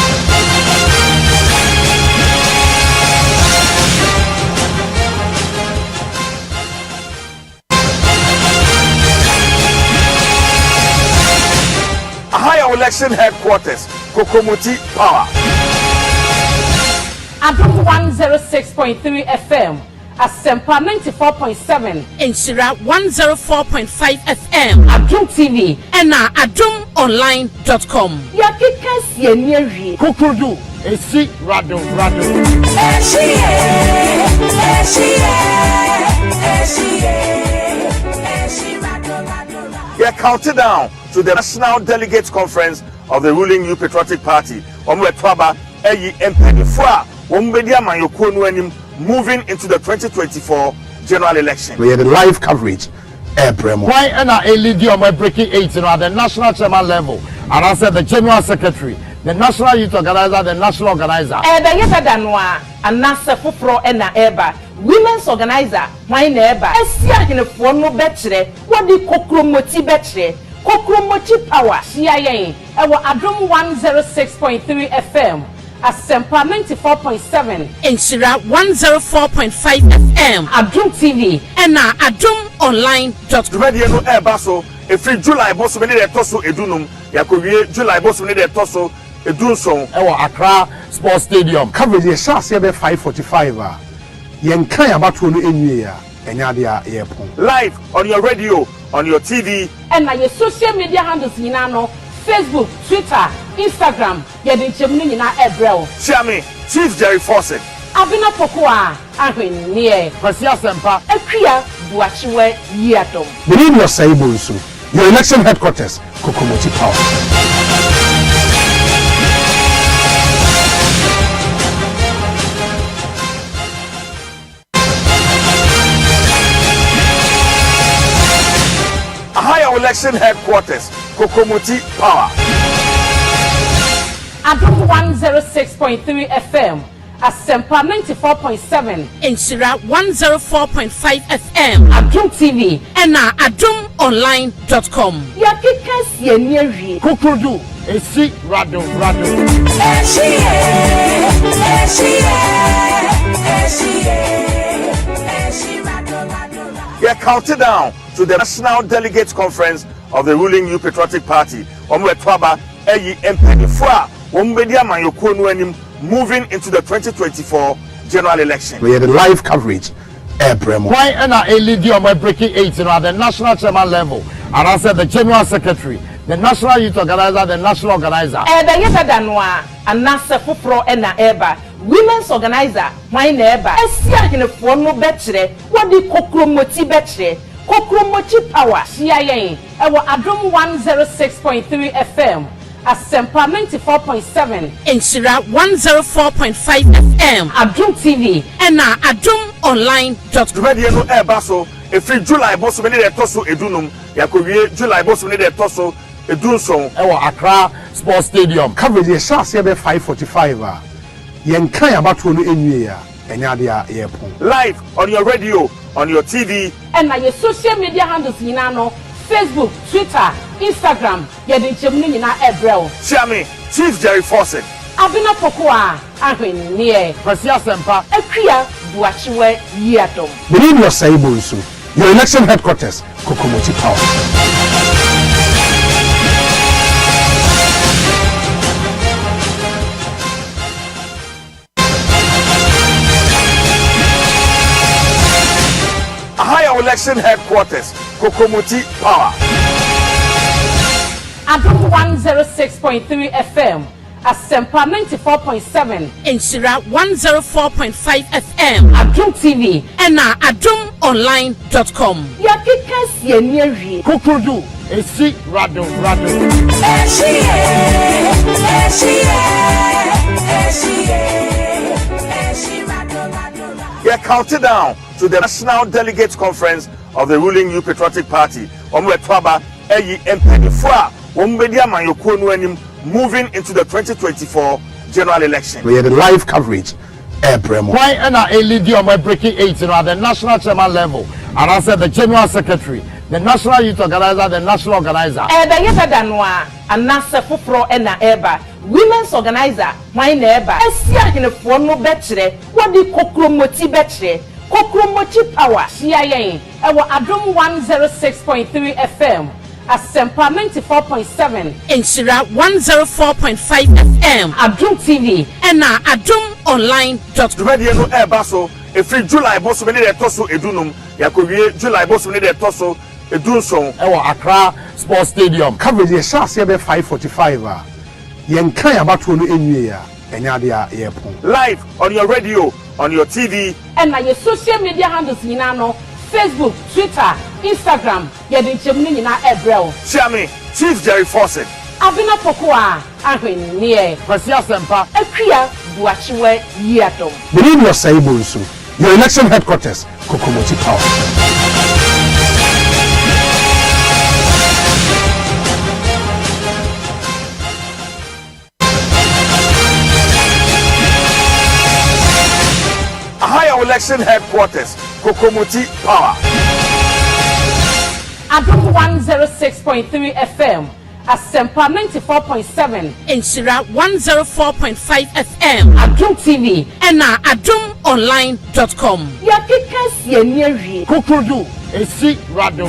Higher election headquarters, Kokomoti Power. Adum 106.3 FM. Asempa 94.7. Inshira 104.5 FM. Adum TV. Ena adumonline.com. Yakikes yenyewi. Kukudu. Esi rado. We are counting down to the National Delegates Conference of the ruling New Patriotic Party. Omwetwaba eyi empeni fra wombedi amanyokuo no anim moving into the 2024 general election. We had a live coverage. Why ena elidi on my breaking 8 at the national chairman level, and I said the general secretary, the national youth organizer, the national organizer. Danwa anasa fufro ena eba women's organizer why neba esia hinefo no betre wodi kokromoti betre kokromoti power sia yen ewo Adum 106.3 FM Asempa 94.7 Inshira 104.5 FM Adum TV ena adumonline.com. Radio no ebaso every July boss we need to so edunum yakowie July boss we need to so edunson Ewa Accra Sports Stadium. Coverage the shots here 5:45. Yen kan abato no enwie a enya dia yepon. Live on your radio, on your TV, and na your social media handles nyina no Facebook, Twitter, Instagram, ye de nchemni nyina ebrel. Chairman Chief Jerry Fawcett. Abina Pokoa ahwennie. Kwasi Asempa. Akria buachiwe yiatom. The name was Osei Bonsu. Your election headquarters, Kokomoti Power. Higher election headquarters, Kokomoti Power. Adum 106.3 FM, Asempa 94.7, Inshira 104.5 FM Adum TV, ena adumonline.com. Yakikes yenyewi. Kukudu. Esi rado. We are counting down to the National Delegates Conference of the ruling New Patriotic Party. Omwetwaba eyi empeni fra wombedi amanyokuo no anim moving into the 2024 general election. We had a live coverage. Why ena elidi on my breaking 8 at the national chairman level, and I said the general secretary, the national youth organizer, the national organizer. Danwa anasa fufro ena eba women's organizer why neba esia hinefo no betre wodi kokromoti betre kokromoti power sia yen ewo Adum 106.3 FM Asempa 94.7 Inshira 104.5 FM Adum TV ena adumonline.com. Radio no ebaso every July boss we need to so edunum yakowie July boss we need to so edunson Ewa Accra Sports Stadium. Coverage the shots here 5:45. Yen kan abato no enwie a enya dia yepon. live on your radio, on your TV, and na your social media handles nyina no Facebook, Twitter, Instagram, ye de nchemni nyina ebrel. Chairman Chief Jerry Fawcett. Abina Pokoa ahwennie. Kwasi Asempa. Akria buachiwe yiatom. The name was Osei Bonsu. Your election headquarters, Kokomoti Power. Higher election headquarters, Kokomoti Power. Adum 106.3 FM, Asempa 94.7, Inshira 104.5 FM Adum TV, ena adumonline.com. Yakikes yenyewi. Kukudu. Esi rado. We are counting down to the National Delegates Conference of the ruling New Patriotic Party. Omwetwaba eyi empeni fra wombedi amanyokuo no anim moving into the 2024 general election. We had a live coverage. Why ena elidi on my breaking 8 at the national chairman level, and I said the general secretary, the national youth organizer, the national organizer. Danwa anasa fufro ena eba women's organizer why neba esia hinefo no betre wodi kokromoti betre kokromoti power sia yen ewo Adum 106.3 FM Asempa 94.7 Nhyira 104.5 FM Adum TV and adum.online.com. Radio no baso every July boss we need a toso edunum yakowie July boss we need a toso edunson ewo Accra Sports Stadium coverage ye chance ye be 5:45 a yen kan abato no enwie a enya de a ye pon live on your radio, on your TV and your social media handles nyina Facebook, Twitter, Instagram, yedi nchemni nyina ebrel. Chiame, Chief Jerry Fawcett. Abina Pokoa, ahwennie. Kwasi Asempa. Ekria buachiwe yiatom. Believe Osei Bonsu. Your election headquarters, Kokomoti Power. Higher election headquarters, Kokomoti Power. Adum 106.3 FM, Asempa 94.7, Nhyira 104.5 FM, Adum TV, and adum.online.com. Yakikas yenyewi. Kukudu, esi rado.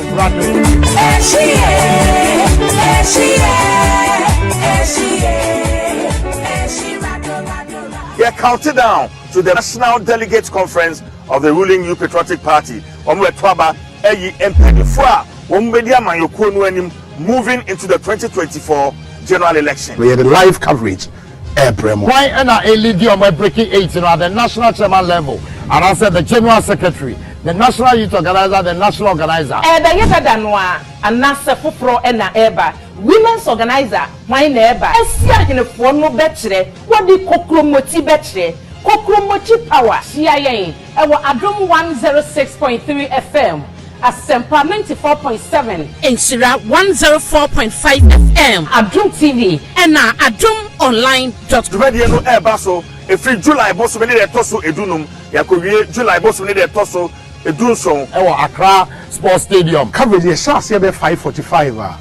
We are counted down to the National Delegates Conference of the ruling New Patriotic Party. Omwetwaba eyi empeni fra ombedia manyokuo no anim moving into the 2024 general election. We had a live coverage. Why am I leading on my breaking 8 at the national chairman level? And I said the general secretary, the national youth organizer, the national organizer. The yeta danwa anasa fufro ena eba women's organizer my neighbor. Esia hinefo no betre wodi kokromoti betre kokromoti power CIA ewo Adum 106.3 FM Asempa 94.7 Nhyira 104.5 FM Adum TV and adum.online.com. Radio no baso every July boss we need a toso edunum yakowie July boss we need a toso edunson ewo Accra Sports Stadium coverage ye chance ye be 5:45 a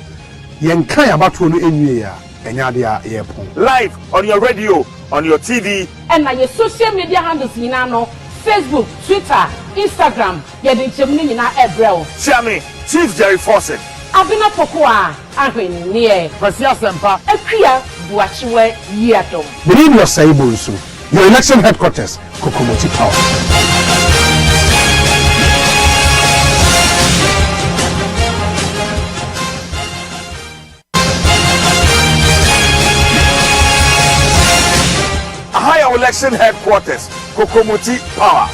yen kan abato no enwie a enya de a ye pon live on your radio, on your TV and your social media handles nyina no Facebook, Twitter, Instagram, yedi nchemni nyina ebrel. Chiame, Chief Jerry Fawcett. Abina Pokoa, ahwennie. Kwasi Asempa. Ekria buachiwe yiatom. Believe Osei Bonsu. Your election headquarters, Kokomoti Power. Higher election headquarters, Kokomoti Power.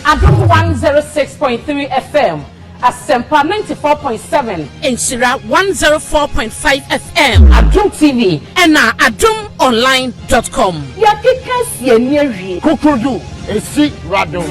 Adum 106.3 FM, Asempa 94.7, Nhyira 104.5 FM, Adum TV, and adum.online.com. Yakikas yenyewi. Kukudu, esi rado.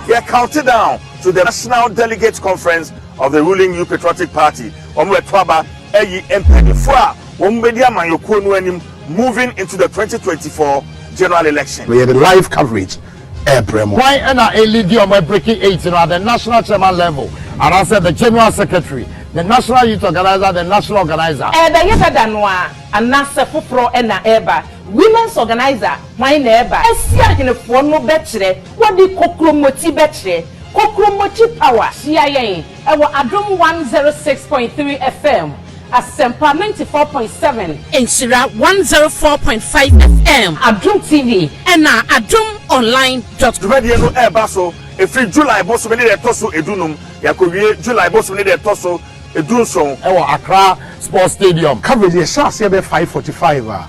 We are counted down to the National Delegates Conference of the ruling New Patriotic Party. Omwetwaba eyi empeni fra ombedia manyokuo no anim moving into the 2024 general election. We had a live coverage. Why am I leading on my breaking 8 at the national chairman level? And I said the general secretary, the national youth organizer, the national organizer. The yeta danwa anasa fufro ena eba women's organizer my neighbor. Esia hinefo no betre wodi kokromoti betre kokromoti power CIA ewo Adum 106.3 FM Asempa 94.7 Nhyira 104.5 FM Adum TV and adum.online.com. Radio no baso every July boss we need a toso edunum yakowie July boss we need a toso edunson ewo Accra Sports Stadium coverage ye chance ye be 5:45 a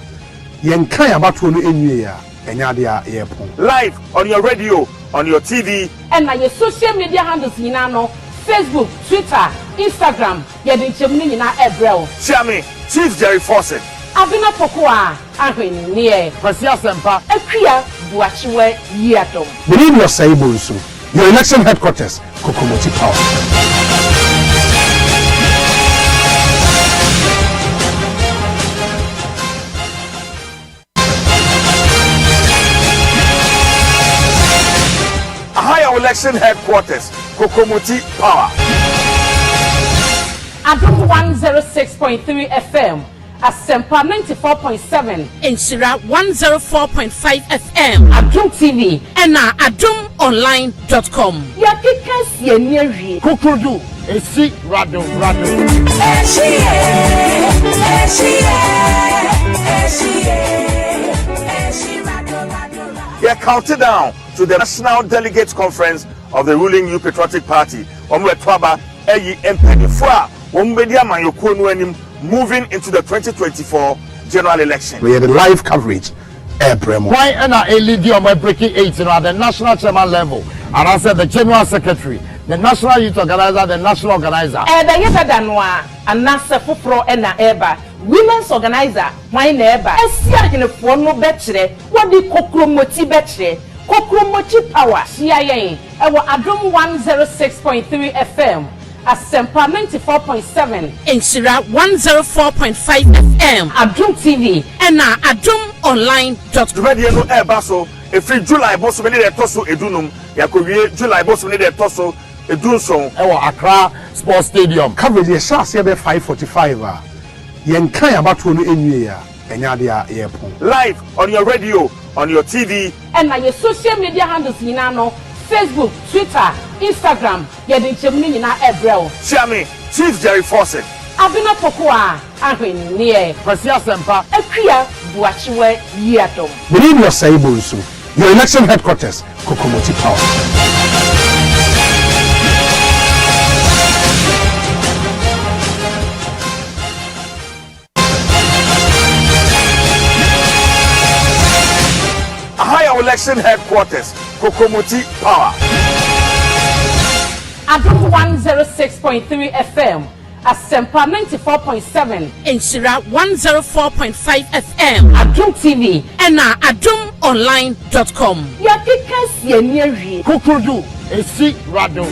yen kan abato no enwie a enya de a ye pon live on your radio, on your TV and your social media handles nyina no Facebook, Twitter, Instagram, yedi nchemni nyina ebrel. Chiame, Chief Jerry Fawcett. Abina Pokoa, ahwennie. Kwasi Asempa. Ekria buachiwe yiatom. Believe Osei Bonsu. Your election headquarters, Kokomoti Power. Higher election headquarters, Kokomoti Power. Adum 106.3 FM, Asempa 94.7 Inshira 104.5 FM Adum TV and adumonline.com. Ya kikas ye near Kukudu esi rado. We are counted down to the National Delegates Conference of the ruling New Patriotic Party. Omwetwaba eyi empeni fwa ombedia mayoko no anim moving into the 2024 general election. We had a live coverage. Why and a lady on my breaking 8 at the national chairman level, and I said the general secretary, the national youth organizer, the national organizer. The yeta danwa anasa fufro ena eba women's organizer my neighbor. Esia in a phone no betre. What the kokromoti betre? Kokromoti power. CIA. Ewa Adum 106.3 FM. Asempa 94.7 Inshira 104.5 FM Adum TV and adumonline.com. Radio no baso every July boss we need a toso edunum yakowie July boss we need a toso edunson ewo Accra Sports Stadium. Coverage ye sha se be 5:45 yen kan abato no enwie ya enya de a ye pon live on your radio, on your TV and na your social media handles nyina no Facebook, Twitter, Instagram, yedin chemuni nyina ebrel. Chiame Chief Jerry Fawcett Abina Pokoa ahwennie Kwasi Asempa akua buachiwe yiatom. within your Osei Bonsu, your election headquarters, Kokomoti Power. Higher election headquarters, Kokomoti Power. Adum 106.3 FM, Asempa 94.7 Inshira 104.5 FM Adum TV and adumonline.com. Ya kikas ye near Kukudu esi rado.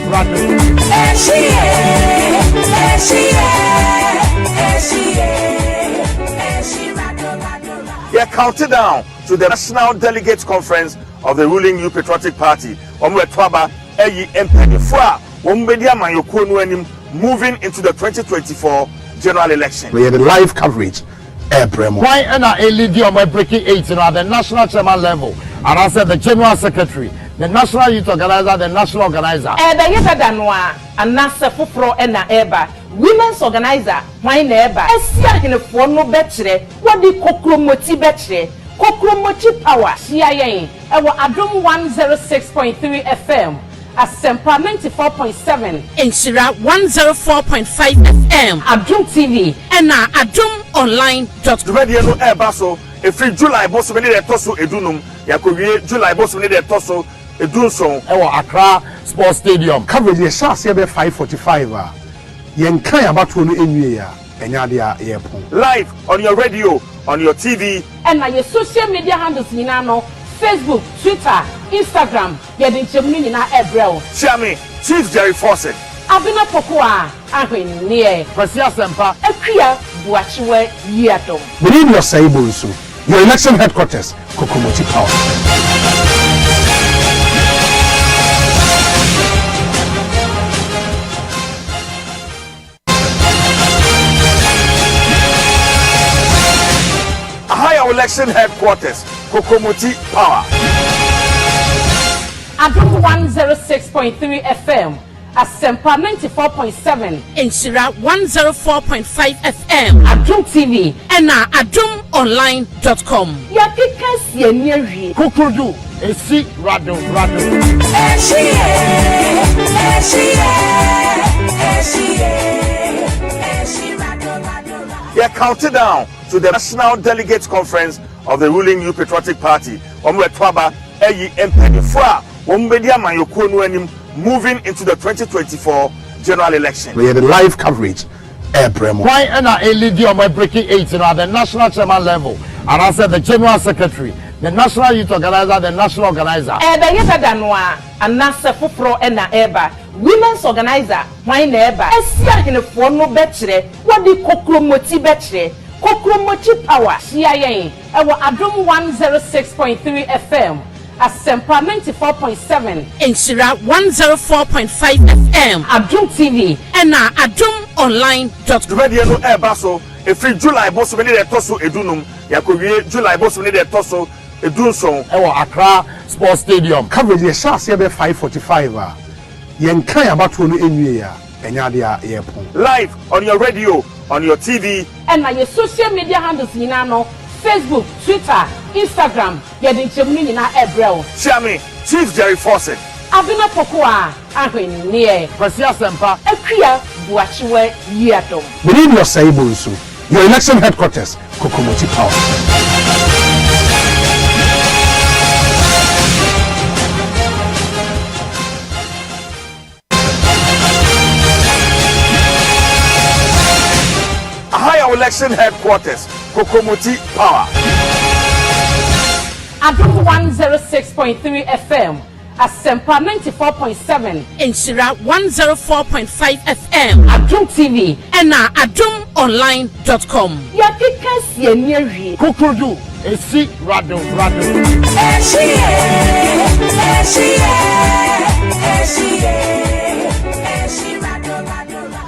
We are counted down to the National Delegates Conference of the ruling New Patriotic Party. Omwetwaba eyi empeni fwa ombedia mayoko no anim moving into the 2024 general election. We had a live coverage. Why and a lady on my breaking 8 at the national chairman level, and I said the general secretary, the national youth organizer, the national organizer. The yeta danwa anasa fufro ena eba women's organizer my neighbor. Esia in a phone no betre. What the kokromoti betre? Kokromoti power. CIA. Ewa Adum 106.3 FM. Asempa 94.7 Inshira 104.5 FM Adum TV and adumonline.com. Radio no baso every July boss we need a toso edunum yakowie July boss we need a toso edunson ewo Accra Sports Stadium. Coverage ye sha se be 5:45 yen kan abato no enwie ya enya de a ye pon live on your radio, on your TV and na your social media handles nyina no Facebook, Twitter, Instagram, yedin chemuni nyina ebrel. Chiame Chief Jerry Fawcett Abina Pokoa ahwennie Kwasi Asempa akua buachiwe yiatom. within your Osei Bonsu, your election headquarters, Kokomoti Power. Higher election headquarters, Kokomoti Power. Adum 106.3 FM, Asempa 94.7 Inshira 104.5 FM Adum TV and adumonline.com. Ya kikas ye near Kukudu esi rado. We are counted down to the National Delegates Conference of the ruling New Patriotic Party. Omwetwaba eyi empeni fwa ombedia mayoko no anim moving into the 2024 general election. We had a live coverage. Why and a lady on my breaking 8 at the national chairman level, and I said the general secretary, the national youth organizer, the national organizer. The yeta danwa anasa fufro ena eba women's organizer my neighbor. Esia in a phone no betre. What the kokromoti betre? Kokromoti power. CIA. Ewa Adum 106.3 FM. Asempa 94.7 Inshira 104.5 FM Adum TV and adumonline.com. Radio no baso every July boss we need a tosso edunum yakowie July boss we need a tosso edunson ewo Accra Sports Stadium coverage ye sha se be 5:45 yen kan abato no enwie ya enya dia ye pon live on your radio, on your TV and na your social media handles nyina no Facebook, Twitter, Instagram ye de nchemuni nyina ebrel share me Chief Jerry Fawcett Abina Pokoa ahwenni e Kwasi Asempa akua buachiwe yiatom within your Bonsu, your election headquarters Kokomoti Power. Higher election headquarters Kokomoti Power. Adum 106.3 FM, Asempa 94.7, Inshira 104.5 FM, Adum TV, and adumonline.com. Ya kikas ye nyeri. Kukudu esi rado.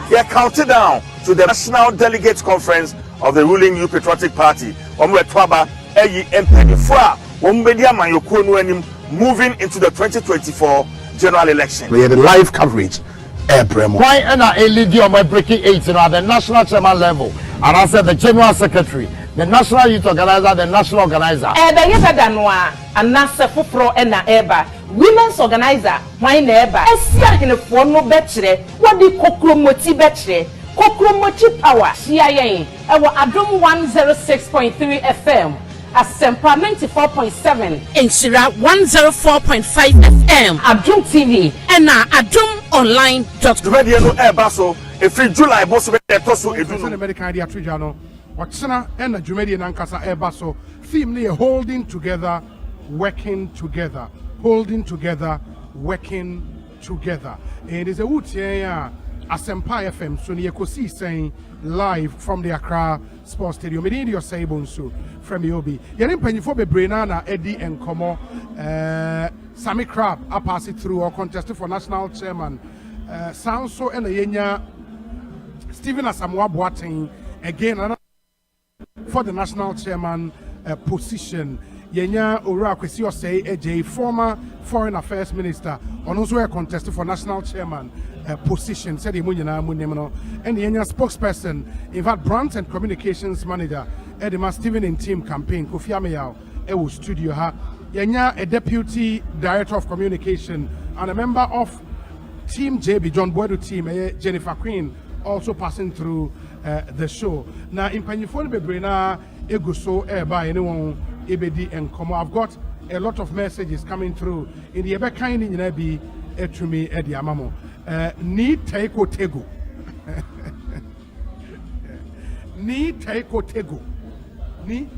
We are counting down to the National Delegates Conference of the ruling New Patriotic Party. Omwetwaba eyi empeni fra ombedia manyokuo no anim moving into the 2024 general election. We had a live coverage Bremo. Why and I lead you on my breaking 8 at the national chairman level, and I said the general secretary, the national youth organizer, the national organizer. The yesa danwa anasa fupro ena eba women's organizer why neba esia hinefo no betre wodi kokromoti betre kokromoti power cia ewo adom 106.3 FM Asempa 94.7 Inshira 104.5 FM Adum TV and adumonline.com. Radio no Baso every July boss we toso edunu American idea trijano otsena and Jumedi nankasa Baso theme ne holding together working together working together. And it's a wood here Asempa FM so ne kosi saying live from the Accra Sports Stadium. It your say Bonsu from Yobi. Yenim panyifo bebre na Eddie and Komo Sammy Crab I pass it through or contested for national chairman Sanso and Yenya Stephen Asamoah Boateng again for the national chairman position. Yenya Ora Kwesi Osei AJ former foreign affairs minister on also a contested for national chairman position said the munyana munyemno and the Yenya spokesperson in fact brand and communications manager Edema Stephen in team campaign Kofi Ameyao ewo studio ha Yenya a deputy director of communication and a member of team JB John Boydo team Jennifer Queen also passing through the show now in Panyifon Bebrena Eguso by anyone Ebedi and Komo. I've got a lot of messages coming through in the Ebe kind in Ebi Etumi Edi Amamo. Ni Teiko Tego. Ni Teiko Tego. Ni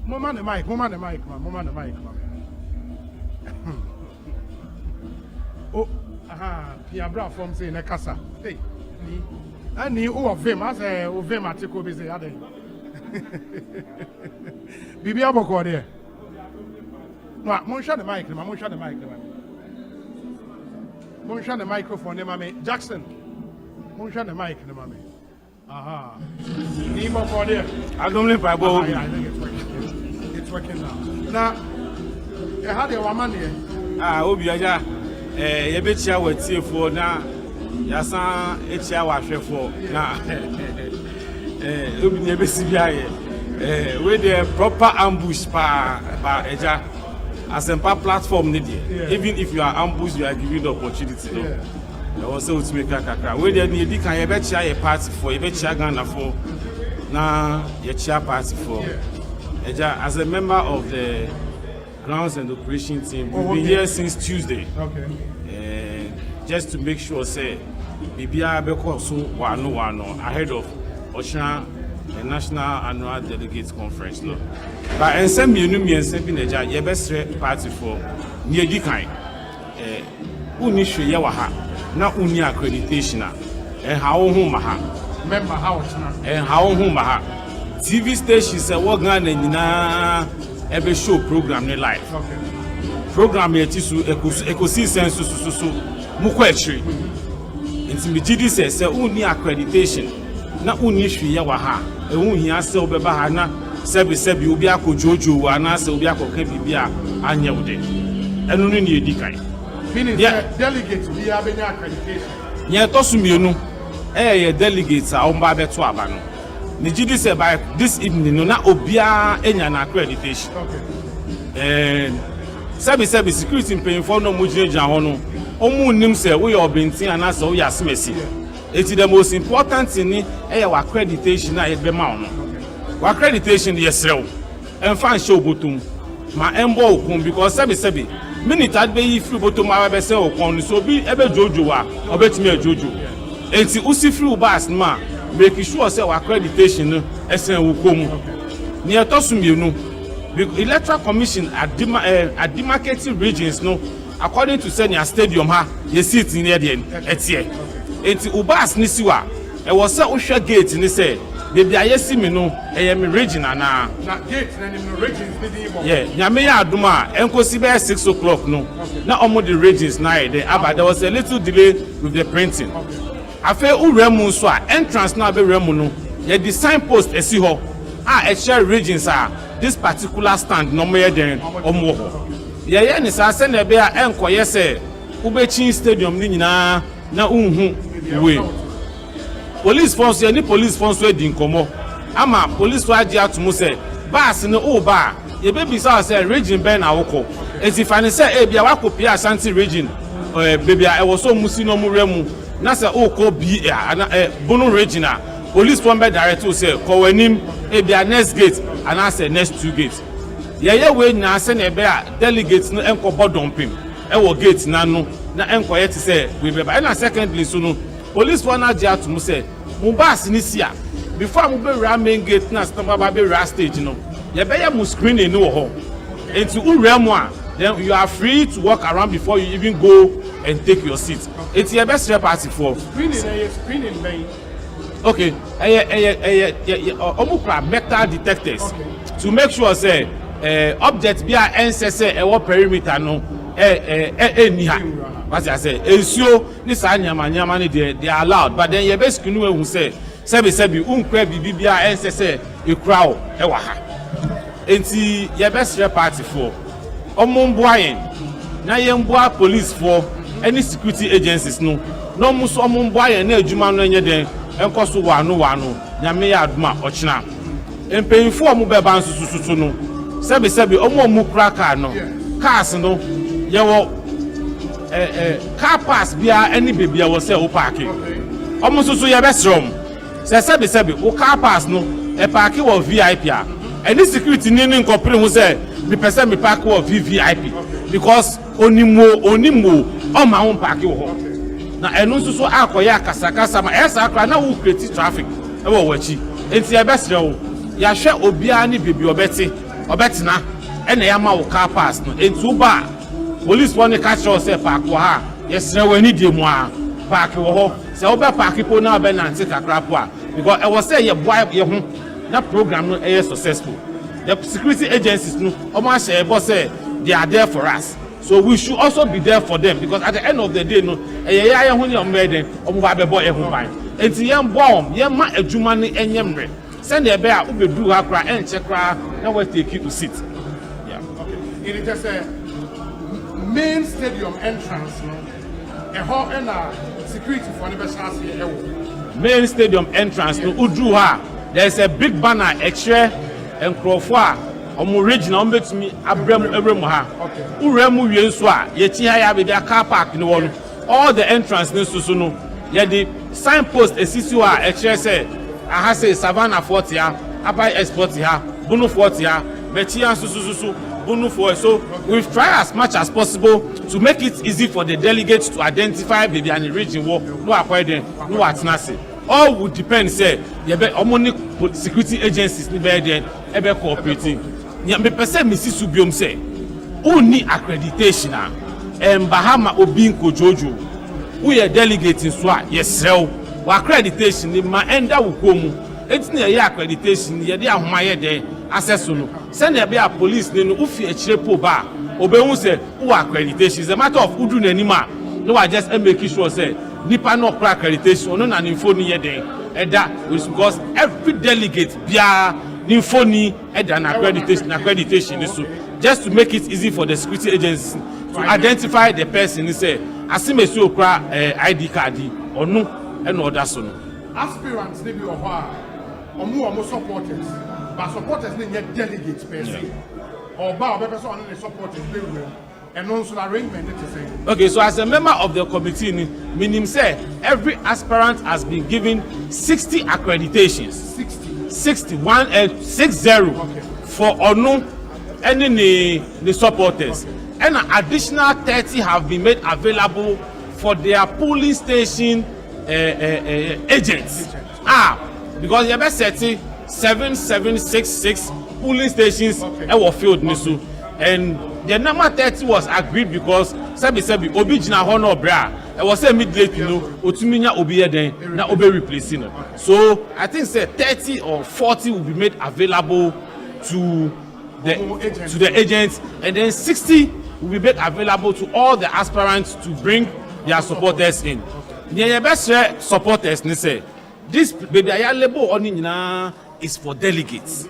Mama the mic, man. Oh, Piabra from say Nekasa. Hey, ni. I need of them, I say, of them article busy. Bibi aboko there. No, mon share the mic, mon share the microphone, mama. Jackson. Mon share the mic, mama. Aha. Ni boko there. I don't live by boy. I think it's working. It's working now. Now, you had your woman here. Obi aja ye be chia watiefo na yasa echia wahwefo na obi ne be sibia ye with the proper ambush pa eja Asempa platform need even if you are ambushed you are given the opportunity no also to make kakra we dey need kan ye be chia ye party for ye be chia Ghana for na ye chia party for eja as a member of the grounds and operation team we've been here since Tuesday just to make sure say bibia be ko so wano ahead of Ocean the National Annual Delegates Conference no but ensem mienu bi neja ye be sre party for ni edi kan uni hwe ye wa ha na uni accreditation a ha wo hu ma ha member how chana ha wo hu ma ha TV station say wo Ghana nyina ebe show program ne live program ye ti su ekosi sense so mu kwa chiri nti mi gidi say uni accreditation na uni hwe ye wa ha ehu hia se obeba ha na sebi obi akojojo ana se obi akoka bibia anya wode enu no ne edikan meaning delegate bi abenya accreditation ye to sumienu ye delegates a omba beto aba no ne gidi say by this evening no na obia enya na accreditation sebi security mpanyinfo no mo gina ho no omu nim say we your bentin ana say we asemesi it is the most important thing ni wa accreditation na ye be ma ono wa accreditation yes rew enfan show botum ma embo okun because sebi minute ad be yi free botum ma be say okun so bi ebe jojo wa obetimi ajojo enti usi free bus ma make sure say wa accreditation no esen wo kom ni etosumienu the electoral commission at demarcating regions no according to senior stadium ha ye sit in there etie enti ubas ni siwa e was say ohwe gate ni say the ayesi me no me region na gate na ni regions ni dey mo nyame ya aduma enkosi be 6 o'clock no na omo the regions na there was a little delay with the printing afa uremu so a entrance na be remu no ye the signpost esi ho e share regions this particular stand no more than omo ho ye ni sa se na be a enkoye se ubechin stadium ni nyina na unhu we police force any police force we din komo ama police wa ji atumu se bus ni o ba ye baby say region ben na woko enti fani say e bia wa kopia Ashanti region baby e wo so musi no mu remu na say o ko bi bunu regional police force be direct to say ko wanim e bia next gate and I say next 2 gates ye we na say na be delegates no enko bodompim e wo gate na no na enko ye ti say we be ba na secondly so no police one aji atumu say mu bus ni sia before mu be main gate na stand baba be stage no ye be ya mu screening no ho enti uremu a then you are free to walk around before you even go and take your seat enti ye be straight party for screening main okay omukra metal detectors to make sure say object bia ensese e wo perimeter no ni ha what I say ensure this anyama ni they are allowed but then you basically know who say sebi unkra bibia ensese e crowd e wa ha enti you best share party for omumboayen na yemboa police for any security agencies no muso omumboayen na adwuma no enye den enkoso wano nyame ya aduma ochina empeyinfo omu beba nsususu no sebi omu kraka no cars no yewo car pass bia any baby I was say o parking omu susu ye besrom sebi o car pass no e parking wo VIP any security ni nkopere hu say me person me park wo VIP because onimo o ma won parking wo na enu susu akoya kasakasa ma esa akra na wo create traffic e wo wachi enti e besre wo ya hwe obia ni baby obetina e na ya ma wo car pass no enti uba police one catch us say park wo ha yesre we ni die mu a park wo ho say obe park po na be na nti kakra po a because e was say ye boy ye ho na program no e successful the security agencies no omo a share boss say they are there for us so we should also be there for them because at the end of the day no ye ho ni omeden omo ba be boy e ho ban enti ye mbom ye ma adwuma ni enyemre send e be a ubedu ha kra enche kra na we take you to sit yeah okay it is a main stadium entrance no e ho e na security for the best house here main stadium entrance no udru ha there is a big banner extra enkrofo a omo regional on betimi abrem ha uremu wie nso a ye ti ha ya be dia car park ni won all the entrance ni susu no ye the signpost esisi wa extra say aha say savannah 40 ha abai export ha bunu 40 ha betia susu bunu for so we've tried as much as possible to make it easy for the delegates to identify baby and the region wo no acquire no atnase all would depend say ye be omoni security agencies ni be there e be cooperating ya me pese misisu biom say uni accreditation a bahama obi nkojojo who ye delegate so a yesrew wa accreditation ni ma enda wukomu enti na ye accreditation ye de ahoma ye de access no send e be a police ni no ufi echire po ba obehu say who accreditation is a matter of udu nanima no I just make sure say nipa no accreditation no na info ni ye de that is because every delegate bia nifoni an accreditation so just to make it easy for the security agencies to identify the person say asimesi okra ID card or no and other so aspirants they be omo supporters but supporters they get delegates per se or ba person on the supporters they will and also arrangement it is. Okay, so as a member of the committee, meaning say every aspirant has been given 60 accreditations. 60 okay. For ONU and the supporters. And an additional 30 have been made available for their polling station agents. Because you best set 7766 polling stations were filled nisu. And the number 30 was agreed because Sebi Obi Jina Hono Bra. It was a mid-late, Otuminya Obi Eden, now Obi replacing. So I think say 30 or 40 will be made available to the agents, and then 60 will be made available to all the aspirants to bring their supporters in. The best supporters, say this baby label only is for delegates.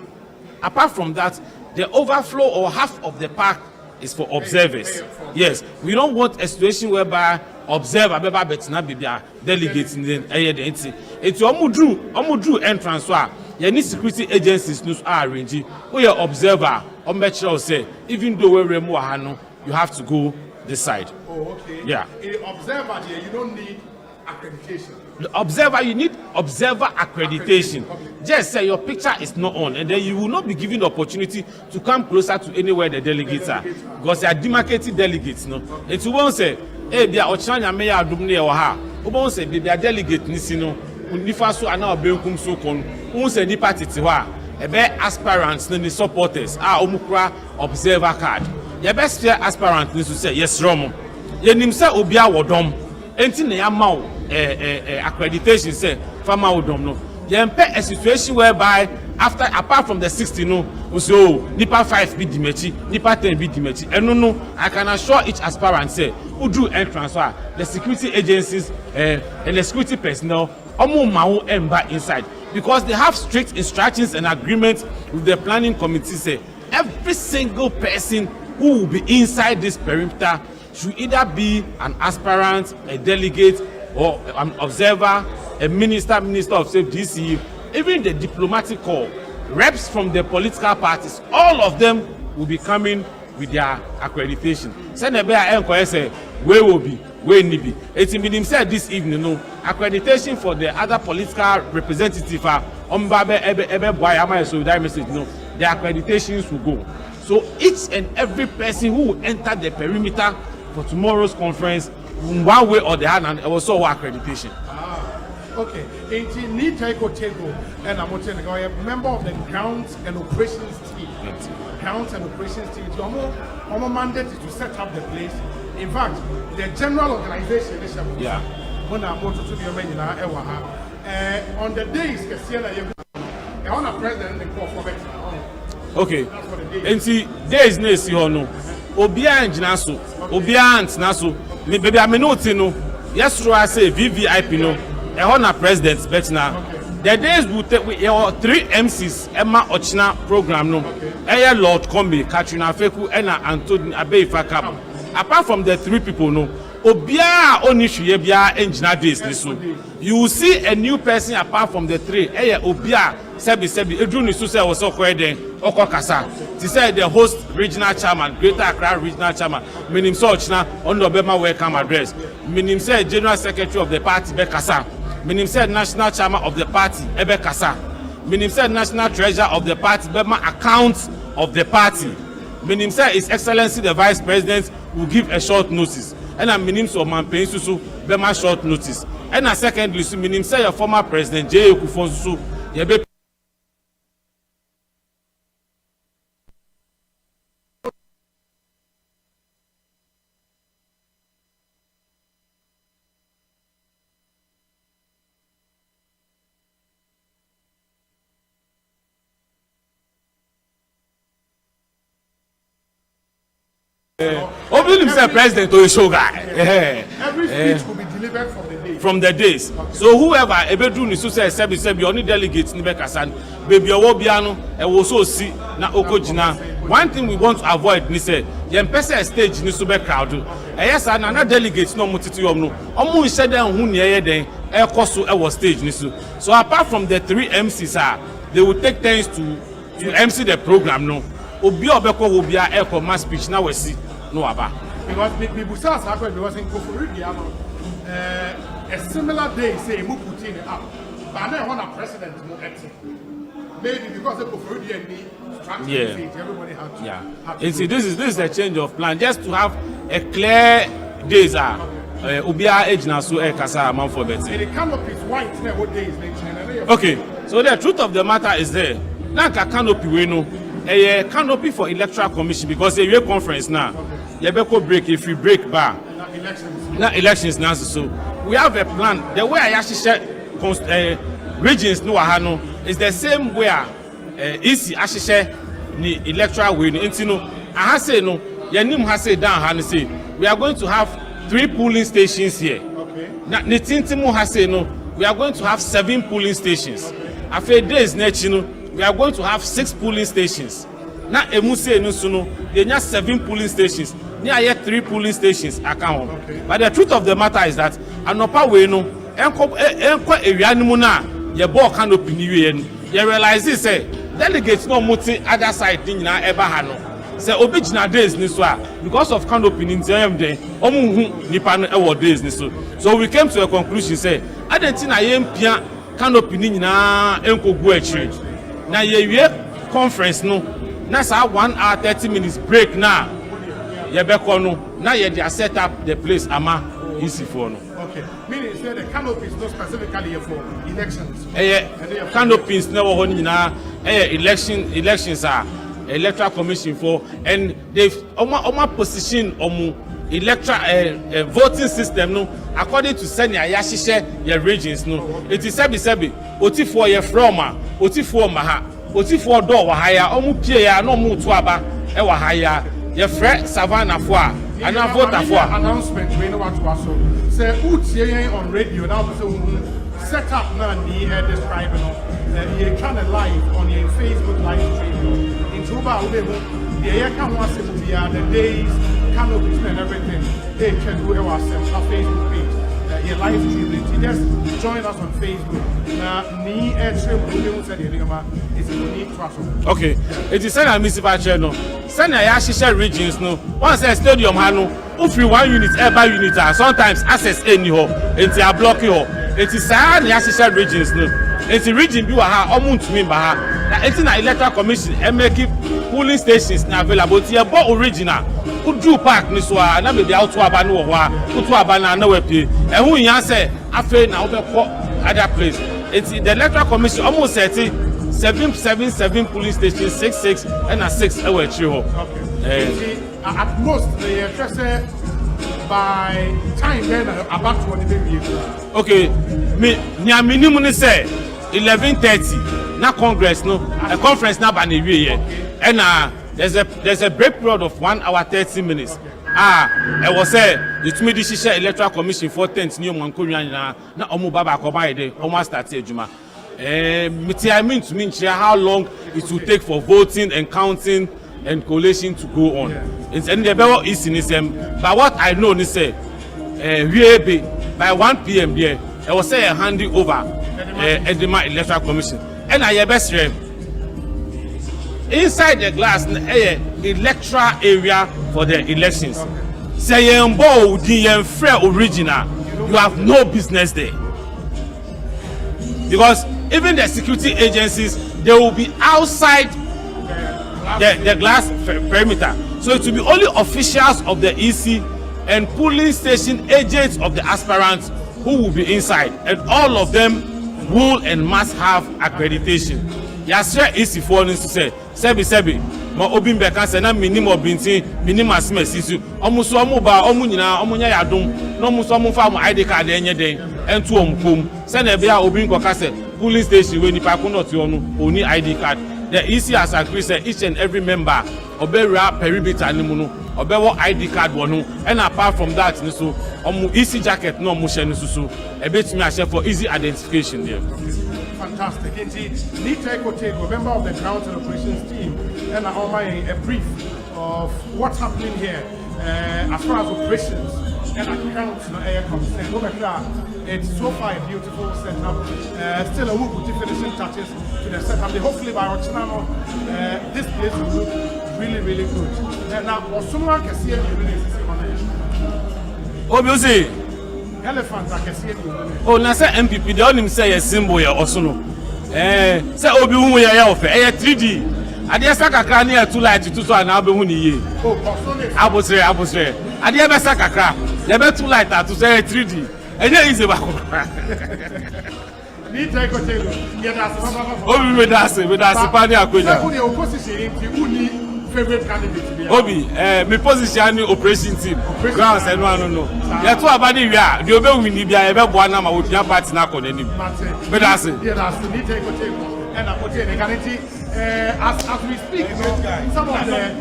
Apart from that, the overflow or half of the park is for observers. Yes, we don't want a situation whereby observer betina be delegates in the area. It's omudru entrance. You need security agencies news are arranging. We are observer. On make sure say even though we're removed, you have to go this side. Oh, okay. Yeah. In observer here, you don't need accreditation. The observer, you need observer accreditation. Okay. Just say your picture is not on, and then you will not be given the opportunity to come closer to anywhere the delegates are, because they are demarcated delegates. No, and you won't say, hey, they are Ochanya Mayor Dumne or ha. You won't say they are delegate Nisino. Unifaso and now Belkum so con. Won't say the party tiwa. Ebe aspirants, the supporters. Omukra observer card. Your best fair aspirant needs to say yes, Romo. Yenimsa Obia Wodom. Enti ne yamau accreditation say farmer wodom no. Yempe a situation whereby after apart from the 60 no, we say oh nipa 5 be dimechi, nipa 10 be dimechi. And no, I can assure each aspirant say who do and transfer the security agencies and the security personnel omo mawo emba inside, because they have strict instructions and agreements with the planning committee say every single person who will be inside this perimeter should either be an aspirant, a delegate, or an observer, a minister of safety, DC, even the diplomatic corps, reps from the political parties, all of them will be coming with their accreditation. Senebea say where will be, where need be. It's been said this evening, no accreditation for the other political representative are so that message, no, the accreditations will go. So each and every person who will enter the perimeter for tomorrow's conference, one way or the other, and also accreditation. Okay. Inti need Taiko Tego and I'm a member of the grounds and operations team. Grounds and operations team. It's our mandate is to set up the place. In fact, the general organization is when I'm going to be a on the days I want a president and call for it. Okay. And see, there is no no. Obia and Jinaso, Obia and Naso, maybe I'm not no. Yes, true, I say VVIP no. A honor president, but now the days will take with 3 MCs, Emma Ochina program no. Aya Lord Kombi, Katrina Feku, and Anthony Abe Fakab. Apart from the 3 people no. Obia only Shuyebia engineer days so. You will see a new person apart from the 3. Aya Obia Sebi Edruni Susa was so quiet then Okokasa. She said the host regional chairman, Greater Accra regional chairman, meaning Sochna on the Obama welcome address. Meaning said general secretary of the party Bekasa. Meaning said national chairman of the party Ebe Kasa. Meaning said national treasurer of the party Bema accounts of the party. Meaning said His Excellency the Vice President will give a short notice. And I mean so man paying susu Bema short notice. And secondly, meaning say your former president J. Kufonsu Yebe. Obi himself president to a show guy. Every speech will be delivered from the days. So whoever ebedu ni so say sebi only delegates ni be kasan baby owo bia no e wo so si na okojina. One thing we want to avoid ni say yem pese stage ni so be crowd. Yes and na delegates no mutiti yom no. Omo nse den hu ni eye den e koso e wo stage ni so. So apart from the 3 MCs they will take turns to MC the program no. Obi obeko obi a e ko mass speech na we si no aba. Because people say happened because in Koforidua a similar day say mu put in up. But now one president mo eti. Maybe because the Koforidua need everybody had to. Yeah. And see this is the change of plan just to have a clear days Ubia age na so e kasa man for better. The canopy is white now what day is mentioned. Okay. So the truth of the matter is there. Now canopy we know a canopy for electoral commission because a conference now. Yebeko break if we break bar. Not elections now so we have a plan. The way I actually share regions no ahano is the same way easy actually share the electoral way into no I say no yanim has say down han say we are going to have 3 polling stations here. Okay. Na Nitintimu has say no we are going to have 7 polling stations. After days next you know we are going to have 6 polling stations. Na emuse no so no they have 7 polling stations. Near 3 polling stations account. Okay. But the truth of the matter is that anopa we no enko area ni mu na ye ball canopy ni we you realize this say delegates no muti other side din na eba ha no say obi gina days ni so because of canopy ni ntem den omu hu nipa no e wo days ni so we came to a conclusion say adenti na ye mpia canopy ni nyina enko gu akiri na ye wie conference no na sa 1 hour 30 minutes break na yebeko no na ye dey set up the place ama easy for no. Okay, meaning say the canopy is not specifically for elections. Canopies never ho nyina elections are electoral commission for and they oma position electoral voting system no according to senior yahye your regions no it is sebi otifo ye from otifo ma otifo do wa haya omu pie ya no mu to aba e wa haya ye fre savannah for and vote for announcement we know what to also say utie on radio now so set up now the describe you kind of live on your Facebook live stream in Tuba the can was the days canopies and everything they can do our Facebook page your live stream you just join us on Facebook now ni said it's a unique trust. Okay it is send a municipal channel send a yashisha regions no once a stadium hano if you 1 unit ever unit sometimes access any ho it's a block ho it is sad yashisha regions no it's a region bi wa ha omuntumi ba ha na it's na electoral commission make polling stations na available ti e bo original udu park ni so na be out to aba no wo ho utu aba na we pie ehun yan say afa na wo be ko other place it's the electoral commission almost 7 polling stations 6 and a 6 e we chi ho. Okay. At most they say by time then about to the baby. Okay me nya minimum ni say 11:30 na congress no a conference na ba na wie here and there's a break period of 1 hour 30 minutes. I was say the Tumidi Shisha Electoral Commission for 10th new Mankoria na omu baba ko ba ide omu start ejuma. I mean to mean how long it will take for voting and counting and collation to go on. It's and the very easy but what I know is say we by 1 p.m. there I was say a handing over Edema Electoral Commission and I best inside the glass electoral area for the elections. Say yembo the fair original you have no business there because even the security agencies they will be outside the glass perimeter, so it will be only officials of the EC and polling station agents of the aspirants who will be inside, and all of them will and must have accreditation. Yasre EC for to say sebi ma obin be kan say na minimum bintin minimum smesisu omuso omuba omunyina omunya yadom no muso omfa mo ID card enye den entu omkom say na bia obin ko ka say polling station we nipa ko not onu oni ID card the EC has agreed say each and every member obewura perimeter ni mu no obewo ID card wo no and apart from that ni so EC jacket no omo share ni so ebetimi a share for easy identification there. Fantastic. Indeed, Nita Ekotego, member of the grounds and operations team, and a brief of what's happening here as far as operations and accounts no air concerned. It's so far a beautiful setup. Still a will put finishing touches to the setup. Hopefully by Ochinano, this place will look really, really good. Now, someone can see Obviously. Elephants I can see it. Oh, na say MPP they only say a symbol ya Osono. Say obi hu ya ofe 3D. Ade saka kakra na 2 light 2 so na obi hu ni ye. Oh, Osono. Abosre. Ade be saka kakra. They be 2 light 2 say 3D. Enye easy ba ko. Ni take o tell you. Yeah, that's Obi we that's pa ni akoja. Who the opposition who ni favorite candidate there? Obi, me position operation team. Grounds and no. Ya to abadi wi a, de obe wini bia e be boa na ma wodua party na ko nanim. But that's it. Yeah, that's the need take o tell you. And I put in the guarantee as we speak, some of the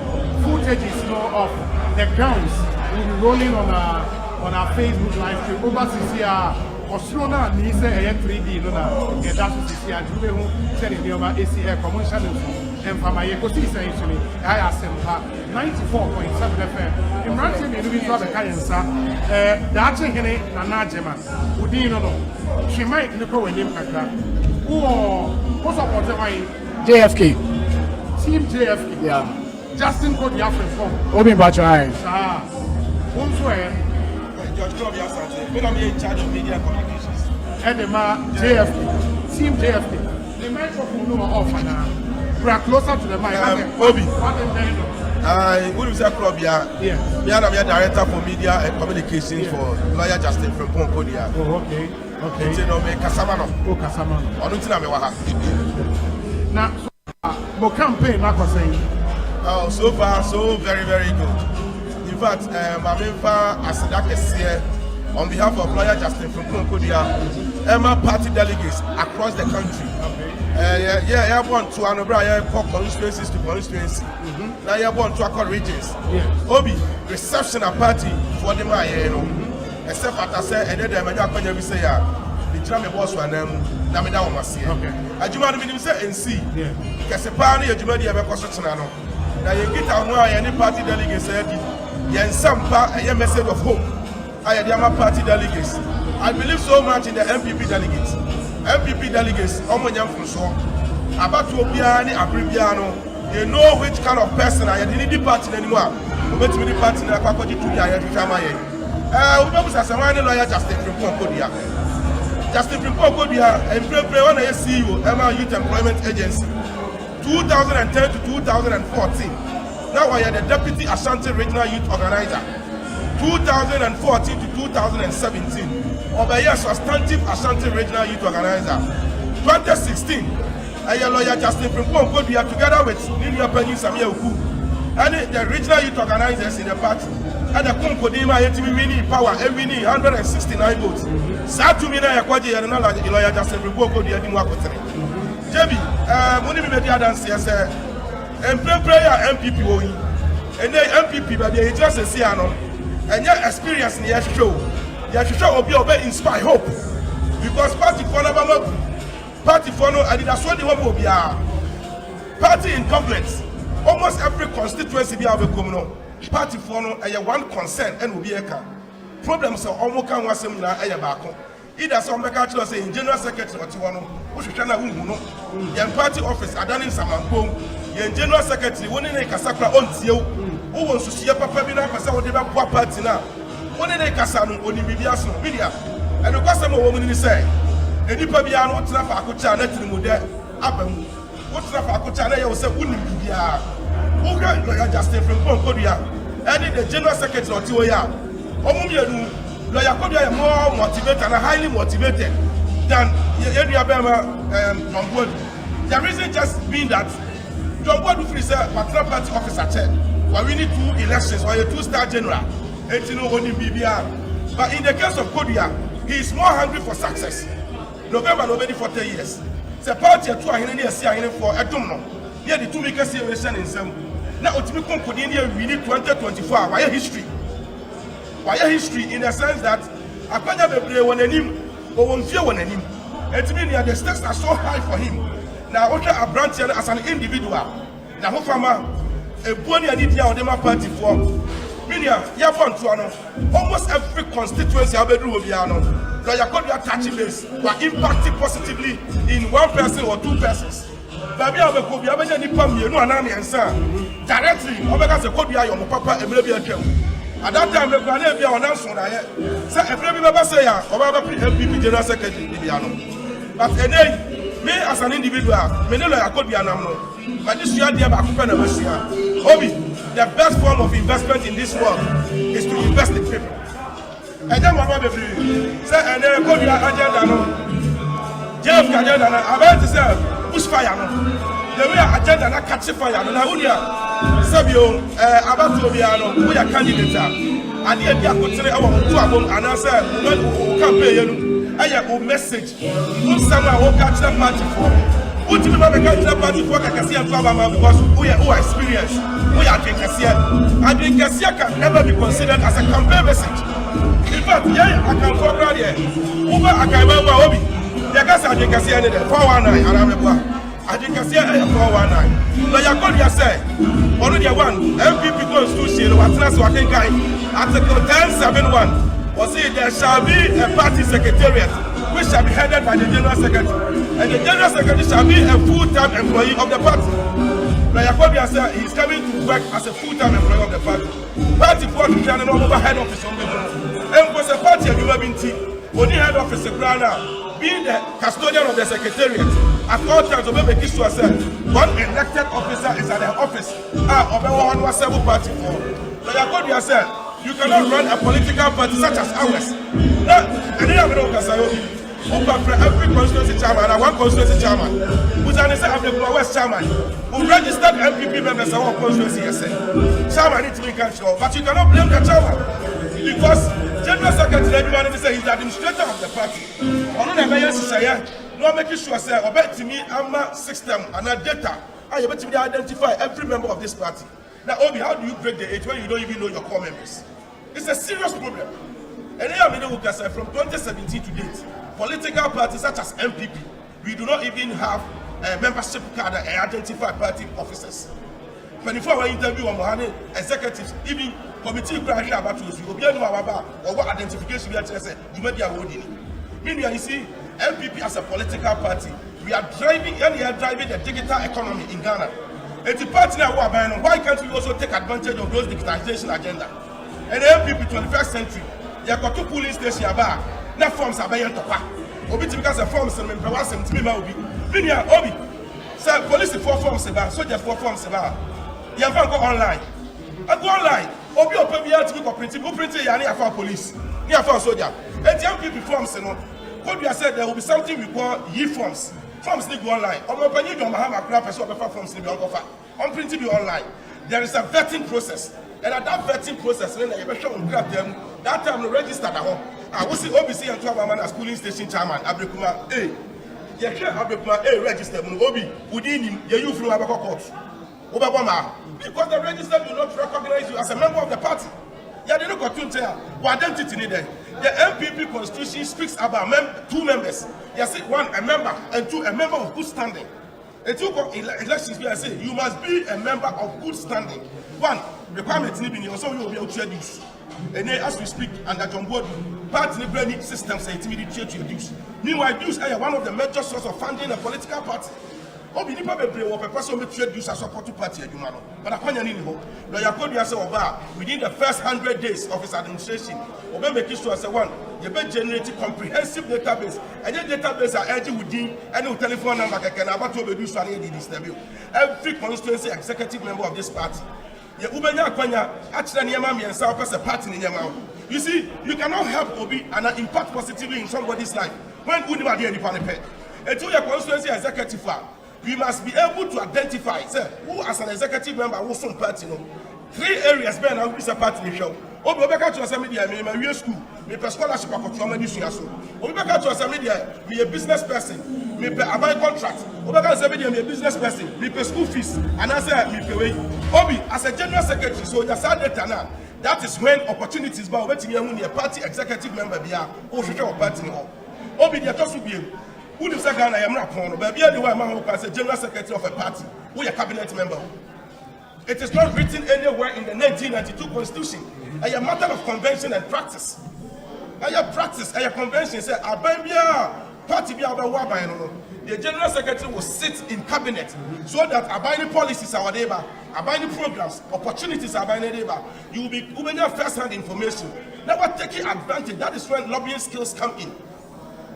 footages of the grounds will be rolling on our Facebook live stream. Over CCR, Australia needs a 3D, no, that's what CCR, you will tell the ACR commercial and from my eco essentially, I Asempa 94.7 FM. In Ransom, you will have a Kayansa, the Achene, Nanajema, Udino, she might look over him. What's up on the wine? JFK. Team JFK. Yeah. Justin Code Yafre from Obi Bacha. Bonsu. George Club Yasante. When I'm in charge of media communications. Edema JFK. Team JFK. The microphone no off now. We are closer to the mic. Obi. What is that club? Yeah. I'm a director for media and communications for lawyer Justin from Ponkodia. Oh, okay. Okay. It's no me Casamano. Oh, Casamano. Onutina me waha. Now, mo campaign like I saying. Oh, so far so very good. In fact, I'm in for Asidakese on behalf of lawyer Justin from Ponkodia, Emma party delegates across the country. I want to Anobra constituencies to constituency. Now I want to accord regions. Obi reception a party for the except after say and then I can say the drama boss one na me da o mase. Okay. Ajuma no minim say NC. Yeah. Kese pa na ajuma di e be construction no. Na ye gita ho a ye ni party delegates say di. Ye Asempa a message of hope. I the party delegates. I believe so much in the MPP delegates. MPP delegates omonyam from so. About to bia ni abribia no. You know which kind of person I need the party anymore. Obetimi the party na kwakwaji tu ya ye twama ye. We say someone lawyer Justin from Ponkodia. Justin from Ponkodia and pray when I CEO Emma Youth Employment Agency 2010 to 2014. Now I am the Deputy Ashanti Regional Youth Organizer 2014 to 2017. Obey substantive Ashanti Regional Youth Organizer 2016. I am lawyer Justin from Ponkodia together with Lilia Penny Samia Uku and the regional youth organizers in the party. And the Conkodima winning power every 169 votes. Satumina Yakwaji and another lawyer Justin Riboko, the Adimwakotre. JB, Muni Media dance, yes, and prayer MPP, and then MPP, but they just a Siano, and your experience in the show. You show be inspire hope because party for party for no, and that's what they want to be party in government. Almost every constituency be have a communal. Party for no one concern and will be a car. Problems are almost can was similar a back. Either some mechanical say in general secretary or Tiwano, which is China Uno, the party office are done in Samanko, the general secretary, one in a Casacra on Tio, who wants to see a papa Bina Pasa, whatever party now. One in a Casano, only Bibias, media, and the customer woman is saying, and if Pabiano, what's not for Akucha, let him with that. What's not for Akucha, you say, wouldn't be okay, lawyer Justin from Ponkodia, and the general secretary of Tioya. Lawyer Kodia more motivated and highly motivated than John Wood. The reason just being that John Wood is a particular party officer chair. But we need 2 elections or a 2-star general. And you know only BBR. But in the case of Kodia, he is more hungry for success. November already for 10 years. The party at 2 years for a domino. Here the two makers here in some. Now Otimi Konkodi here we need 2024. Why history? Why history in the sense that Akwanya bebre won anim or won fear won anim. It means that the stakes are so high for him. Now what a branch here as an individual. Now who farmer a bony idea of them party for Minia, almost every constituency I'll be doing Viano. Now you could be attaching this or impacting positively in one person or two persons. Baby, I will be able to you know an army and sir. Directly, Omega could be your papa and maybe a girl. At that time, the Granada be announced on I say every member say, MPP General Secretary Viano. But today, me as an individual, me no I could be an amno. But this year, they are open a Obi, the best form of investment in this world is to invest in people. And then my baby say, and then could be an agenda no. Jeff agenda, I'm about to say, push fire no. The way agenda na catch fire no. Now we are Sabio, about to be we are candidates. And here they are considering our two abom and answer who campaign. I have a message. Who someone who catch that party for? Who do you remember catch that party for? I can see a problem because we are experienced. We are Dinkasia. And Dinkasia can never be considered as a campaign message. In fact, yeah, I can talk right here. Uber, I can remember Obi. The guys are Dinkasia in there. 419, and I'm I Dinkasia 419. Now, you could just say, already one, MPP Constitution, what's not so I think Article 1071. Osei, there shall be a party secretariat which shall be headed by the General Secretary. And the General Secretary shall be a full-time employee of the party. Now, Yakobia said he is coming to work as a full-time employee of the party. Party for the Channel over head office on the ground. And was a party of human being, only head office of Ghana, being the custodian of the secretariat. At all times, Obama makes sure one elected officer is at the office of one was several party for. Now, Yakobia said, you cannot run a political party such as ours. Now, and then I'm going to say, every constituency chairman and one constituency chairman, who's an example of the West chairman, who registered MPP members of our constituency. Chairman needs to be control, but you cannot blame the chairman because General Secretary everyone say he's the administrator of the party. On the mayor say, no making sure say, obey to me, I'm a system and a data. I able to identify every member of this party. Now, Obi, how do you break the 8 when you don't even know your core members? It's a serious problem. And then from 2017 to date, political parties such as MPP, we do not even have a membership card that identify party officers. 24-hour interview on Mohane executives, even committee crashing about you, or what identification we are saying, you may be awarding. Meaning, you see, MPP as a political party, we are driving the digital economy in Ghana. It's a party now, why can't we also take advantage of those digitalization agenda? And the MPP 21st century, you have got two polling stations about now forms are being topa. Obi to because the forms and member was to me Obi. Minia Obi. So police 4 forms about, soldiers 4 forms about. You have go online. I go online. Obi open me out to go print. Who print it? I for police. Near for soldier. And the MPP forms, you know. What we have said there will be something we call forms. Forms they go online. I'm open you don't have a crap so forms they be on offer. On printing be online. There is a vetting process. And at that vetting process, when you show grab them, that time we registered at home. I will see OBC and 12 man as polling station chairman, Abrekuma A. You can't Abrekuma A register Obi within him, you flew a court. Obama. Because the register will not recognize you as a member of the party. You didn't go to tell what identity needed. The MPP constitution speaks about 2 members. You see, 1 a member and 2 a member of good standing. And 2 elections where I say you must be a member of good standing. 1 requirement in the also you will be able to dues. And then as we speak under John Board, party liberal systems say immediate to your dues. Meanwhile, dues are one of the major sources of funding a political party. Obi nipa bebre wo pepper so make dues as support to party adwuma no. But akwanya ni ho. No yakodu say oba within the first 100 days of his administration, oba make sure say 1 you be generate comprehensive database. And the database are edging within any telephone number can about to be do so and disturb. Every constituency executive member of this party. You see, you cannot help Obi and impact positively in somebody's life when Unima did any panic. Until your constituency executive, we must be able to identify say, who as an executive member who some party. 3 areas where now is a party show. Obi Obeka to us media, me school, me scholarship for trauma this year. Obi Obeka to us media, me a business person. me pay I buy contract. Oba can say me a business person, me pay school fees, and I say me pay way. Obi as a general secretary, so you said that now. That is when opportunities ba obeti me hu ne party executive member bia o hwehwe party no. Obi dey to so biem. Who the second I am not upon, but the way man as a general secretary of a party, who a cabinet member. It is not written anywhere in the 1992 constitution. A matter of convention and practice. A practice, a convention say Abambia party be about the general secretary will sit in cabinet so that abiding policies are whatever, abiding programs, opportunities are abiding. You will be first-hand information. Never taking advantage. That is when lobbying skills come in.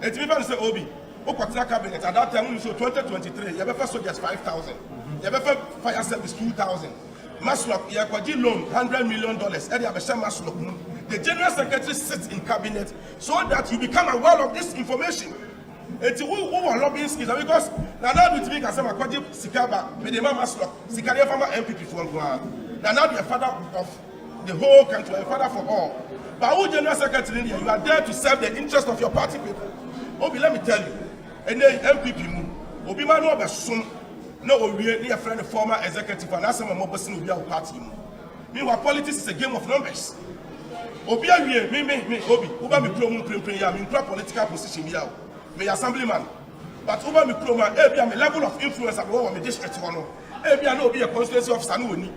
It's even say Obi. Cabinet at that time, so 2023, you have soldiers 5,000, you have fire service 2,000, Maslok, you have loan $100 million, the general secretary sits in cabinet so that you become aware of this information. It's who are lobbying skills because now do to me Asempa Sikaba, Medema Maslok, Sikaria Farmer MPP for now the father of the whole country, a father for all. But who general secretary, you are there to serve the interest of your party people. Obi, let me tell you. And then MPP mu obi ma no obesom na owie ne friend former executive and asema mo bosin obi a party mu meanwhile politics is a game of numbers obi awie me obi uba me kro mu prempren ya me kra political position ya o me assemblyman but uba me kro ma e bia me level of influence about me district hono e bia na obi a constituency officer no oni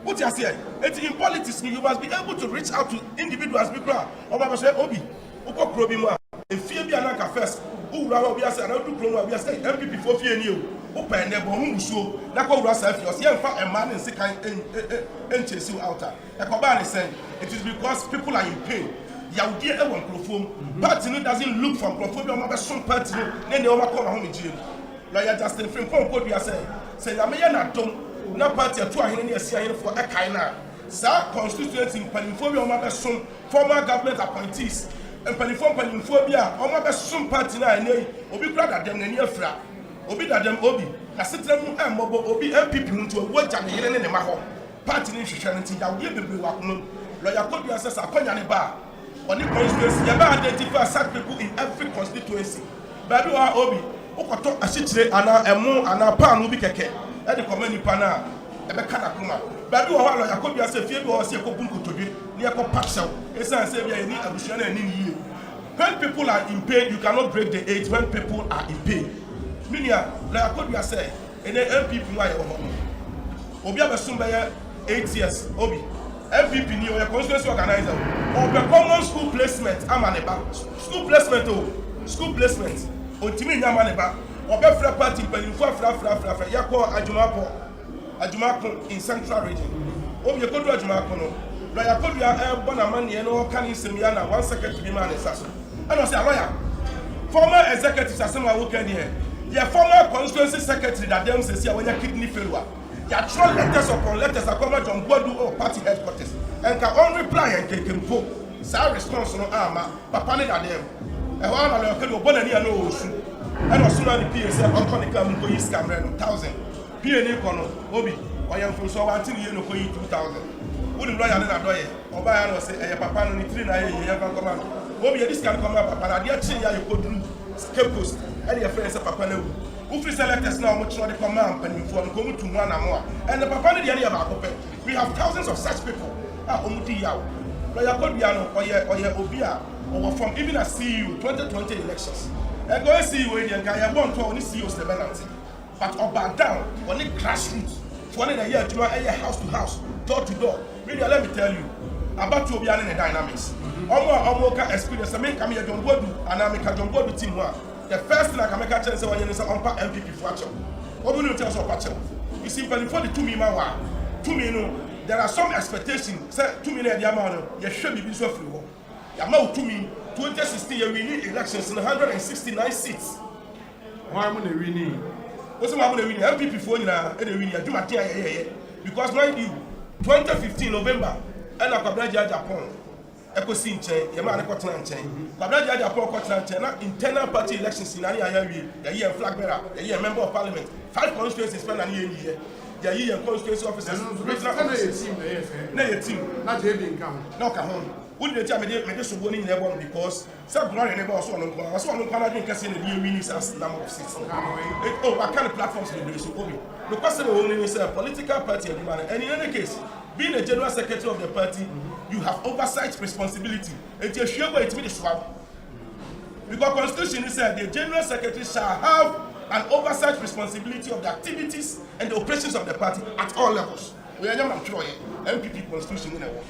what you say it in politics you must be able to reach out to individuals people oba say obi uko kro bi mu a efie bia na ka first Ura will be as an old promo, we are saying MPP for fear you. Open the bomb show, Nako Russell, you find a man in sick and chase you out. A Kobani saying it is because people are in pain. Yaudi Ewan Clophone, Party doesn't look from Clophobia, but some party, then they overcome home in jail. Lawyer Justin Frimpon could be a say, I may not don't, no party at 2 years for a kind. Sir, constituency in Paliphobia, some former government appointees. And Paliphobia, or my some party na any, Obi brother them near fra, Obi that them Obi, a citizen and mobile Obi MPP to a watch and hearing in the Maho. Party insurance, that will be welcome. Lawyer could be assessed upon any bar. On the constituency, you never identify such people in every constituency. But you are Obi, Okoto, a city, and a moon and a pan will be keke, and the community pana, a Bekanakuma. But you are lawyer could be as a few or say Kopunku to be near Kopasha. It's a savior, need a Bushana and in you. When people are in pain, you cannot break the age when people are in pain. Minia, like I could be say, and then MPP why Obi Abasumba 8 years, Obi. MPP new your constituency organizer. Or the common school placement, Amaneba. School placement, school placement. Ontimi Yamaneba. Or Befra Party, Pelinfo, Yako, Ajumapo in Central Region. Obi Yakodu Ajumapo. Like I could be a Bonamani and all can in Semiana, 1 secretary man assassin. And I say, lawyer, former executive Asempa working here. Your former constituency secretary that them says when your kidney failure. You throw letters upon letters that come from Bodu or party headquarters. And can only reply and can vote. So response no armor, Papa need them. And one of the Bonani and no issue. And also the PSF on Conica Mukois camera 1,000. PNA Kono, Obi, I am from so until you know 2,000. Wouldn't lawyer and a lawyer, or buy and say, a papa on the 3 you have come Obi, this can come up, but I did change you could do scapegoat, and your friends of Papa. Who free selectors now much not the command and from coming to one or more. And the Papa the area of we have thousands of such people. Omuti Yao, Lawyer Colbiano, or your Obia, or from even a CEO 2020 elections. And go and see where the guy won't call any CEOs the penalty. But up down, on the grassroots, for a year to a house to house, door to door. Really, let me tell you about to be in the dynamics. Almost experience. I mean, come here, John Bodu, and I make a John Bodu team one. The first thing I can make a chance when you say on MPP for action. What will you tell us about action? You see, but before the 2 million, 2 million, there are some expectations. Say 2 million, the amount you should be so free. The amount 2 million, 2016, we need elections in 169 seats. Why am I winning? What's the matter with MPP for you? I do my thing because mind you. 2015 November, and I could Japan. Echo Sinche, Yamana Cotton Chain. Babla Japan Cotton Chain, internal party elections in Aya, the year flag bearer, the year member of parliament, 5 constituencies spent a year. ya yi your constituency officers regional officers na your team na je bi nkan na ka ho wo dey tia me dey so bo ni nyina bo because say glory ne ba so no kwa so no kwa na din kase na dey win as number of seats oh I kind of platforms dey do so obi the question we only say political party and in any case being a general secretary of the party you have oversight responsibility and you sure it be the swap because constitution said the general secretary shall have an oversight responsibility of the activities and the operations of the party at all levels. We are not sure MPP constitution in a war.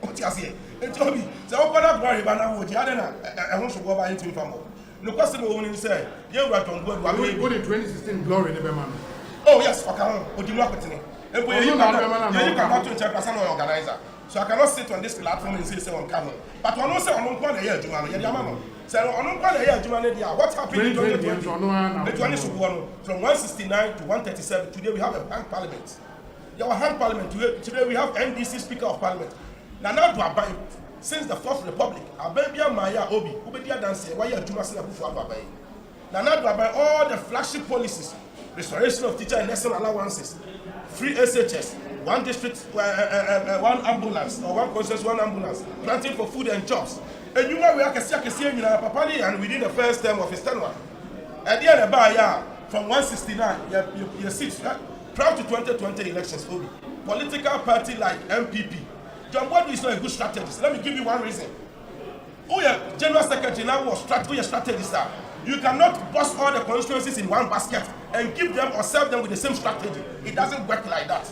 What you say? It's only the open glory banner would you I want to go by into from. No question we only say you are on board one way. Go to 2016 glory never man. Oh yes, okay. What do you want to and you cannot to check as an organizer. So I cannot sit on this platform and say on camera. But when I say on one corner here, so on one here, what happened in 2020? From 169 to 137. Today we have a hang parliament. Our hang parliament. Today we have NDC Speaker of Parliament. Now since the Fourth Republic, Abembia Maya Obi, Ubedia Dancy, why you are Juma Sinabu Ababai. Now all the flagship policies, restoration of teacher and national allowances, free SHS, one district, one ambulance, or one consensus, one ambulance, planting for food and jobs. And you know we are in Papali and within the first term of his tenure. At the end of the year, from 169, your seats, prior to 2020 elections, political party like MPP. John Boyd is not a good strategist. Let me give you one reason. Who your general secretary now was strategist? You cannot bust all the constituencies in one basket and give them or serve them with the same strategy. It doesn't work like that.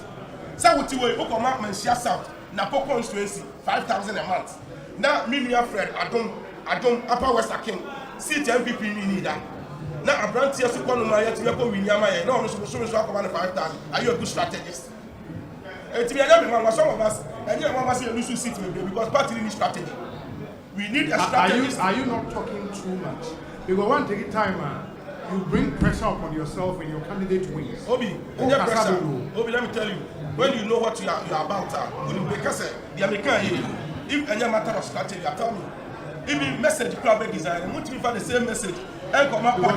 So what you will come out and share South, Napo constituency, 5,000 a month. Now, me, Fred, I don't, Upper West King, seat MPP, me neither. Now, a branch here to come to my yet to go win Yamaya. No, so 5,000. Are you a good strategist? To be a some of us, and you want to see a lose seat because party need strategy. We need a strategy. Are you not talking too much? Because one take time, you bring pressure upon yourself when your candidate wins. Obi, pressure. Obi, let me tell you, when you know what you are about, when you because the American, if any matter of strategy, tell me. If the message club design, and want to find the same message, and come up with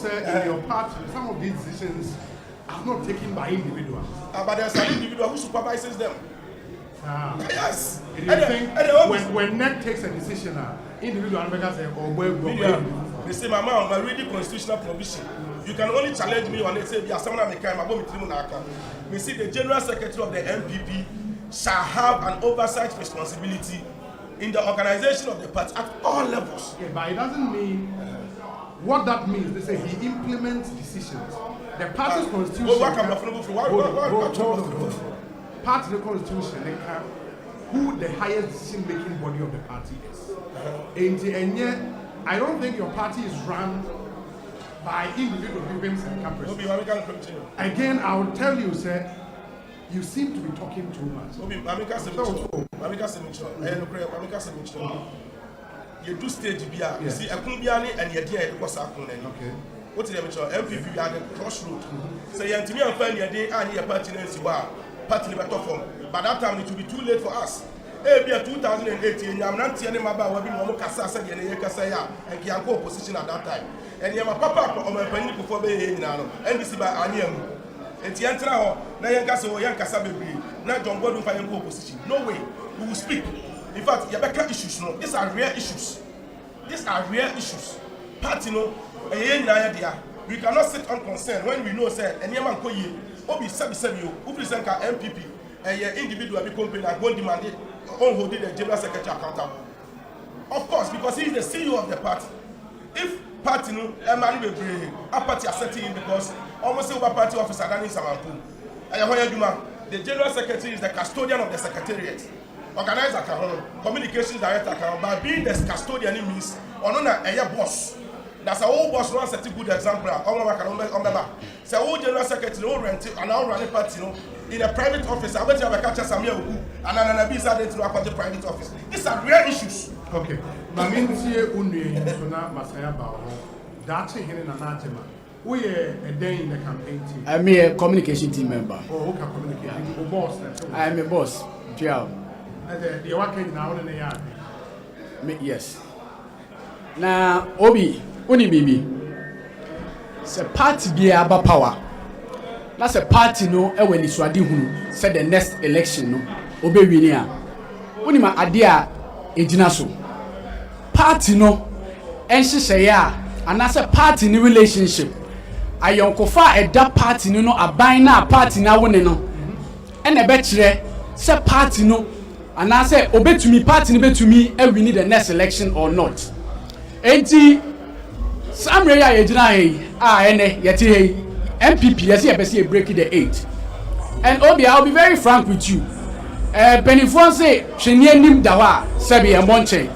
in your party, some of these decisions are not taken by individuals. But there's an individual who supervises them. Yes. And you think when NEC takes a decision, individual makers say, they say, Mama, I'm reading constitutional provision. You can only challenge me on it, say, someone may come, we see the General Secretary of the MPP shall have an oversight responsibility in the organization of the party at all levels. Yeah, but it doesn't mean, what that means, they say he implements decisions. The party's constitution. Part of the constitution, who the highest decision-making body of the party is. And yet, I don't think your party is run by individual grievance and caprices. Again, I will tell you, sir, you seem to be talking too much. You do stage beer. You see, a Kumbiani and your dear was happening. What's the MPP at the crossroad? Say, and to me, I'm finding your day and your party party form. By that time, it will be too late for us. Maybe 2018, I'm not telling him about what we want to say and Kianko position at that time. And you have a papa on my penny before being now, and this is by Anium. And Tiantra, Nayankaso, Yankasabi, not John Gordon Fianco position. No way, we will speak. In fact, Yabaka issues, no, these are rare issues. These are rare issues. Party, no, we cannot sit unconcerned when we know, sir, and Yaman Koyi, Obi Sabi, who present our MPP, and your individual be company and go demand it, on holding the General Secretary accountable. Of course, because he is the CEO of the party. If party, no, Emmanuel Bray, a party accepting him because almost over party officer, Dani Samampu, and the General Secretary is the custodian of the Secretariat. Organizer, communications director, by being the custodian, it means, on a boss. That's a whole boss runs a good example. So, all general secretary, all rent, and all running party, in a private office. I bet you have a catcher Samia and an abyss added to a private office. These are real issues. Okay. Mamintie Unri, Sona Masaya Bao, Dachi Helen and Najima. We are a day in the campaign team. I'm a communication team member. Oh, okay, communication. Boss. I am a boss. Joe. The working now in the yard. Yes. Now, Obi. Uni bibi, se party bi aba power that's a party no e we ni suade hunu said the next election no obewini a wonima ade a ejina so party no enhyehyɛ ya anase party ni relationship ayonkofa eda party no aban na party na wone no ene be kire se party no anase obetumi party ni betumi win the next election or not enti samre ya ejina he ene yeti he MPP yes e be break the 8 and Obi I'll be very frank with you benifon say hwene anim da wa sebi e monche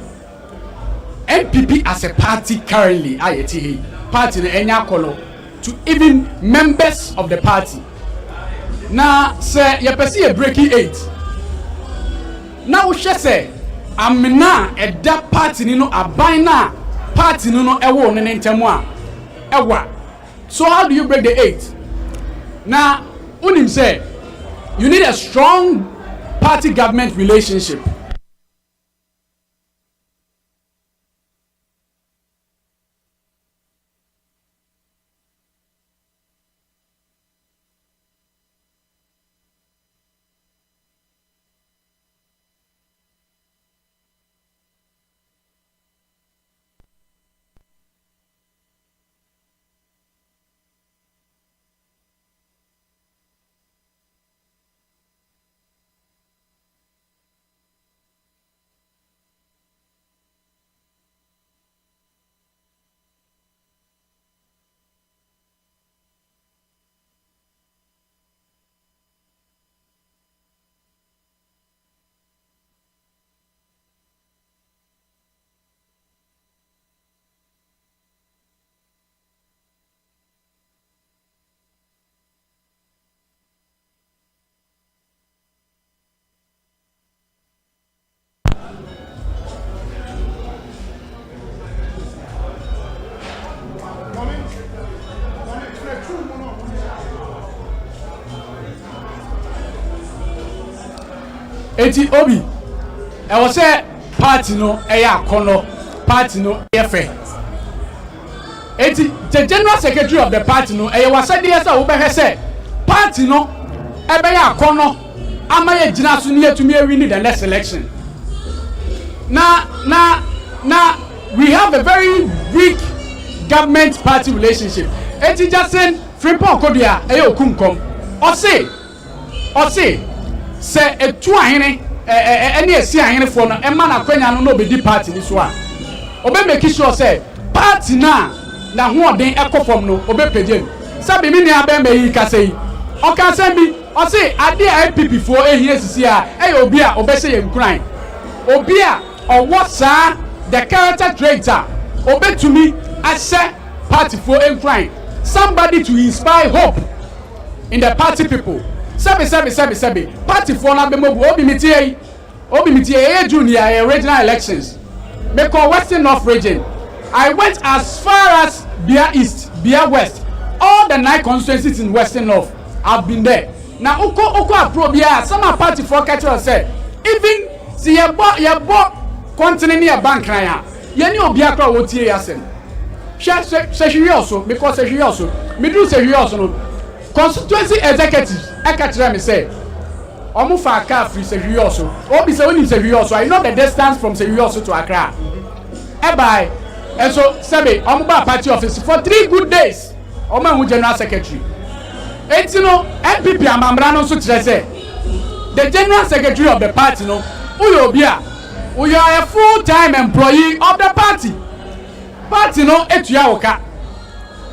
MPP as a party currently ayeti he party na enya kolo to even members of the party na say ye pese e break 8 na wo hwe say amena eda party ni no aban na party no ewo ne ntemu a ewa. So how do you break the 8? Now, Unim said, you need a strong party government relationship. Eti Obi, e was say party no eya kono, party no efe. Eti the general secretary of the party no e was say dey say wo be say party no ebe ya kono amaye gina so ne yetumi win the next election. Na we have a very weak government party relationship. Eti Jackson Frimpong Kodua e okumkom. Osei say etu ahene ene esi ahene fo no e ma na kwanya no obedi party ni so a obe make sure say party na ho odin ekofom no obe pagem sabi mi ni abembe yi kasei o kan say bi o say ade IPP fo ehie sisi a obi a obe say yenkran obi a owo saa the character traitor obe tumi ase party fo enkran somebody to inspire hope in the party people. Sabi party for na bemobu obi mitie junior regional elections make Western North region. I went as far as Bia East, Bia West, all the 9 constituencies in Western North. I've been there. Now uko aprobia some party for catch us say even see your continent near bank na ya ye ni obi akra wo tie yasem hwe also because hwe also me do say hwe also no constituency executives ekachira me say omu fa car free say hwe also obi say oni say hwe also I know the distance from say hwe also to Accra by and so sebe omu ba party office for 3 good days omu hu general secretary etino MPP amambra no so kire say the general secretary of the party no uyo obi a we are a full-time employee of the party no etuya woka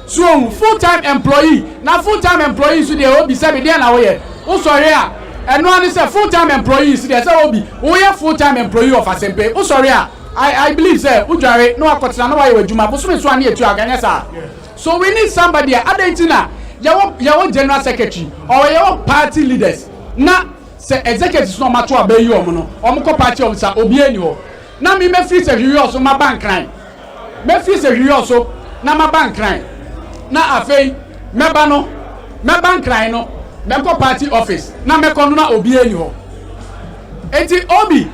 so full-time employee na full-time employee so dey obi say be there na we here wo sorry a eno ani say full-time employee so dey say obi we are full-time employee of Asempa wo sorry a I believe say udware no akotena no wa ye wadwuma bo so me so ani etuya ganya sa so we need somebody adentina yawo general secretary or yawo party leaders na say executives no matter abayi omo no omo ko party officer obi eni ho na me free say hwi also ma bank crime me free say hwi also na ma bank crime na afei meba no me bank crime no me ko party office na me ko no na obi eni ho enti obi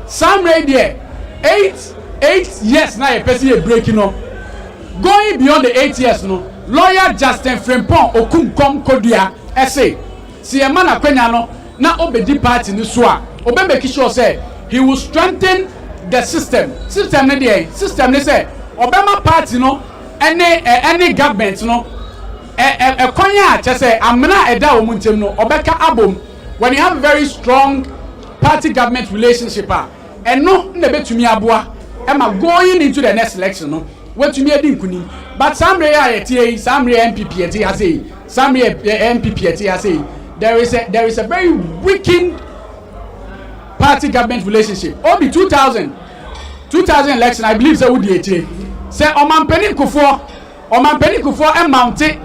some radio 8 years na e person e break no going beyond the 8 years no lawyer Justin Frimpong Okumkom Kodua essay si e man akwanya no na obedi party ni so a obe make sure say he will strengthen the system ne say obema party no any government no kwanya che say amena eda wo muntem no obeka abom when you have a very strong party government relationship and no na betumi aboa ema going into the next election no wetumi edi nkuni but some area yeti some area MPP yeti say some area MPP yeti say there is a very weakened party government relationship. Obi 2000 election I believe say wudi etie say omampeni kufo e mounte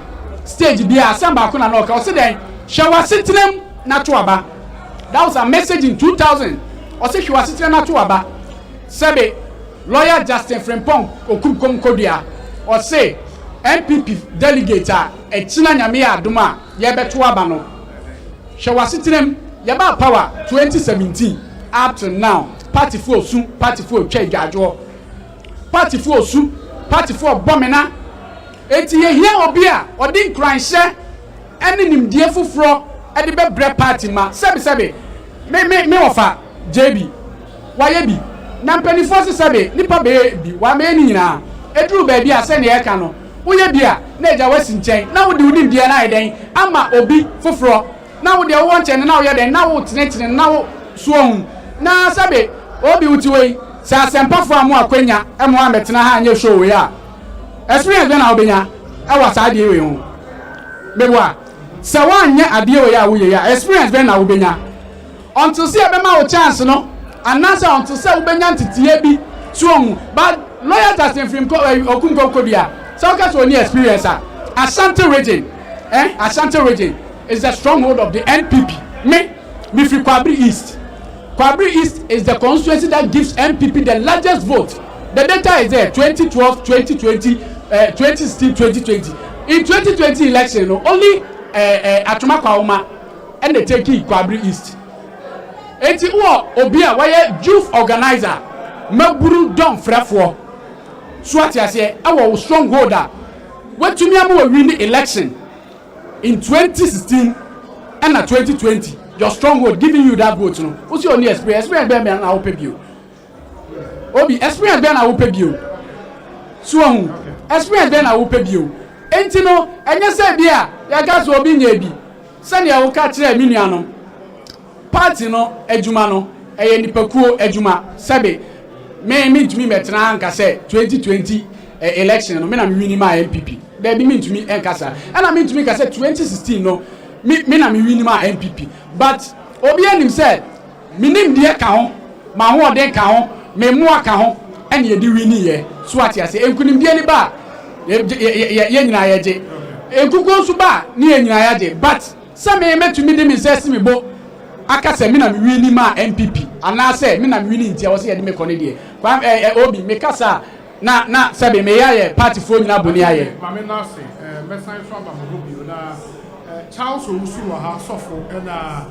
stage bi Asempa ko na no ka o say den hwa sitinem na to aba. That was a message in 2000 o say hwa sitinem na to aba sebe lawyer Justin Frimpong okumkom kodua o say MPP delegate e china nyame ya adoma ye beto aba no hwa sitinem yaba power 2017 up to now party for osu party for twa dwajo party for osu party for bomena eti ye hia obi a odi nkranhye ene nimdie foforo e de bebre party ma sebe me ofa JB waye bi na mpani force sebe nipa be bi wa me ni nyina eduru ba bi ase ne ye ka no woye bi a na eja wasi nchen na wodi nimdie na eden ama obi foforo na wo de wo nchen na wo ye den na wo tinetine na wo suohun na sabe obi utiwe sa Asempa fo amu akwanya emo ametena ha anye show we a experience be na obenya e wasa ade we hu mebwa sa wanya ade we a wo ye ya experience be na obenya until see be ma wo chance no anasa until say obenya ntitie bi suohun but lawyer Justin Frimpong okunko kodua so ka so ni experience Ashanti region is the stronghold of the NPP. Me free Kwabri East. Kwabri East is the constituency that gives NPP the largest vote. The data is there 2012, 2020, 2016, 2020. In 2020 election, only Atuma Kwauma and they take Kwabri East. Eti uo obia waye youth organizer Maburu Dom Frefo Swati ase our strongholder. What to me am win the election in 2016 and 2020 your stronghold giving you that vote no what's your experience be na wo pebio obi experience be na wo pebio so experience be na wo pebio enti no enye se bia ya ga so obi nya bi sane ya wo ka kire mi nua no party no adwuma no eye nipakuo adwuma sebe me ntumi metena anka se 2020 election no me na me win ma MPP there be me to me enkasa and I mean to me ka say 2016 no me na me win ma MPP but obi anim say minim de ka ho ma ho ode ka ho me mu aka ho ene ye di win ye so ati ase enkunim de ni ba ye nyina ye je enkuko so ba ni ye nyina ya je but say me metumi de me say si me bo aka say me na me win ma MPP ana say me na me win ntia wo say ye de me kone de obi me kasa na sabe me ya party fo nyina boni aye mame na se mesan so aba mo bi na Charles Owusu wa ha sofo na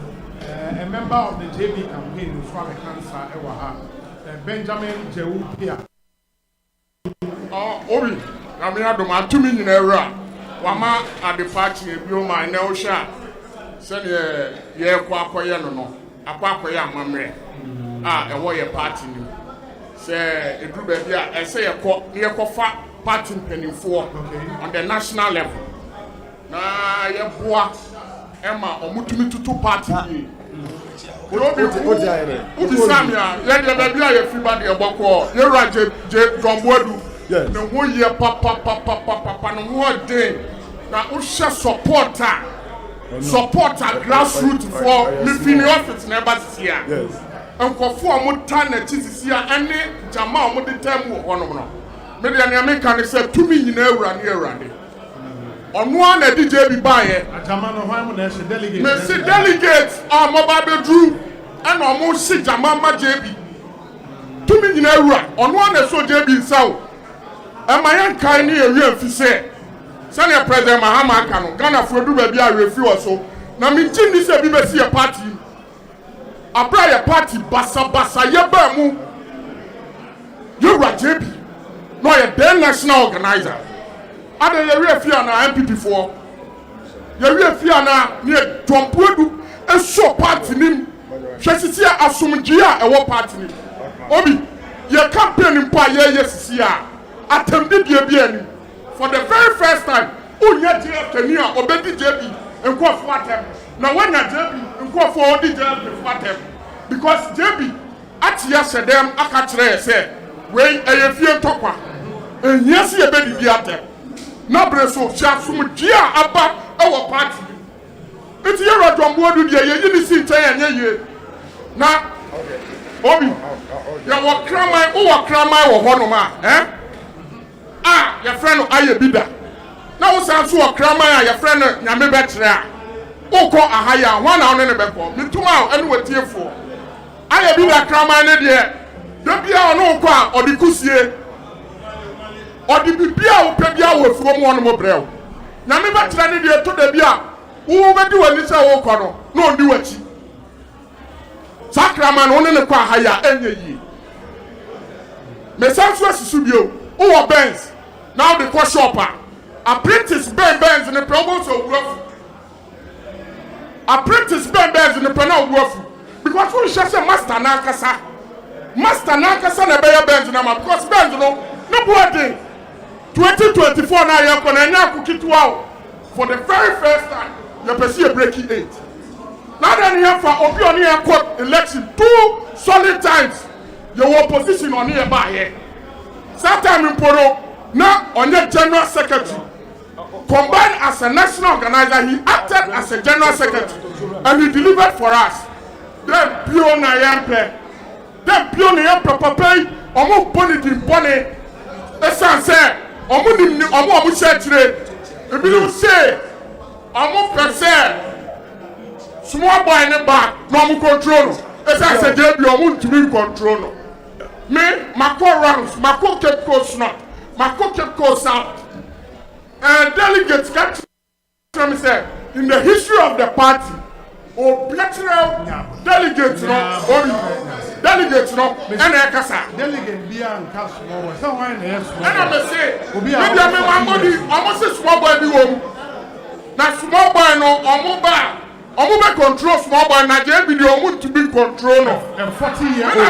a member of the JB campaign for the cancer e wa ha Benjamin Jewu Pia obi na me adom atumi nyina ewura wa ma ade party ebi o ma na o sha se ne ye kwa akoye no akoye amamre e wo ye party ni se edru ba bia ese ye fa party penifo on the national level na ye boa ema omutumi tutu party ni obi samia ye de ba bia ye fi ba de eboko ye raje gomboadu ne ho ye papa no ho de na o share support grassroots for me fini office na ba sia yes nkofo amuta na tisisi a ene jama amude tem wo hono no me de na me kan se tumi nyina awura ne awurade onu an na DJ bi baaye jama no hwan mo na se delegate me se delegate mo ba bedru and omo se jama ma JB tumi nyina awura onu an na so JB nsaw e ma yan kan ne ewi afise sane president Mahama aka no Ghana frodu ba bi a refi wo so na me timi se bi be se party abra ya party basa ye ba mu you JB no ye the national organizer ade ye refi na MPP for yɛwie fia na ne dwompoedu ɛsɔ party nim hwɛ sisi asomdwie a ɛwɔ party nim obi yɛ campaign mpo a yɛyɛ sisi a atɛmdidie bi anim for the very first time unya JF tani a obedi JB nkɔfo atɛm na wanya JB nkɔfo odi JB atɛm because JB atia sedem aka kyerɛ sɛ wei ɛyɛ fie ntɔkwa ehia si ebedi bi atɛm na breso hwɛ asomdwie a aba ɛwɔ party iti yɛ rɔdwɔmboɔ du deɛ yɛyi ne si nkyɛn ɛnyɛ yie na obi yɛwɔ kraman wowɔ kraman wɔ hɔnom a yɛfrɛ no ayɛ bi da na wo san so wɔ kraman a yɛfrɛ no nyame bɛkyerɛ a wokɔ ahayɛ a hɔ na wo ne ne bɛkɔ metom a ɛne wɔtiefoɔ ayɛ bi da kraman ne deɛ da bia ɔne wokɔ a ɔde kusie ɔde bibia a wopɛ bia wɔ afuo mu hɔnom brɛ wo nyame bɛkyerɛ ne deɛ to da bi a wo bɛdi w'ani sɛ wokɔ no na ɔndi w'akyi saa kraman no wo ne ne kɔ ahayɛ a ɛnyɛ yie mesan so asisu bio wowɔ Benz na wode kɔ shop a apprentice Benz ne pɛ wobɔ sɛ owuafu apprentice Benz ne pɛ na owuafu because wonhyɛ sɛ master n'ankasa na ɛbɛyɛ Benz na ma because Benz no ne boa den 2024 na yɛkɔ na ɛnyɛ akokitiwa o for the very first time yɛpɛ sɛ yɛ breaking 8 na da ne yɛmfa obi ɔne yɛkɔ election 2 solid times yɛwɔ opposition ɔne yɛ baayɛ that time in Poro, now on the general secretary, combined as a national organizer, he acted as a general secretary and he delivered for us. Then Pio Nayampe, Papa, Omo Bonnie di Bonnie, Esan say, Omo Muchetre, if you say, Omo Pese, small boy in the back, no control, Esan say, Debbie, Omo to be control. Me, Mako rounds, Mako Cape Coast North, Mako Cape Coast South. And delegates got to say, in the history of the party, or bilateral delegates, delegates, and Ekasa. Delegate beyond Castle, someone else. And I say, maybe I'm almost a small boy, now small boy, no, or mobile. Omo control small boy na je bi de omo to be control no 40 years me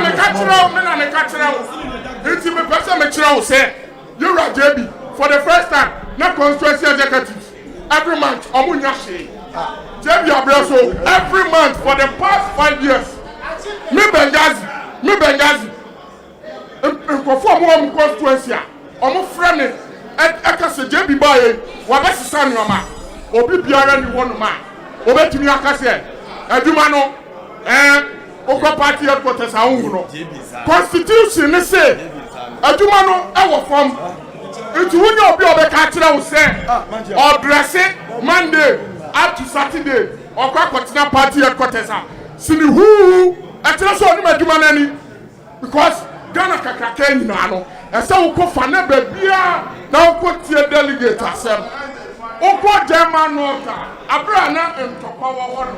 na me ka kire enti me pese me kire wo say you ra je bi for the first time na constituency executives every month omo nya she je bi abraso every month for the past 5 years me bengazi nkofo omo constituency a omo frɛ me eka se je bi bae wa be sisa nyoma obi biara ni wonuma obetumi akase adwuma no okọ party headquarters ahun no constitution ne say adwuma no ɛwɔ fam nti wunya obi obeka kire wo say odresse Monday up to Saturday okọ akọtena party headquarters a sini hu ɛkyerɛ so oni adwuma nani because Ghana kakaka nyina no ɛsɛ wo kɔ fa na babia na wo kɔ tie delegate asɛm Oko German nota abrana ntokwa wo no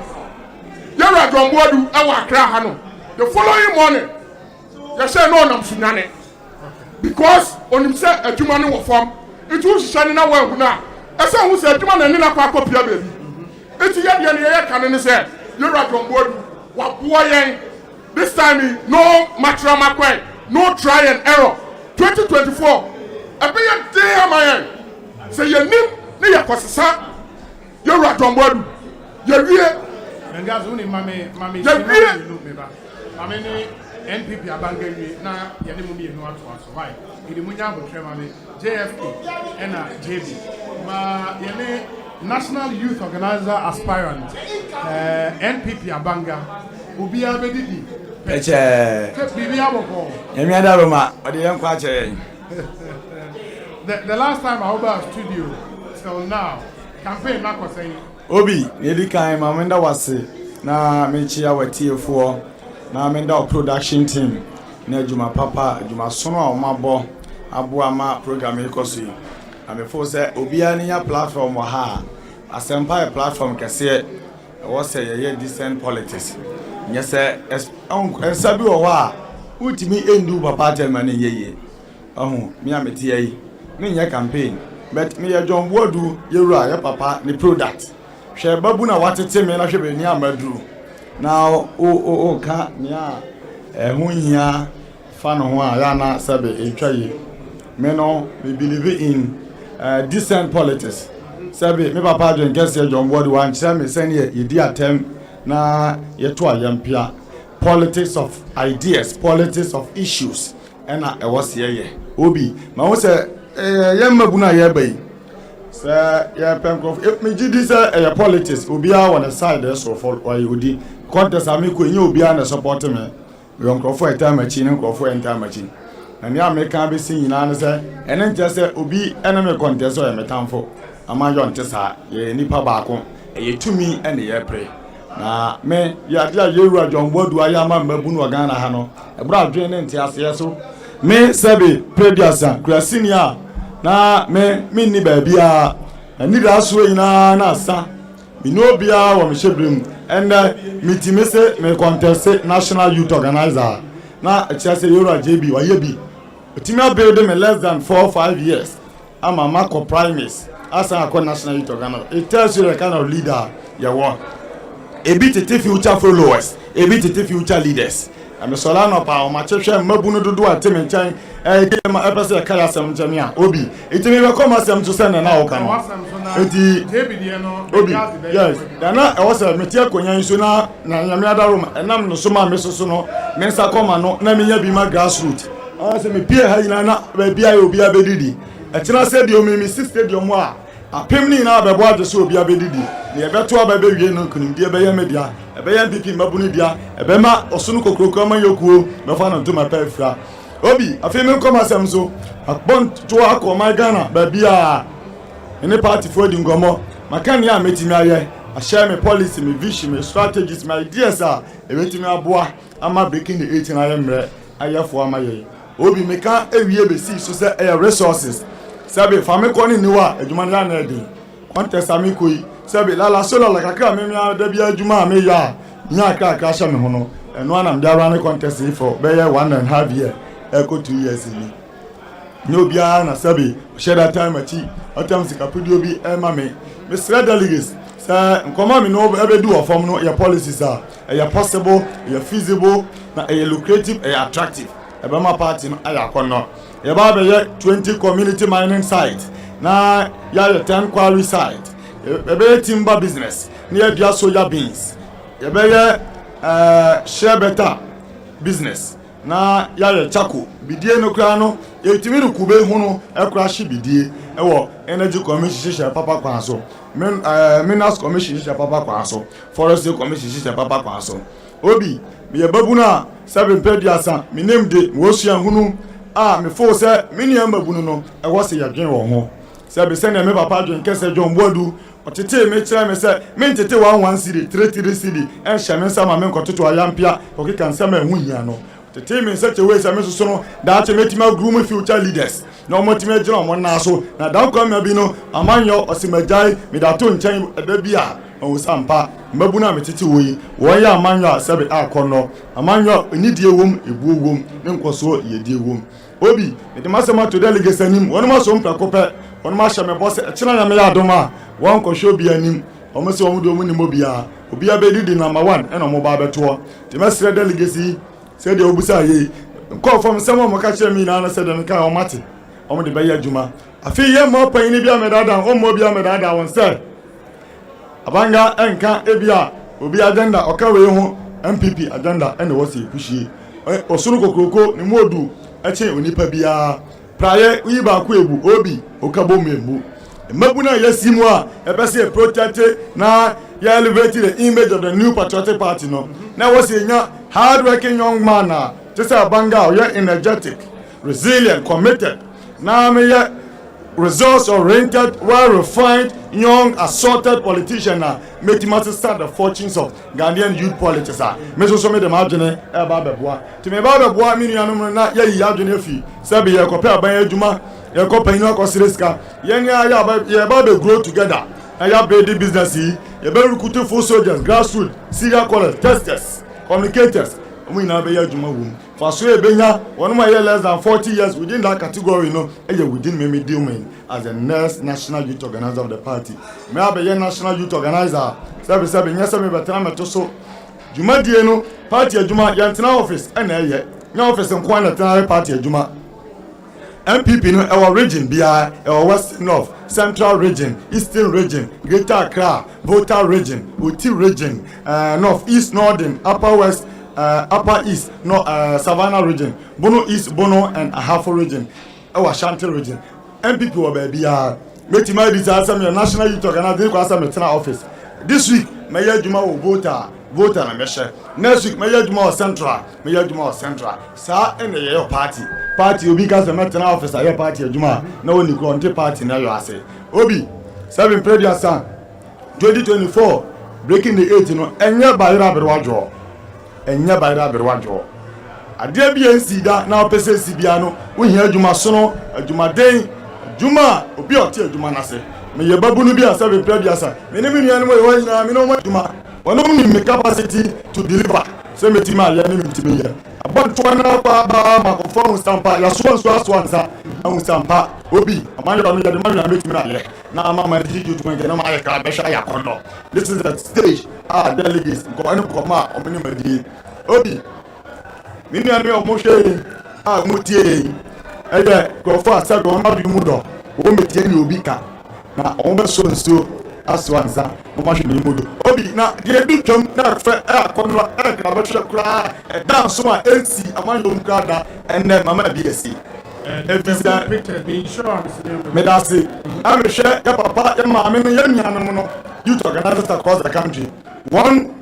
yara dwomboadu e wa kra ha no the following morning you say no nam sunyane because onim say adwuma no wo fam it will shine na wa hu na e say hu say adwuma na ni na kwa kopia baby eti ye de ne ye kan ne say yara dwomboadu wa boa yen this time no material makwen no try and error 2024 e be ye dey amayen say ye nim ne yakosesa yewura tombodu yewie ngazo ni mame ni NPP abanga wie na ye ne mu bi enu ato aso right idi munya abotre mame JFK ena JB ma ye ne National Youth Organizer aspirant NPP abanga obi abedidi eche bibi aboko yemi adaroma ode yen kwa che the last time I was studio till now campaign na ko say obi yedi kan ma menda wase na mechi awatiefo na menda production team na adwuma papa adwuma sono a omabo abo ama program ikosi amefo say obia ne ya platform ha Asempa platform kese wo say ye decent politics nyese sabi wo wa utimi endu papa tell man yeye mi ameti yi me nya campaign but me ye John Wodu yewura ye papa ni product hwe babu na watete me na hwe be ni amaduru now o ka nia ho hia fa no ho a ya na sabe etwaye me no we believe in decent politics sabe me papa John Kese John Ward wan chere me send ye di atem na ye to ayampia politics of ideas, politics of issues and I was here obi ma wo se yamabuna ye bai say ya penkof if me gidi say politics obi a on the side so for oyudi contest amiko enye obi a na support me yon crofo etamachi ne crofo etamachi na me american be sin nyina ne say ene nche say obi enemy contest o emetamfo ama yon tesa ye nipa baako ye tumi ene ye pray na me ya dia yeru John Bodu ayama mabunu ogana ha no ebra adwen ne ntia se so me sabe prediasa krasinia na me ni ba bia ani da so ina na asa mi no bia wo me shebrem and mitime se me contest national youth organizer na chia se yeru JB wa yebi otimi build me less than 4-5 years ama mako primaries asa akọ national youth organizer. It tells you the kind of leader you want. A bit of future followers, a bit of future leaders. I'm a Solano Power, my church, Mabuno do a Tim and Chine, my episode Kalasam Jamia, Obi. It may come as to send an hour. Yes, then I was a Metia Konya Suna, Namada room, and I'm no Suma Messono, Mensa Comano, Namia be my grassroots. I said, me Pierre Haina, baby, I will be a bedidi. A china said, you may miss your moi. A pimney now by what the so be a bedidi. The better baby no kun dia be media e be MPP mabuni dia e be ma osunu kokoko ma yokuo me fa no to ma pefra obi afemi come asem so akpon to akọ Ghana ba bia any party for the ngomo makani a metimi aye I share my policy, my vision, my strategies, my ideas are e metimi aboa ama breaking the 18 ayemre aye for amaye obi meka ewie be see so say resources sabe fami ko ni niwa eduma na na edin contest amikoi sabe la solo la kakra me da bia adwuma me ya nya kakra sha me ho no eno anam da run contest for be 1.5 year eko 2 years ni no bia na sabe share that time achi atam sikapudio bi e ma me Mr. Delegates say nkoma me no e be do of form no your policies are e possible e feasible na e lucrative e attractive e be ma party no aya kono e ba be 20 community mining site na ya 10 quarry site ebe timber business near dia soya beans ebe share better business na ya chako bidie no kra no yetimi ru kube hu no ekra hye bidie ewo energy commission hye papa kwa so minerals commission hye papa kwa so forestry commission hye papa kwa so obi me babu na 7 pediasa me name de wo sua hunu me fo se me ni amabunu no ewo se yadwen wo ho se be se na me papa John Kese John Bodu otete me kira me say me tete 11 cedi 33 cedi en hye sama me nkototo ayampia okika nsama ehu hia no tete me such a way say me so no that metima groom future leaders no motima gina mo na so na dan kwa me bi no amanyo osimajai me da to nchen eda bia o sampa mabuna me tete woyi wo ya amanyo asabe akono amanyo nidie wom ebu wom ne nkoso yedie wom obi de masema to delegates anim wonu maso mpakopɛ wonu ma hye me boss kina na me ya adoma won ko show bi anim o mo se won do mu ni mo bia obi abedi number 1 ena mo ba beto de masere delegacy se de obusa ye ko from some mo ka kire mi na se de nka o mate o mo de baye adwuma afi ye mo pan ni bia me dada o mo bia me dada won se abanga enka ebia obi agenda o ka we ho MPP agenda ena wo se pushie osuru kokroko ni modu eche onipa bia praye wi ba ko ebu obi o ka bo membu mabuna yasimu a ebese protect na ya elevate the image of the new patriotic party no na wo se nya hard working young man just a banga you energetic resilient committed na me ya results oriented well refined young assorted politician na make him start the fortunes of Ghanaian youth politics me so me dem adwene e ba beboa ti me ba beboa mi nuanom na ya yi adwene fi sabe ye kope aban adwuma ye kope inu akosireska ye nya ya ba be grow together and ya build business ye be recruit full soldiers grassroots serial callers testers communicators we now be adwuma wom for so ebenya one more year less than 40 years within that category no within me dealing as the next national youth organizer of the party me abeye national youth organizer sabe nyasa me betena meto so dwuma die no party adwuma yantena office na nya office nko na tena party adwuma MPP no our region bia our west north central region eastern region greater Accra Volta region Oti region north east northern upper west upper east Savannah region Bono east Bono and Ahafo region our Ashanti region MPP wa bia metima this asem national youth organizer ko asem tena office this week mayor juma wo Volta na meshe next week mayor juma central sa ene your party obi ka se metena office aye party adwuma na woni ko onte party na yo ase obi 7 previous 2024 breaking the 8 no enye bayira berwajo ade bia nsida na opese sibia no wo hia adwuma so no adwuma den adwuma obi ote adwuma na se me ye babu no bia 7 previous me ne me nuanu mo ye nyina me no mo adwuma wono me capacity to deliver se metima ya ne metime ya but one ba microphone stampa ya so ansa stampa obi amanya me ya de man make me ale na ama di you to get na ma ya ka be sha ya kono this is the stage delegates go any koma omni madi obi mini ame omo hwe mutie go for asa go ma bi mu do wo metie ni obi ka na o be so aswanza mo hwe ni mudo obi na de du twam na fe akono ka ba hwe kura dan so a AC amanyo mkada enne mama BSc visa medasi amehwe ya papa ya mama me ya nyanum no youth organizers across the country one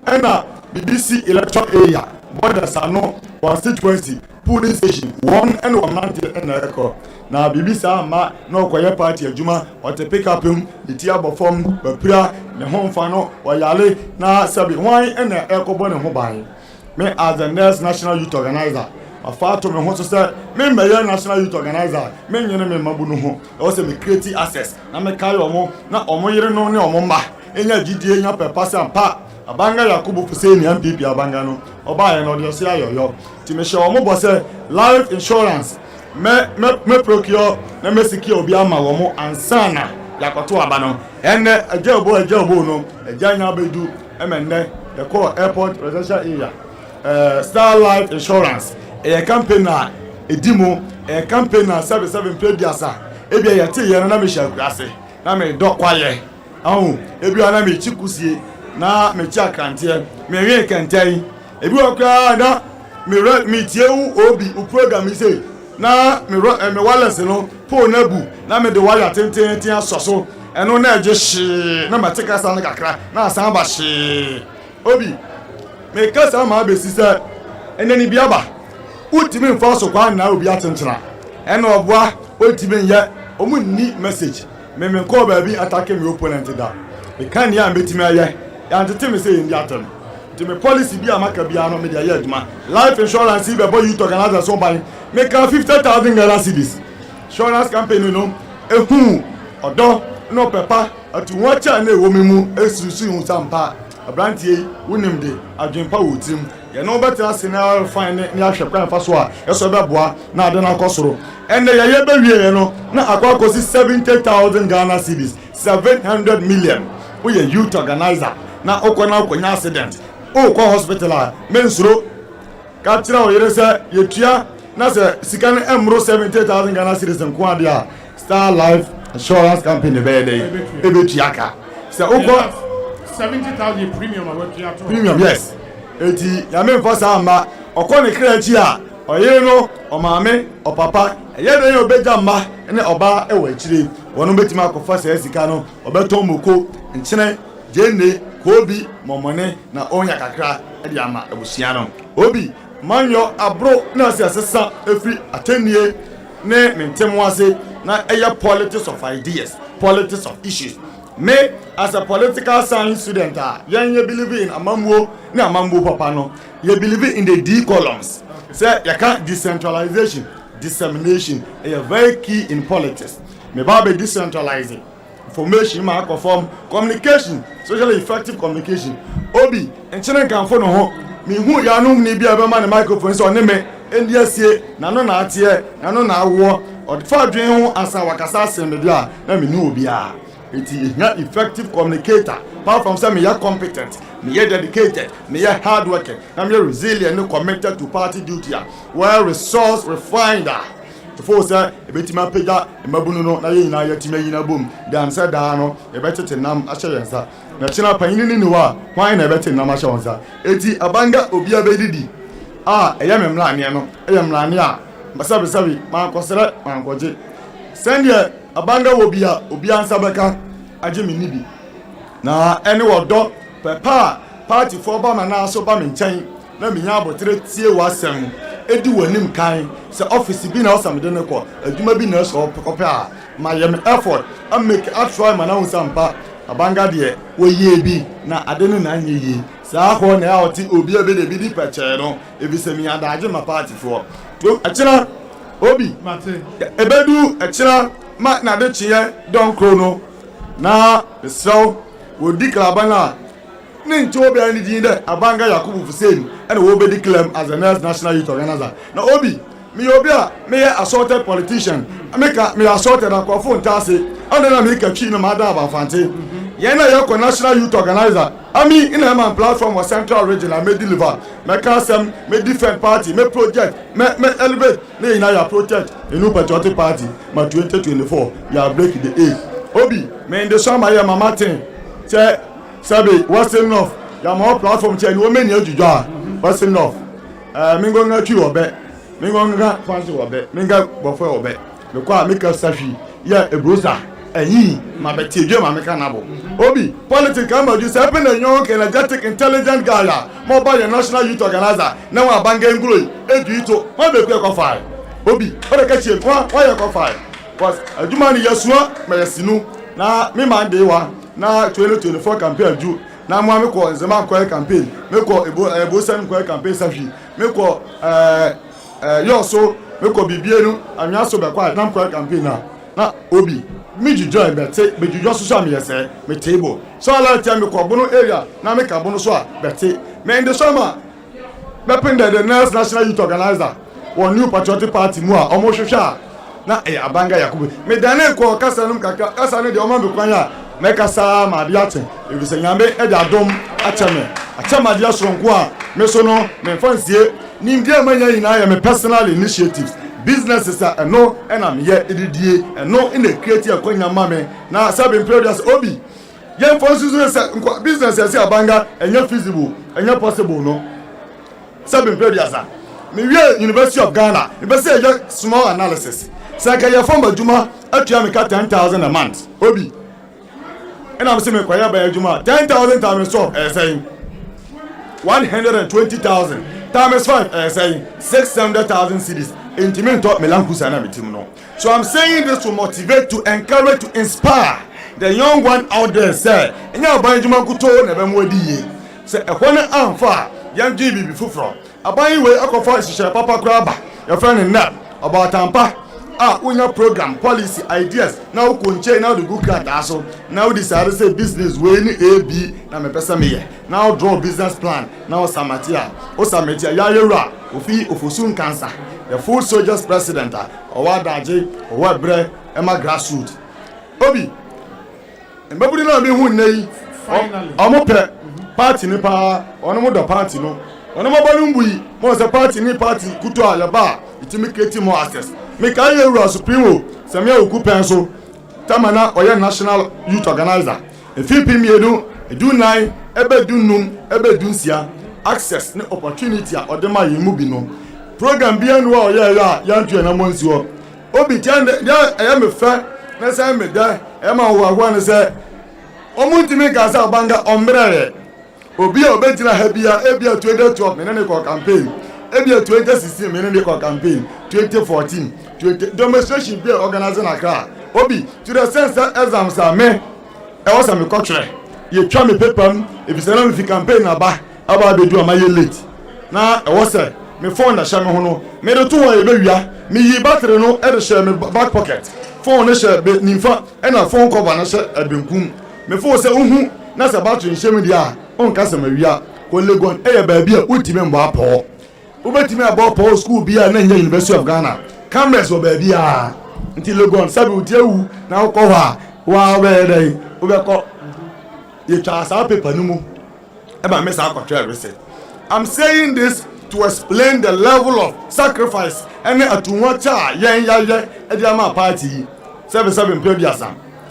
BBC electoral area borders ano constituency polling station one and one mountain and record na BBC ama no koye party adwuma o te pick up him the tiabo form bapira ne homfa no oyale na sabi wan and ekobo ne ho ban me as the next national youth organizer afato me ho so say me mayor national youth organizer me nyene me mabu no ho o say me create access na me carry omo na omo yire no ne omo ma enya gidie enya pepa sampa abanga Yakubu Hussein MPP abanga no oba ye no de so ayoyo ti me show omo bo say life insurance me procure na me secure obi ama wo mo ansana yakoto aba no enne ajabo no ajanya bedu emenne the core airport residential area Star Life Insurance a campaign na edimo a campaign na 77 prediasa ebia yate ye na me shakurase na me dokwale ahu ebia na me chikusie na me chiakantie me wi kantai ebi okra na me tiewu obi u program ise na me wireless no phone abu na me de wire tenten asoso eno na eje shi na matika sa na kakra na asan ba shi obi me kasa ma be sisa enani biaba utimi mfaso kwa na obi atentra eno oboa otimi ye omunni message me call baby attack me opponent da me kan ya metimi aye ya ntete me say ndi atem ti me policy bi amaka bia no me dia ye aduma life insurance be boy youth organizer so by me can 50,000 Ghana cedis insurance campaign no ehu odo no pepa atu wacha na ewo memu esusu hu sampa abrantie wonimde adwempa wotim ye no better scenario fine ni ahwe kwan fa so a eso be boa na ade na kosoro ende ye be wie no na akwa kosi 70,000 Ghana cedis 700 million we a youth organizer na okona konya accident o ko hospital a mensuro ka tira o yere se yetua na se sika ne emro 70,000 Ghana cedis nko ade a Star Life Insurance Company be dey ebetuaka se okọ 70,000 premium awetua to premium yes eti ya me mfosa amba okọ ne kra chi a oyere no omame opapa eye de obeja mma ne oba ewa chire wono betima akofa se sika no obeto moko nchene jenne kobi momone na onya kakra e de ama abusia no obi manyo abro na se asesa efri atenie ne mentemo ase na eye politics of ideas politics of issues me as a political science student you believe in amamwo na amamwo papa no you believe in the D columns say you can't decentralization dissemination is very key in politics me ba be decentralizing information ma conform communication socially effective communication obi enchene kan fo no ho me hu ya no ni bia be ma ne microphone so ne me endi asie na no na atie na no na awo o fa dwen ho asa wakasa asem dia na me nu obi a it is not effective communicator apart from say me ya competent me ya dedicated me ya hard working na me resilient and committed to party duty well resource refined before say ebetima pega emabunu no na ye nyina ya tima yina bom dan say da no ebetete nam ahye yensa na china panyin ni wa hwan na ebetete nam ahye wonsa eti abanga obi abedidi eya memla ne no eya memla ne a basabi man kosere man koje send abanga obi ansa beka agye me nibi na ene wodo papa party for ba na so ba me nchen na me nya abotre tie wasem edi wanim kan se office bi na osam de ne ko aduma bi na so kope a my effort I make try man na usampa abanga de wo ye bi na ade no na anye yi sa ho na ya oti obi ebe de bi di peche no ebi se me ada agye ma party for achira obi ebedu achira ma na de chiye don krono na so wo declare na ni ncho be ani din de abanga yakubu fuseni and wo be declare as the next national youth organizer na obi me obi a me assaulted politician ameka me assaulted akofo ntase and na me ka twi no ma da abafante ye na ye ko national youth organizer ami in a man platform for central region I me deliver me kasem me defend party me project me elevate me na ya protect inu patriotic party ma 2024 ya break the age obi me in the summer ya mama ten che sabe what's enough ya mo platform che ni o me ni ajuju a what's enough me go nga twi obe me go nga fancy obe me nga bofo obe me kwa me ka safi ya ebrosa eyi ma be tie dwe ma me ka nabo obi politics can do say pen a young energetic intelligent guy mobile the national youth organizer na wa banga nguro edu ito ma be kwa fire obi o de ka chie wa ya kwa fire was aduma ni yasua ma yasinu na me man dey wa na 2024 campaign ju na mo me ko nzema ko campaign me ko ebo sen ko campaign safi me ko yo so me ko bibienu anwa so be kwa na ko campaign na obi me join bete me jujo social me yese me table so ala tia me ko bono area na me ka bono so a bete me in the summer me pin the next national youth organizer one new patriotic party mu a omo hwehwa na abanga yakubu me dane ko kasa num kaka kasa ne de omo be kwanya me kasa ma dia ten e se nyame e da dom achama dia soronko a me so no me fansie ni ndie manya ina ya me personal initiatives businesses are no and I'm here edidie and no in the creative akonya mame na sabe produce obi yen fonsu business say abanga enye feasible enye possible no sabe produce me we University of Ghana be say small analysis say ka ya form aduma atua me ka 10,000 a month obi and I'm say me kwaya ba aduma 10,000 times 12 saying 120,000 times 5 saying 600,000 cedis. Intimate talk melankusa na bitim no. So I'm saying this to motivate, to encourage, to inspire the young one out there. Say, enya abanjuma kuto na be mwedi ye. Say ehone amfa young GB be fufro. Aban we akofa shisha papa kraba. Your friend na about ampa. Unya program, policy, ideas. Now kunche now the good card aso. Now decide say business way ni AB na me pesa me. Now draw business plan. Now samatia. O samatia ya yera. Ofi ofosun cancer. The full soldiers president Owadaje Owabre Emma grassroots obi mbabudi na me hu nei omope party ni pa ono mo do party no ono mo banu mbui mo se party ni party kuto alaba itimi create more access me ka ye ru supreme samia okupen so tamana oya national youth organizer efipi mienu edu nine ebedu num ebedu nsia access ni opportunity a odema yemu bi no program bi anu o ya ntu na monsi o obi tiande ya me fa na say me da e ma wo agwa ne say omunti me ka sa banga ombrere obi a obetira ha bia e bia 2012 me ne ko campaign e bia 2016 me ne ko campaign 2014 demonstration be organizing Accra obi to the sense exams are me e was am culture ye twa me paper if you say na me fi campaign aba be do am ye late na e was me phone na shame ho no me do to wa e be wia me yi battery no e de share me back pocket phone no share be nimfa e na phone cover na share abenkum me phone say uhu na se battery share me dia on ka se ma wia Legon e ba bia utime mbo apo ubetime abo po school bia na nya University of Ghana cameras o ba bia nti Legon sabi utiewu na ko ha wa we dai ubeko ye twa sa paper no mu e ba me sa control reset. I'm saying this to explain the level of sacrifice and atunwacha yen ya e dia ma party 77 mpediasa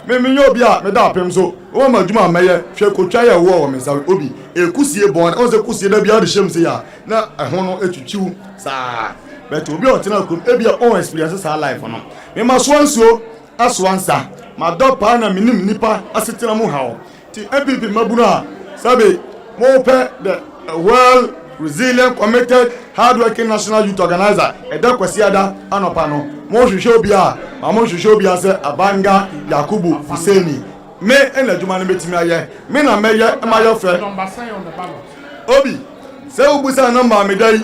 me nyo bia me da pem so o ma djuma meye hwe kotwa ye wo me sa obi ekusie bon on se kusie da bia de shem se ya na ehon no etwitwiw sa but obi o tena kom e bia on experience sa life no me ma so ansuo aso ansa ma do pa na minim nipa asetena mu hawo ti MPP mabunu a sabe mo pe the well resilient committed hardworking national youth organizer eda kwasi ada anopa no mo hwehwe obi a ma mo hwehwe obi a se Abanga Yakubu Fuseni me ena djuma no betimi aye me na meye ma yo fe number sign on the ballot obi se ubusa number me dai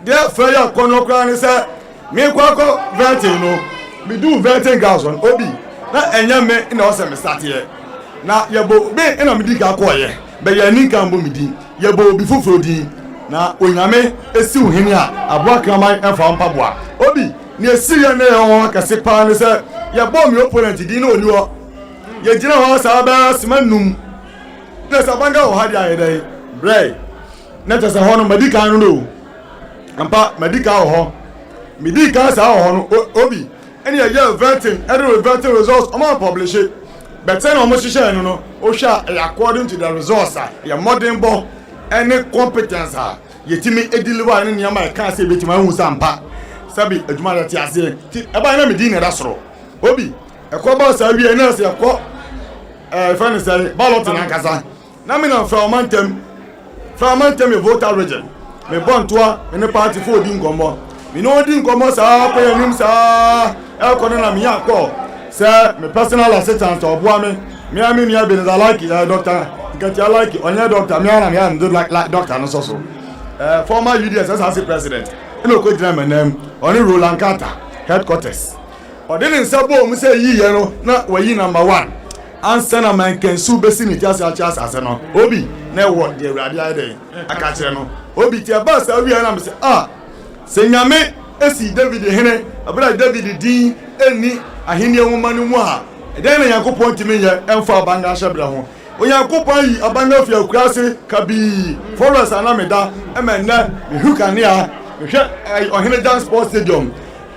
de fe ya kono kra ni se me kwako vetting no me do vetting girls on obi na enya me na o se me start here na yebo me ena me di ka ko ye be ya ni kan bo me di yebo obi foforo di na onyame esi uhini a aboa kraman enfa mpaboa obi ni esi ye na ye kase pa ni se ye bo mi opponent di na oni wo ye gina ho sa ba simanum na sa banga ho hadi aye dai bre na tsa ho no medical no ampa medical ho medical sa ho no obi eni ye vetting every vetting results o ma publish it but say no mo hihye no o hwa according to the results ya modern bo any competence yetimi ediliwa ni nyama ka se betima hu sampa sabi adwuma da ti ase ti e ba na medina da soro obi e ko ba sa wi na se ko fani say ballot na kasa na me na from mantem me voter region me bon toa me ne party for di ngombo me no di ngombo sa pa yanim sa e ko na me yakọ say me personal assistant oboa me ami ni abi na like doctor get your like on your doctor me and do like doctor no so former UDS as president no ko dina my name on Roland Carter headquarters o didn't say bo mu say yi ye no na wayi number 1 answer na man can su besi ni tiase ase no obi na wo de urade ade aka kire no obi ti aba sa wi na me say se nyame esi David hene abra David din eni ahini enwuma no mu ha eden na yakopon timi ye emfa Abanga hyebra ho Oyankopon yi Abanga fi akurase kabi forest anameda emenne mehukania mehwe Ohenejan Sports Stadium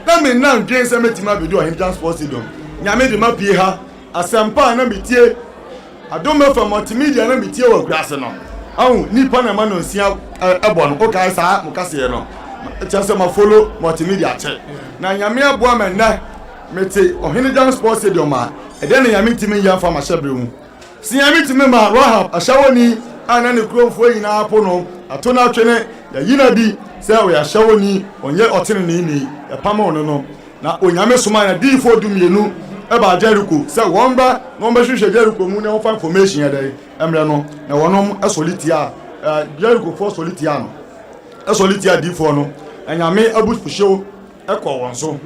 na me nan dwen se metima bedu Ohenejan Sports Stadium nyame de mapie ha Asempa na metie adome fa multimedia na metie wa kurase no ahu nipa na ma no nsia ebon o kai sa mukase no chance ma follow multimedia che na nyame aboa menna mete Ohenejan Sports Stadium a eden na nyame timi ya fa ma hyebre mu Sinyami timi ma Rahab ashawoni ana ne kromfo yina apo no ato na twene ya yina bi se we ashawoni onye otene ni ya pama ono no na onyame soma na difo dumienu e ba Jericho se wonba no mba hwehwe Jericho mu ne ofa information ya dai emre no na wonom esolitia Jericho for solitia no esolitia difo no anyame abufuhyew ekọ wonso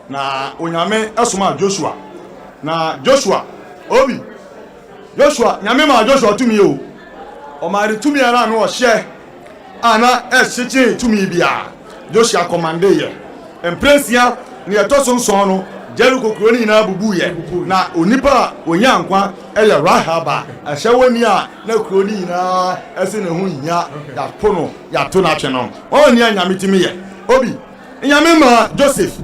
na onyame esoma Joshua na Joshua obi Joshua nyame ma Joshua tumi o o ma ri tumi ara no o hye ana ehyeche tumi bia Joshua commande ye empresia ni etoso nson no Jericho kroni na bubu ye na onipa onyankwa ele Rahaba ahyewoni a na kroni na ese ne hu nya ya pono ya to na twe no o ni nyame timi ye obi nyame ma Joseph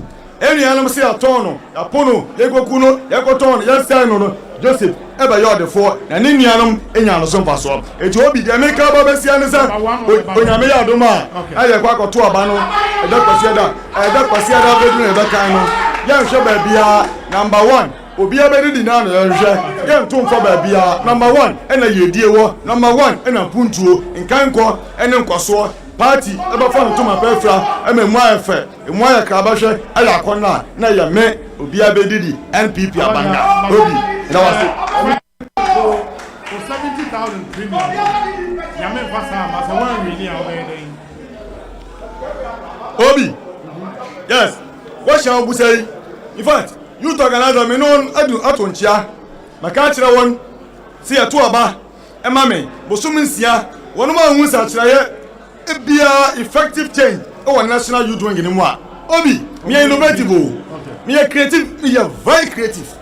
eni anam se atono ya pono yegoku no yekotono yesai no Joseph eba yode for na ni nuanom enya no so mfaso eti obi de meka ba besia ne sa onyame ya do ma aye kwa koto aba no eda kwasi ada bedu ne beka no ya hwe ba bia number 1 obi abedi na no hwe ya nto mfa ba bia number 1 ena yedie wo number 1 ena puntuo nkanko ene nkoso party eba fa nto ma pefra ememu ayefe emu aye ka ba hwe aya akona na ya me obi abedi NPP Abanga obi na wase for 70,000 premium nyame pasa ma se wan really away obi yes what shall we say in fact you to organize me no atonchia maka kire won se ya to aba ema me bosum nsia one man who said it be a effective change our national youth wing in moi obi me innovative me creative me very creative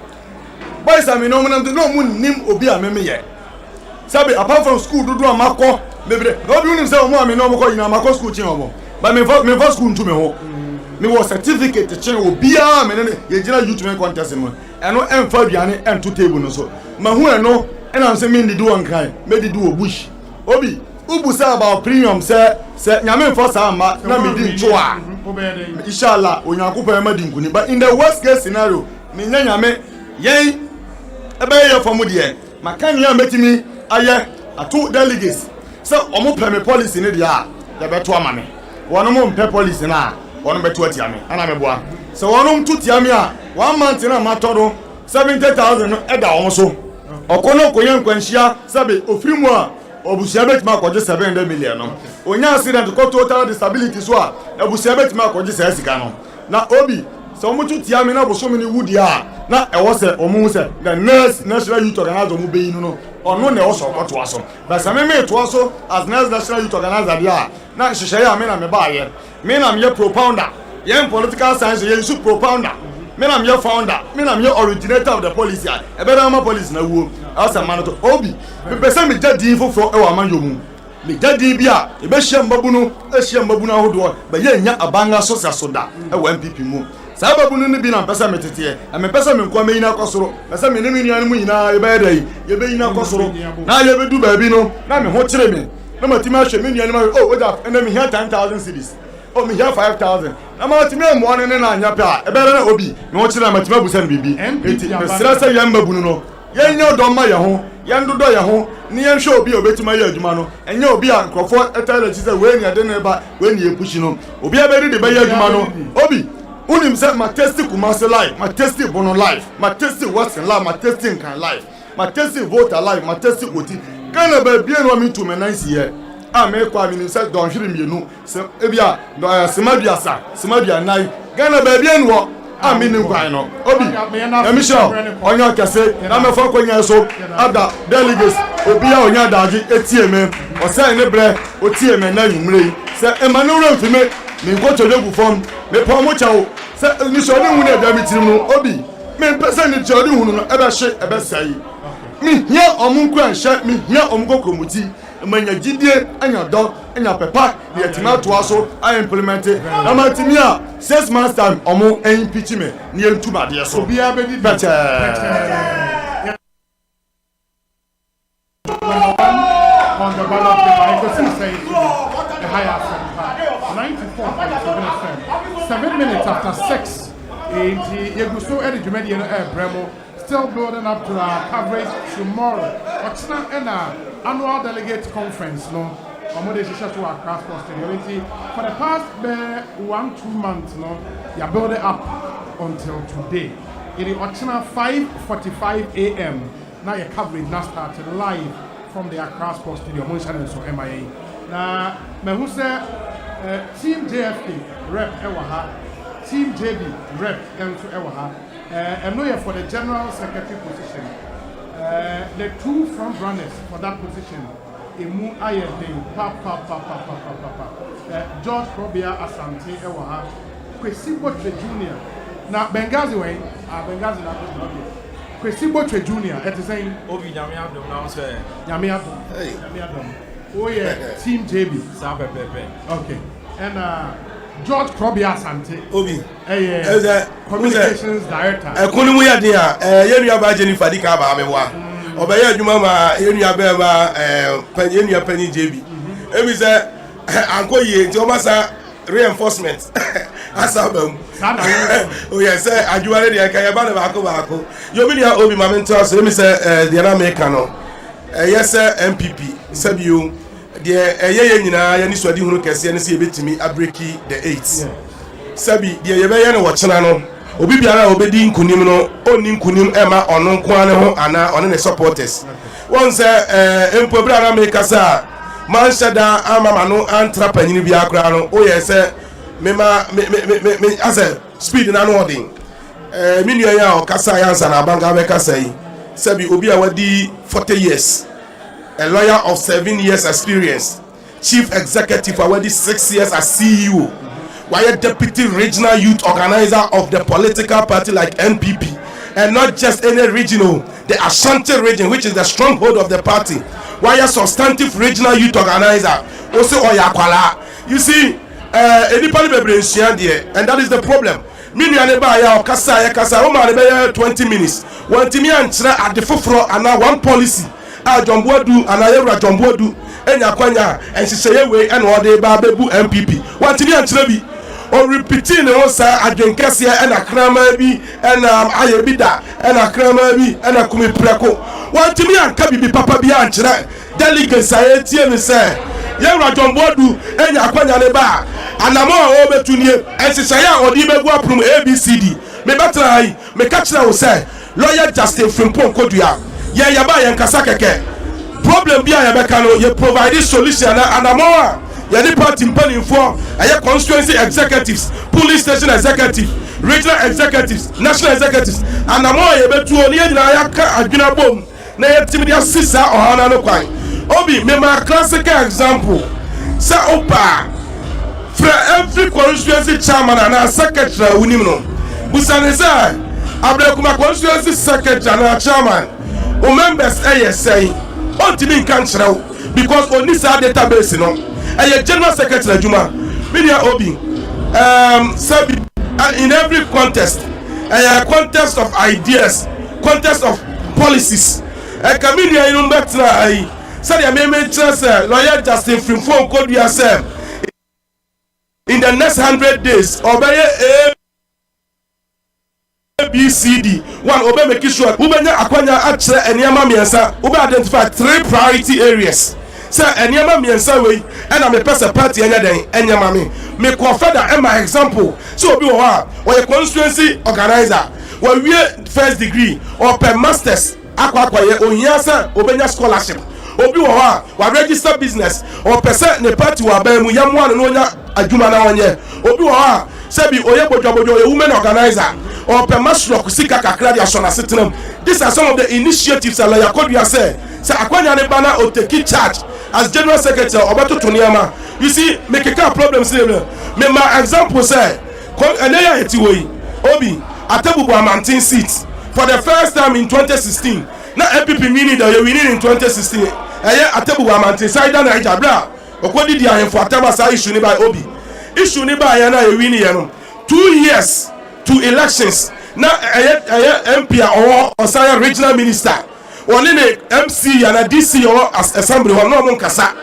boys I mean no mun nim obi a me ye sabe apart from school do amako mebre obi unim say omo me no mo ko ina amako school chin omo but me for school ntu me ho me was certificate chin obi a me ne ye gina youth wing contest no eno emfa duane ento table no so ma hu eno ena say me ndi one kind me di do bush obi ubusa about premium say nyame for sama na me di nchoa inshallah onyankopon ma di nkuni but in the worst case scenario me nyame yen ebe ye for mu de makani ya metimi aye ato delegates so omo peme policy ne dia ya beto amame wono mo mpe policy na wono beto atiame ana me boa so wono mtu tiame a 1 month na matodo 70,000 eda omo so okono koyen kwanhia sabe ofirimu a obusia betima akọje 700 million no onya accident ko total disability so a obusia betima akọje 6 sika no na obi so mutu tiame na boso mini wudi a na ewo se omu se the next national youth organizer mu beyi no ono na ewo so koto aso but se me to aso as next national youth organizer dia na hihye ya me na me ba ye me na me propounder ye political science ye su propounder me na me founder me na me originator of the policy e be na ma policy na wuo asa man to obi me pese me jadi foforo e wa man yomu me jadi bia e be hye mbabu no ehye mbabu na hodo ba ye nya abanga so da e wa MPP mu sababu no bi na pese me tete e me pese me nko me ina kosoro pese me ne me nuanu mu ina e be dai ye be ina kosoro na ye be du ba bi no na me ho kire me na matimi ahwe me nuanu ma oh oda na me here 10,000 cedis oh me here 5,000 na matimi mo ne na anya pa e be na obi me ho kire na matimi abusa no bibi enti me sira se ye mbabu no ye nya do ma ye ho ye ndodo ye ho ni ye hwe obi obetima ye adwuma no enye obi a nkrofo etale chi se we ni ade na ba we ni epushi no obi abedi de ba ye adwuma no obi unim say my tasty Kumasi life my tasty Bono life my tasty Western life my tasty Nkan life my tasty Voter life my tasty Oti kana ba bia no mi to me nice here a me kwa mi say don hwere mienu se ebia do semaduasa semaduan nai kana ba bia no a mi nim kwan no obi emission onya kase na me fa kwanya so ada delegates obi a onya daji etie me o say ne bre otie me na yumre se emanura mfime mi ko chojogu form me po mo chawo se ni so ni hu na da mi tirim no obi me pese ni chodi hu no ebe hye ebe sai mi hia omunku anhye mi hia omukokromuti manya gidie anya do anya pepa de atimato aso I implement na matimi a 6 months time omu impeach me ni entuma de so obi abedi better on the ballot paper I can say the higher Asempa 94.7 7 minutes after 6 Yeguso Eddie Jumedi Bremo still building up to our coverage tomorrow. What's not in our annual delegate conference no Omode Shisha to our transport stadium for the past 1-2 months no you are building up until today. It is 5:45 a.m. Now your coverage now started live from the Accra Sports Stadium. So MIA. Now, me who say Team JFK rep Ewaha, Team JB rep into Ewaha. And now for the General Secretary position. The two front runners for that position. Emu Ayedin, George Probia Asante Ewaha, Kwesibo Jr. Now Bengazi way, Bengazi na Kwesibo Jr. It is saying Obi Nyamiadom now say Nyamiadom. Hey. Nyamiadom. Oh yeah, Team JB. Okay. And George Probia Asante. Obi. Communications director. Ekunu ya dia yenu aba Jennifer Dika ba amewa. Obeye adwuma ma yenu aba ba yenu pani JB. Ebi say anko ye nti obasa reinforcement asabam oh yes adware dia kan ya ba na baako yo bi dia obi ma mento so mi say dia na me kan no yes MPP sabiu dia ye nyina ya ni so di hunu kese ne se betimi abreki the 8 sabi dia ye be ye ne wo chena no obi biara obedi nkunim no onni nkunim ema ono nko ane ho ana one ne supporters won say empo bra na me kasa manshada amama no antra panyini bia akra no o ye say me ase speed na no odin me nua ya o kasa ya ansa na banga be kasa yi sabi obi a wadi 40 years a lawyer of 7 years experience, chief executive already 6 years as CEO, while deputy regional youth organizer of the political party like NPP, and not just any regional, the Ashanti region, which is the stronghold of the party, while substantive regional youth organizer, also Oyakwala. You see, anybody be bring there, and that is the problem. Mini aneba ya kasa o ma be 20 minutes. One timi anchira at the foforo and one policy. A Jombodu and Ayura Jombodu enya kwanya ensiseye we and ode ba bebu MPP. One timi anchira bi o repeating no sa adwenkese and akrama bi and ayebida and akrama bi and akumi preko. One timi anka bi papa bi anchira delegates ayetie me say Yura Jombodu enya kwanya ne ba anamo o betunie ensiseye odi bebu aprum ABCD. Me batrai me catchna wo say lawyer Justin Frimpong Kodua ye yaba yen kasa keke problem bia ye beka no ye provide solution and amoa ye the party mpanimfo aye constituency executives, police station executive, regional executives, national executives and amoa ye betu oni ye na ya ka adwina bom na ye timi sisa ohana no kwan obi me ma classical example say opa for every constituency chairman and secretary unim no busaneza abrekuma constituency secretary and chairman o members say on timi kan kyerɛw because on this database no general secretary adwuma media obi in every contest contest of ideas, contest of policies community you better say the amendment lawyer Justin Frimpong Kodua say in the next 100 days obey ABCD one obey make sure ubenya akwanya akire eniama miensa ube identify 3 priority areas say eniama miensa we and me person party enya den enyama me confeder my example so obi wo ha we constituency organizer we first degree or per masters akwa ye ohiasa obenya scholarship obi wo ha we register business or person ne party wa ba mu yamwa no nya adwuma na wonye obi wo ha sebi oye bodwabodo ye women organizer or per masro kusika kakra dia sona sitinam. These are some of the initiatives that Lawyer Kodua say akwanya ne bana o take charge as general secretary obato toniama. You see make a problem say me my example say eneya etiwoi obi atebubu amantin seats for the first time in 2016 na MPP winning that you winning in 2016 atebubu amantin side na ijabra okodi dia hen for ataba sa issue ni by obi issue ni by na you winning no 2 years to elections na MP or Osei regional minister one MC and a DC or as assembly or no kasa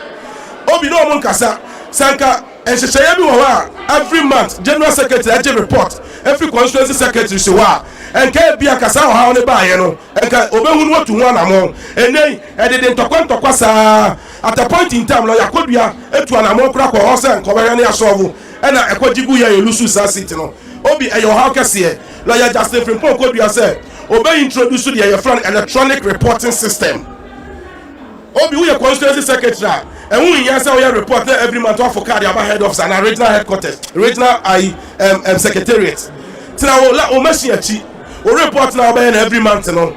obi no kasa sanka ensese bi wa every month general secretary report every constituency secretary so wa enka bia kasa o ha ne ba ye no enka obehunu otu ho anamo enei edede ntokwa saa at a point in time Lawyer Kodua etu anamo kura ko ho se nkobere ne asovu ena ekojigu ya elusu sa city no obi eyo how kase Lawyer Justin Frimpong Kodua say obey introduce the front electronic reporting system obi we constituency secretary and we answer we report every month for card about head office and regional headquarters regional secretariat tina o machine achi o report now by every month no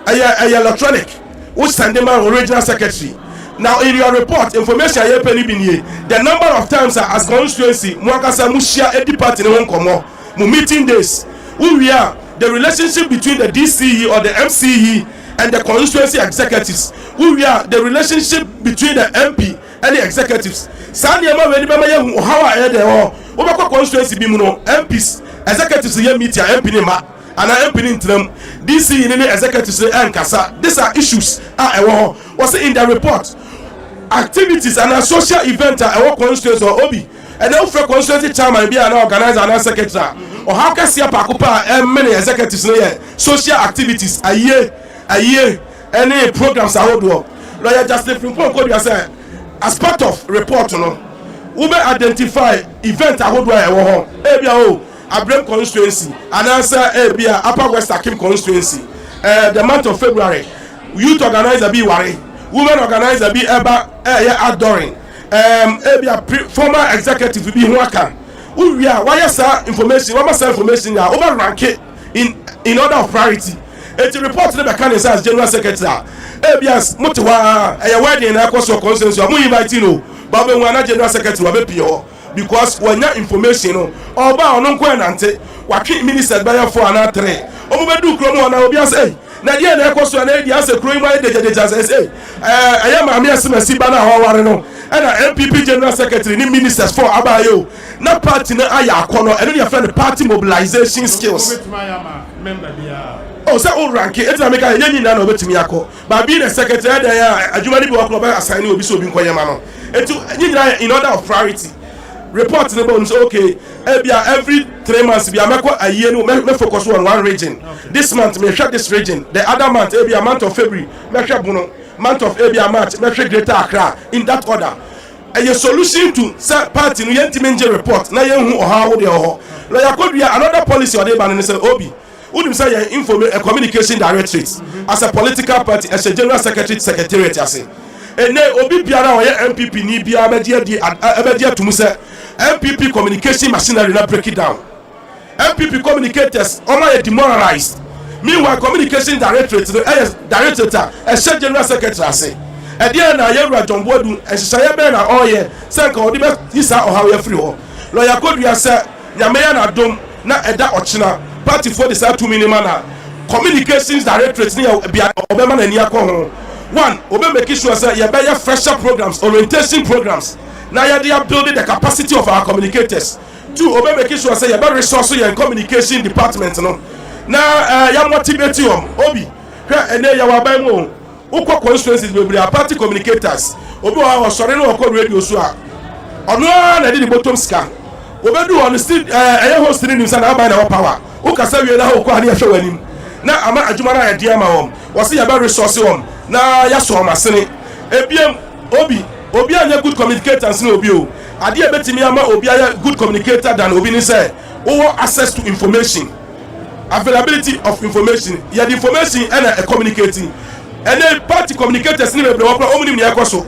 electronic which send them original secretary. Now in your report information I penny bin here the number of times as constituency mwakasa mushia edi party ne won komo mu meeting days we are the relationship between the DCE or the MCE and the constituency executives we are the relationship between the MP and the executives sani ema we ni bema ye how are there o obekọ constituency bi mu no MPs executives ye meet ya MP ni ma and MP ni ntram DCE ni executives enkasa. These are issues ewo was in the report activities and a social event ewo constituency or obi and then for constituency chairman be an organizer and secretary or how can see pakupa many executives social activities a year any programs are hold. Lawyer Justin Frimpong Kodua say as part of report no we be identify event a hold ewo ebia o Abrem constituency and answer ebia Upper West Akim constituency the month of February youth organizer be worry women organizer be eba adoring former executive be waka we are why sir information what must information ya over rank it in order of priority eti report ne be kan as general secretary ebias motewa e wedding na akoso consensus amu invite no ba be wana general secretary wa be pio because wanya information no oba ono nko enante watwe minister baya 4 and 3 omo be du kromo na obi ase na dia na akoso na dia ase kromo ma dejedeja say aya ma me asemasi ba na ho ware no na MPP general secretary ni ministers for abayo na party na aya akono eno dia friend party mobilization skills oh say all rank it na make yenyi na obetimi akọ ba be the secretary there ya adwumani bi wakọ ba assign obi so obi nkoyema no etu yenyi in order of priority report the bones okay every 3 months be ameko aye no me focus on one region this month me share this region the other month a month of February me share Bono month of Abia March me share Greater Accra in that order a solution to party no yentimenje report na yen hu oha wo de oho la yakodua another policy or dey ban say obi unim say your communication directorate as a political party as a general secretariat ase ene obi biara o ye MPP ni bia abedi atumu say MPP communication machinery na break it down MPP communicators oma ye demoralized meanwhile communication directorate director as general secretary ase e dia na ye John Bodu ehyehyɛ be na oye say nka odi be isa ohaw ye free ho lawyer kodua say nyameya na dom na eda ochina party for the start 2 minimum na communications directorate ni obema na ni akọ one obe make sure say ye be fresher programs orientation programs now they are building the capacity of our communicators. 2 obe make sure say you be resource your communication department no now ya motivate you obi ene ya wa ban mo ukọ constituencies be party communicators obi wa sori no ko radio so a ono na di bottom scan obe do on still hosting news na ban na power ukasa wie na ho ko ani ehwe wanim na ama adwuma na ya dia ma won wo say ya be resource won na ya so masene ebiem obi anya good communicators na obi o ade e betimi ama obi aya good communicator than obi ni say o access to information availability of information ya the information and communicating and then party communicators ni be wo pro omuni ni ekoso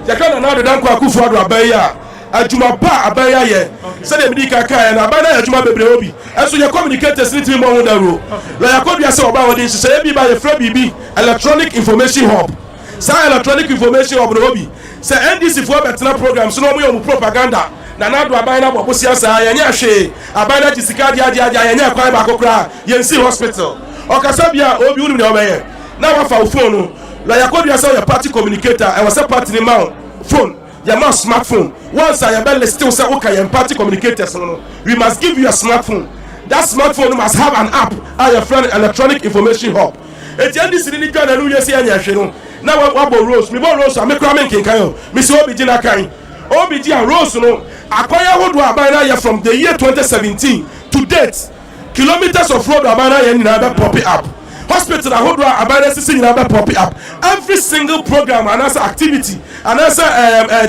ya kana na do kwa kufu ado abaya adwuma ba abaya ye say dem di kaka na abaya adwuma bebre obi enso ya communicators ni timi mo ho daro la ya kodua say oba wodi say bi ba ye fra bibi electronic information hub say electronic information hub no obi say NDC for better programs no mo propaganda na do abaya na bobo siasa ya nya hwe abaya ji sika dia ya nya kwa ba kokra yensi hospital okasabia obi unu ne obeye na wa fa phone la yakodua say your party communicator I was a party ni man phone your man smartphone once I am still say okay your party communicators no we must give you a smartphone that smartphone must have an app your friend electronic information hub etiandi sini twa na nu yesi anya hwe no na wa bo rose me bo rose am kra men kinkan yo me se obi gina kan obi gi and rose no akoya hodo abana ya from the year 2017 to date kilometers of road abana ya ni na be pop up hospital hodo abana sisi ni na be pop up every single program and as activity and as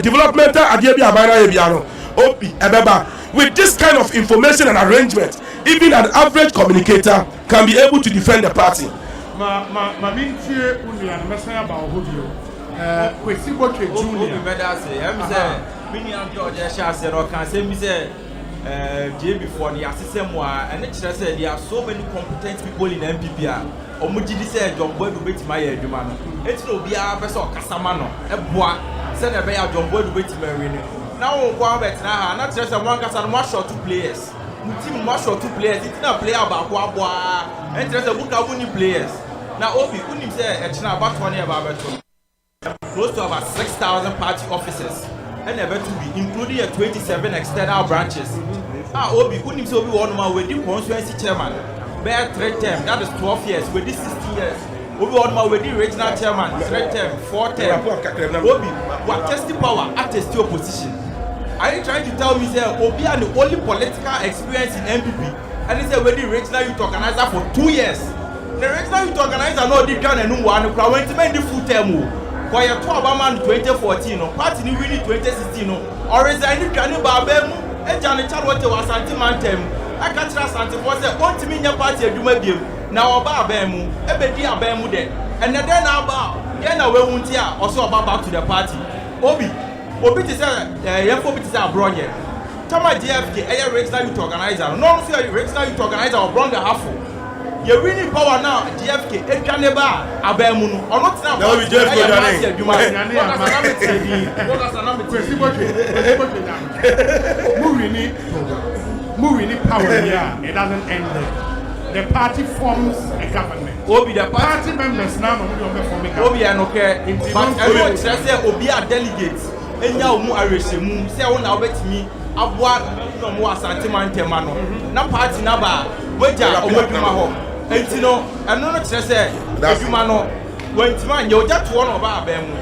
developmental idea bi abana ya bia no obi ebeba with this kind of information and arrangement even an average communicator can be able to defend the party ma mintie unia na mesan aba ohodio kwesi botwe junior obi medase em say mini am George Shase ro kan say mi say day before the assistant a and kire say there are so many competent people in MPP a omugidi say John Boadu betima ya adwuma no eti obi a be say okasama no eboa say na be ya John Boadu betima win na won kwa betina ha na kire say one kasa no short 2 players team mo short 2 players it na player ba kwa aboa and kire say buka woni players na obi unim say echina about 1 year ba beto close to about 6,000 party officers and ever to be including a 27 external branches obi unim say obi one man with the constituency chairman bear 3 term that is 12 years with this 60 years obi one man with the regional chairman 3 term 4 term obi what test power at test opposition are you trying to tell me say obi and the only political experience in MPP and he say with the regional youth organizer for 2 years the regional youth organizer no did can and one crowd went to the full term kwa ya to Obama 2014 no party ni win 2016 no or resign ni twane ba ba mu eja ne charlotte was anti-mantem aka tira santi for say ontimi nya party aduma biem na oba aba mu ebedi aba mu de and then na aba ye na we wunti a oso oba back to the party obi ti say yefo bi ti say abronye tama DFK regional youth organizer no so regional youth organizer obronga hafo you winning power now GFK edwaneba abamu no ono tena na we JFK moving power here, it doesn't end there. The party forms a government. Obi the party members now no forming. Obi anoke but everyone say obi a delegate enya omu arehemu say won na obetimi aboa no mo asante mantema no na party na ba weja omoduma ho enti no eno no kire say aduma no wantima anye oja to no ba abemu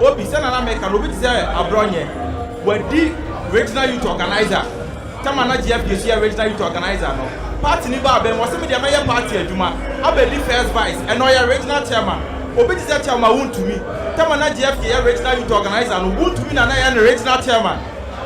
obi say na America no obi say abronye wadi regional youth organizer tama na GFK say regional youth organizer no party ni ba abemu say me dey maye party aduma abeli first vice eno ya regional chairman obi say chairman wontumi tama na GFK regional youth organizer no wontumi na ya regional chairman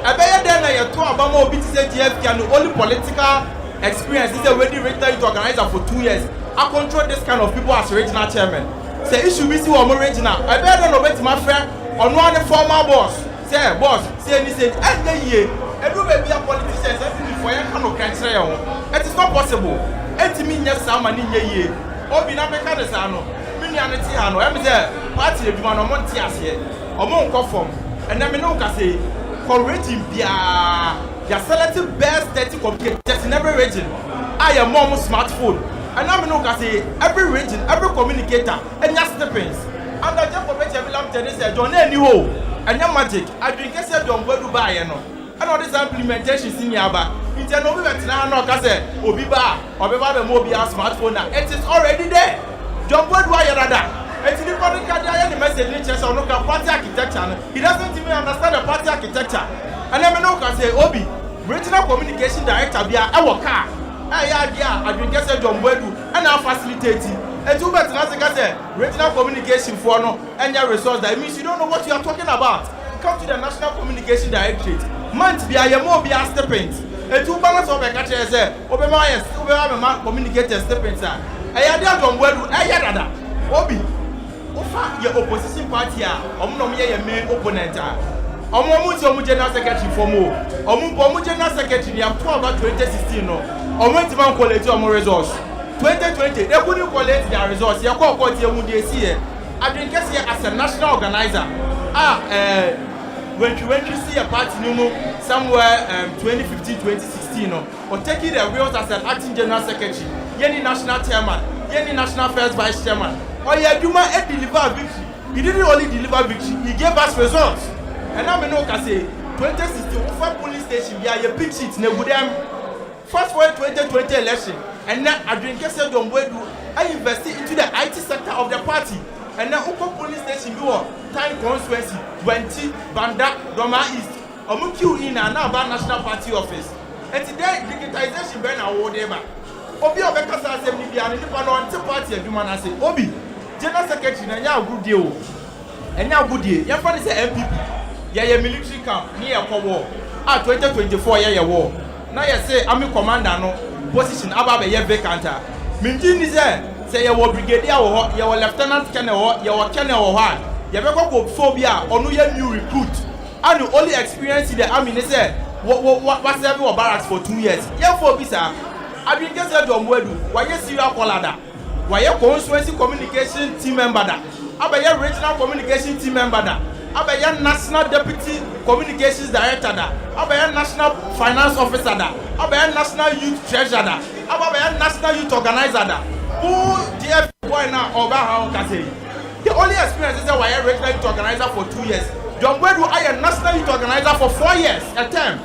abeye den na ye to abama obi say GFK and only political experience is a ready regional youth organizer for 2 years. I control this kind of people as regional chairman. Say issue be see one regional. I better know bet my friend on one former boss. Say boss, say any say and the year. Everybody be a politician. Everything for you cannot cancel you. It is not possible. It mean yes, some money ye. Obi na meka de sa no. Mini aneti ha no. Em say party the man no monti ase. Omo nko form. And na me no ka say for region bia. They are selecting best 30 computers in every region. I am more smartphone. And now we know that every region, every communicator, and your steppings. And I just forget every lamp tennis John any ho. And your magic. I drink a set on where to buy no. And all this implementation in Yaba. It's a novel that now no case Obiba or the mobile smartphone. It is already there. John where do I rather? It's the public the message nature or look at party architecture. He doesn't even understand the party architecture. And let me know can say Obi, regional communication director be our car. I drink a set on Wedu and I'll facilitate it. And two better as I say, regional communication for no and your resource that means you don't know what you are talking about. Come to the National Communication Directorate. Month be a more be a steppings. And two balance of a catcher say, Obama communicate steppings. I had on Wedu, I had Obi. Your opposition party are your main opponent. Omo general secretary for more. Omo general secretary am talk about 2016 no. Omo ti man collect omo results. 2020 they couldn't collect their results. They call court here dey see here. I drink here as a national organizer. When you see a party somewhere 2015 2016 no, or taking the roles as an acting general secretary, any national chairman, any national first vice chairman. Oh yeah, Duma deliver victory. He didn't only deliver victory, he gave us results. And now we know can say 2016 for police station yeah a big shit na them fast forward 2020 election and now I drink say John Wedu I invested into the IT sector of the party and now Uko police station go time constituency 20 Banda Doma East omu queue in and now about national party office and today digitization ben award ever Obi obekasa assembly bia ni pa no anti party adwuma na say Obi general secretary na nya good deal and nya good deal ya fa say MPP yeah, military camp near war. 2024 yeah war. Now you say army commander no position about a vacant. Mintin is there. Say you were brigadier or you were lieutenant colonel or you were colonel or what? You have got phobia or no new recruit. And you only experience in the army. They say what's every barracks for 2 years. Yeah, for visa. I been just said John Wedu. Why you see your colada? Why your constituency communication team member that? About your regional communication team member that? Abaya National Deputy Communications Director da, Abaya National Finance Officer da, Abaya National Youth Treasurer da, Abaya National Youth Organizer da. Who DF boy now over how can say? The only experience is that we are regional youth organizer for 2 years. John Wedu I a national youth organizer for 4 years a term.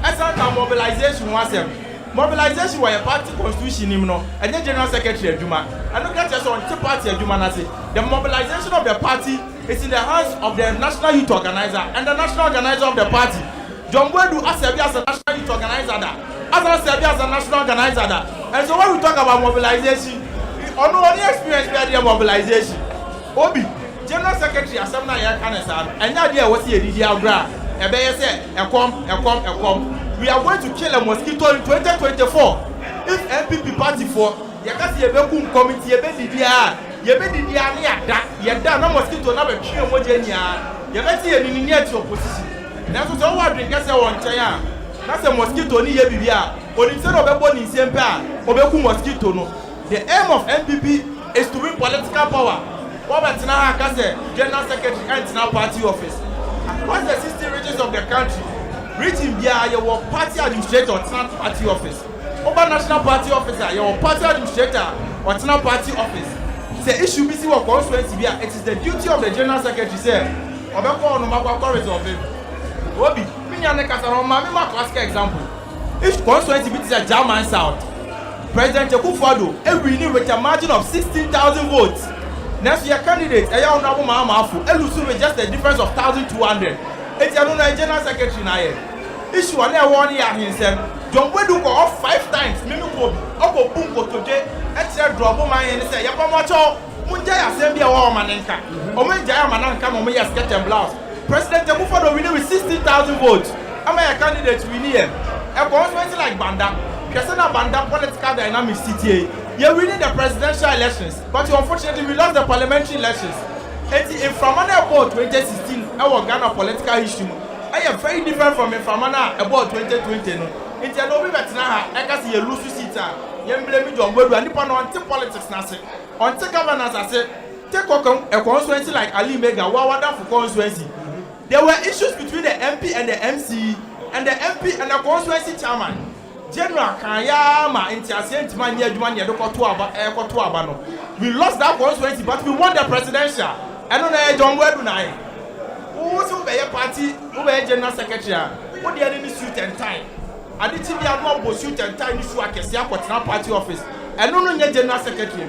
Excellent mobilization was him. Mobilization was a party constitution and the general secretary Juma. I don't get just on the party Juma na say. The mobilization of the party is in the hands of the national youth organizer and the national organizer of the party. John Wedu as a national youth organizer as a national organizer and so when we talk about mobilization, on only experience where the mobilization. Obi, general secretary Asempa and that idea was here the we are going to kill a mosquito in 2024. If MPP party for you can see a vacuum committee, you no mosquito na be twe omogenia you bet here ni near to opposition na so so what drink say won chen na say mosquito ni ye bibia oni say no be bo ni nsem pa obeku mosquito no The aim of NPP is to win political power. What about now? General Secretary and now party office. Across the 60 regions of the country, region Bia, your party administrator or party office. Over national party officer, your party administrator or party office. Say issue BC or constituency Bia, it is the duty of the General Secretary say, Obeko no Magua corridor. Obi, Minyane Kasaroma, Mima example. If constituency is a German South, President Akufo-Addo every year with a margin of 16,000 votes. Next year candidate, Eya Onabu Mahamafu, Elusu with just a difference of 1,200. It's a General Secretary na here. Issue one year 1 year himself. John Wedu go off 5 times. Mimi Kobi, Oko Bunko today, extra drop on my and say, Yapamacho, Munjaya Asempa or Manenka. Omenjaya Mananka, Omeya sketch and blouse. President Akufo-Addo winning with 16,000 votes. I'm a candidate winning here. A constituency like Banda, Kasana Banda political dynamics CTA. You're winning the presidential elections, but unfortunately we lost the parliamentary elections. And in Framana about 2016, our Ghana political history, I am very different from Framana about 2020. It's a no better now. I can see a loose seat. You blame me on where you are on politics. On governance, I said, take a constituency like Ali Mega, Wawada for constituency. There were issues between the MP and the MC, and the MP and the constituency chairman. General Kayama interceded man near Juman Yadokotuaba. We lost that constituency, but we won the presidential. I don't know John Wedunai. Who's a party, who a general secretary, what the enemy suit and time. I did see the above suit and time issue at Kesiapot party office. I don't know general secretary.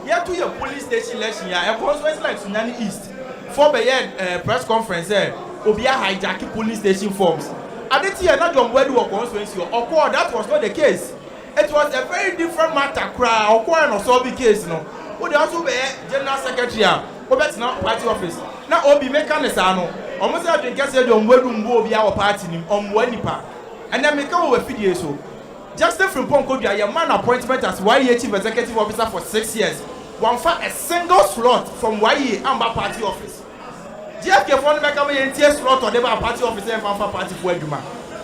Here to your police station election, a constituency like Sunyani East. For the press conference, Obia hijacking police station forms. I didn't see another John or constituency or that was not the case. It was a very different matter, cry or no solving case. No, would also be general secretary, or better now party office. Now, Obi Mechanisano, almost I think I said on Wedum be our party on Wenipa, and then make over video so. Justin from Ponko, your man appointment as YE chief executive officer for 6 years. One for a single slot from YE Amber party office. GFK phone make a entire slot or never party officer and for party for Juma.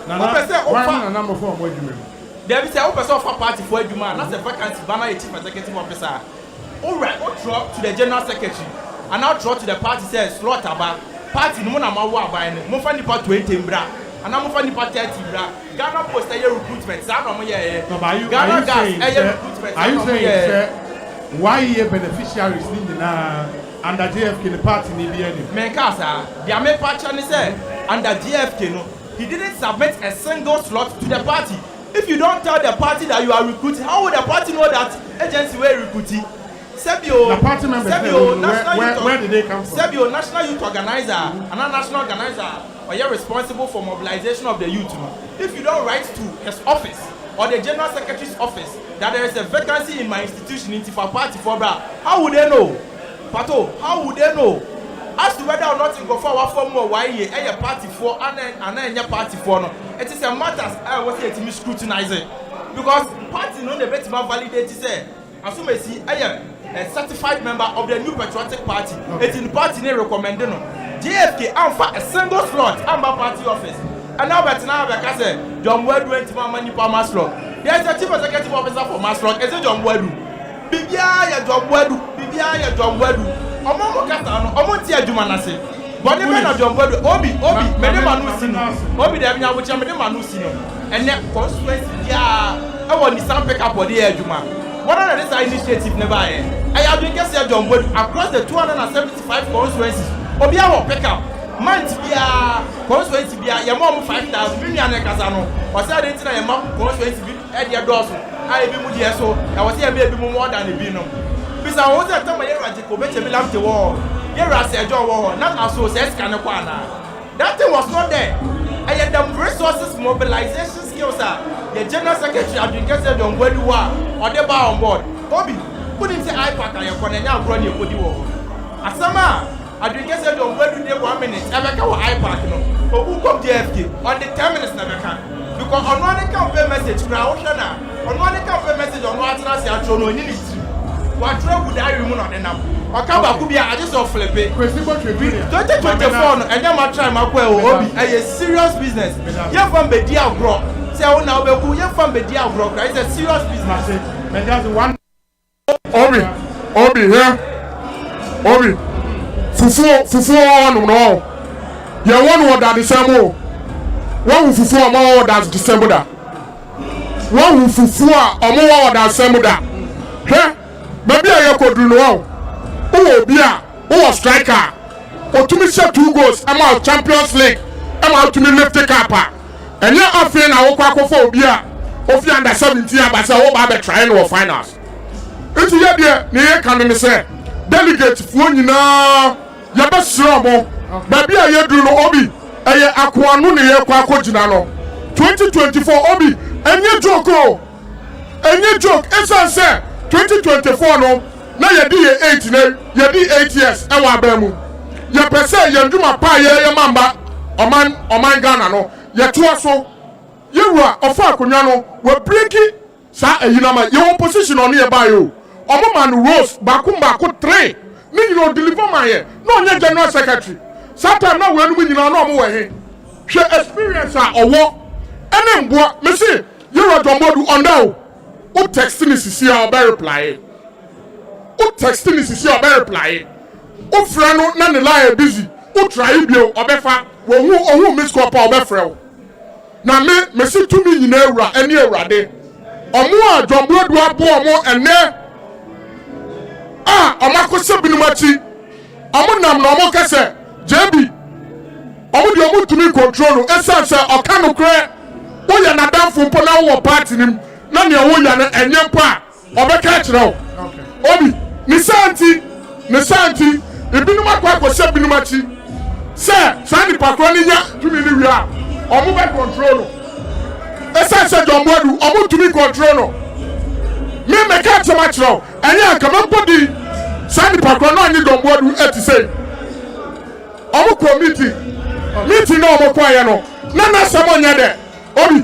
Number 4 for Juma. There is a person for party for Juma. That's a vacancy banner chief executive officer. All right, all drop to the general secretary. And now drop to the party says slot about party no na mawa by mo fa nipa 20 bra. And I'm for nipa 30 bra. Ghana Post a recruitment. Ghana Gas a recruitment. Are you saying why ye beneficiaries in under JFK the party ni bi any? Menkasa, the main party say under JFK no, he didn't submit a single slot to the party. If you don't tell the party that you are recruiting, how would the party know that agency were recruiting? Sebio, the party members, where did they come from? Sebio, national youth organizer, and a national organizer, or you're responsible for mobilization of the youth. If you don't write to his office or the general secretary's office that there is a vacancy in my institution in Tifa party for bra, how would they know? Pato, how would they know? As to whether or not you go for our form or why ye a party for and then party for no, it is a matter I was here to scrutinize it. Because party no the better validate say, as you may see, I am a certified member of the New Patriotic Party. It's in the party they recommend no. JFK and for a single slot and my party office. And now but now I say John Wedu went to my money for Maslow. There is a chief executive officer for Maslow. Is it John Wedu? Bibia ya John Wedu. Bibia ya John Wedu. Omo kata no. Omo ti adwuma na se. But the man of John Wedu. Obi. Mede manu sino. Obi de anya wucha mede manu sino. Ene constituency dia. I want the sample pick up for the adwuma. What are this initiative never here? I have been guessing John Wedu across the 275 constituencies. Obi a pick up. Month bia constituency bia your mom 5,000 million kasano o say dey tina your mom constituency bi e dey do so ai bi mu dey so e wo say e bi more than e bi no bisa wo say tama ye raje ko be che bi lamte wo ye rase ejo wo na aso say scan ko ana that thing was not there. I had the resources mobilization skills the general secretary advocate John Wedu or they ba on board Obi put him say iPad and your nya agro ni ekodi wo asama advocate John Wedu dey 1 minute ebeka wo iPad no ogu come JFK on the 10 minutes na beka because on one can pay message kra wo hwe na on one can pay message on what na say atro no ni ni what try would I remove on them Wakaba could be a just of flip it. 2024 and then my try my Obi a serious business. You're from Bedia Grow. Say, oh, now, you're from Bedia Grow. It's a serious business. And that's one. Obi here. Obi. Fufu on no. You want what that December? One fufu on that December da. One fufu on that December da. Hey, maybe I could do no. Oh, Bia, oh, striker. Or to me, 2 goals. I'm out Champions League. I'm out to me left the kappa. And you're offering our quacophobia of the under 17, but I hope I'm trying to finals. It's the idea, near can say, delegate for you now. You're best strong, baby. I do no Obi. I aquanu near Quaco Ginano 2024 Obi. And you joke, it's answer 2024 no. Now you do 8 now, you do 8 years. I want them. You per se you do my pie, your mamba, Oman Ghana no. You two so you are of Akunyano, we break it. Sa you know your position on nearby you. Oman Rose, Bakumba could 3. Me you know deliver my hair. No, your general secretary. Sometimes now when we know no more here. She experience or what? And then what? Me see you are Dombodu on now. Who texting is see our better reply. Who texting is see our better reply. Who friend no lie busy. Who try bio obefa. Who miss call pa obefrel. Na me see to me in era any era de. Omo Dombodu abo omo ene. Omako se binumachi. Omo nam no omo kese. JB. Omo di omo to me control. Esa se okano kre. Wo ya na dan fun po na wo party nim. Na ne wo ya na enye pa. Obeka kire. Obi, ni santi, ebinum akwa se binumachi. Se, sani pakro ni nya tumi ni wia. Omo be control no. Esa se Dombodu, omo to me control no. Me catch a match now. And yeah, come on, body. Sani pakro no ni Dombodu eti say. Omo committee. Meeting no omo kwa ya no. Na samo nya de. Obi.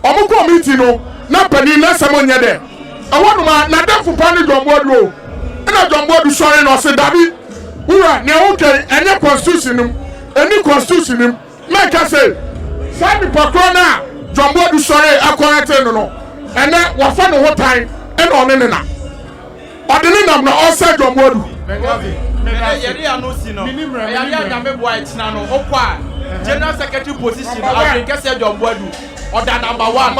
Omo committee no. Na pani na samo nya de. Awonu ma na dem fu pani Dombodu o. Na Dombodu sorry no say dabi. Ura ne okay enye constitution nim. Any constitution nim. Make I say. Sani pakro na Dombodu sorry akorate no. And then what fun what time and on in na. Odini nam na Osei Dombodu. General Secretary position I think say Dombodu or that number one.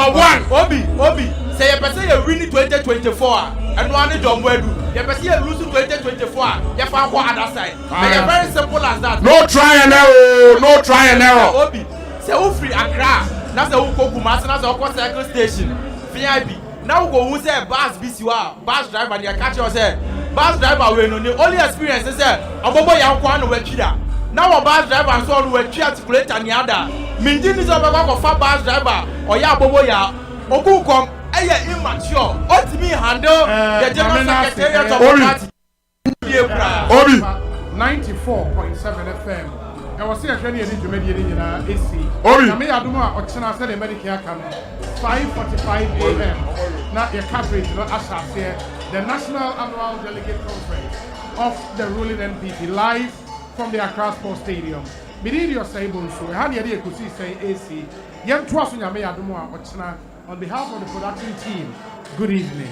Obi say you person you win 2024 and one Dombodu. You person you lose 2024 you find go other side. It's very simple as that. No try and error. Obi say who free Accra. Na say who go Kumasi na say who cycle station. VIP. Now we go who say bus BCU, bus driver they catch us say bus driver we no the only experience is say abobo ya kwa no wetwida. Now bus driver so no wetwi articulate and other. Minji ni so be go for bus driver or ya abobo ya oku kom eye immature. Ultimately handle the general secretariat of the party. Obi 94.7 FM. I was saying any Jumedi in AC. Obi. I may have Ochana said the Medicare come 5:45 a.m. Now your coverage, not as here, the National Annual Delegate Conference of the ruling NPP live from the Accra Sports Stadium. Bidiri Osei Bonsu, how the idea could see say AC. Young Twasun Yame Adumwa Ochana on behalf of the production team. Good evening.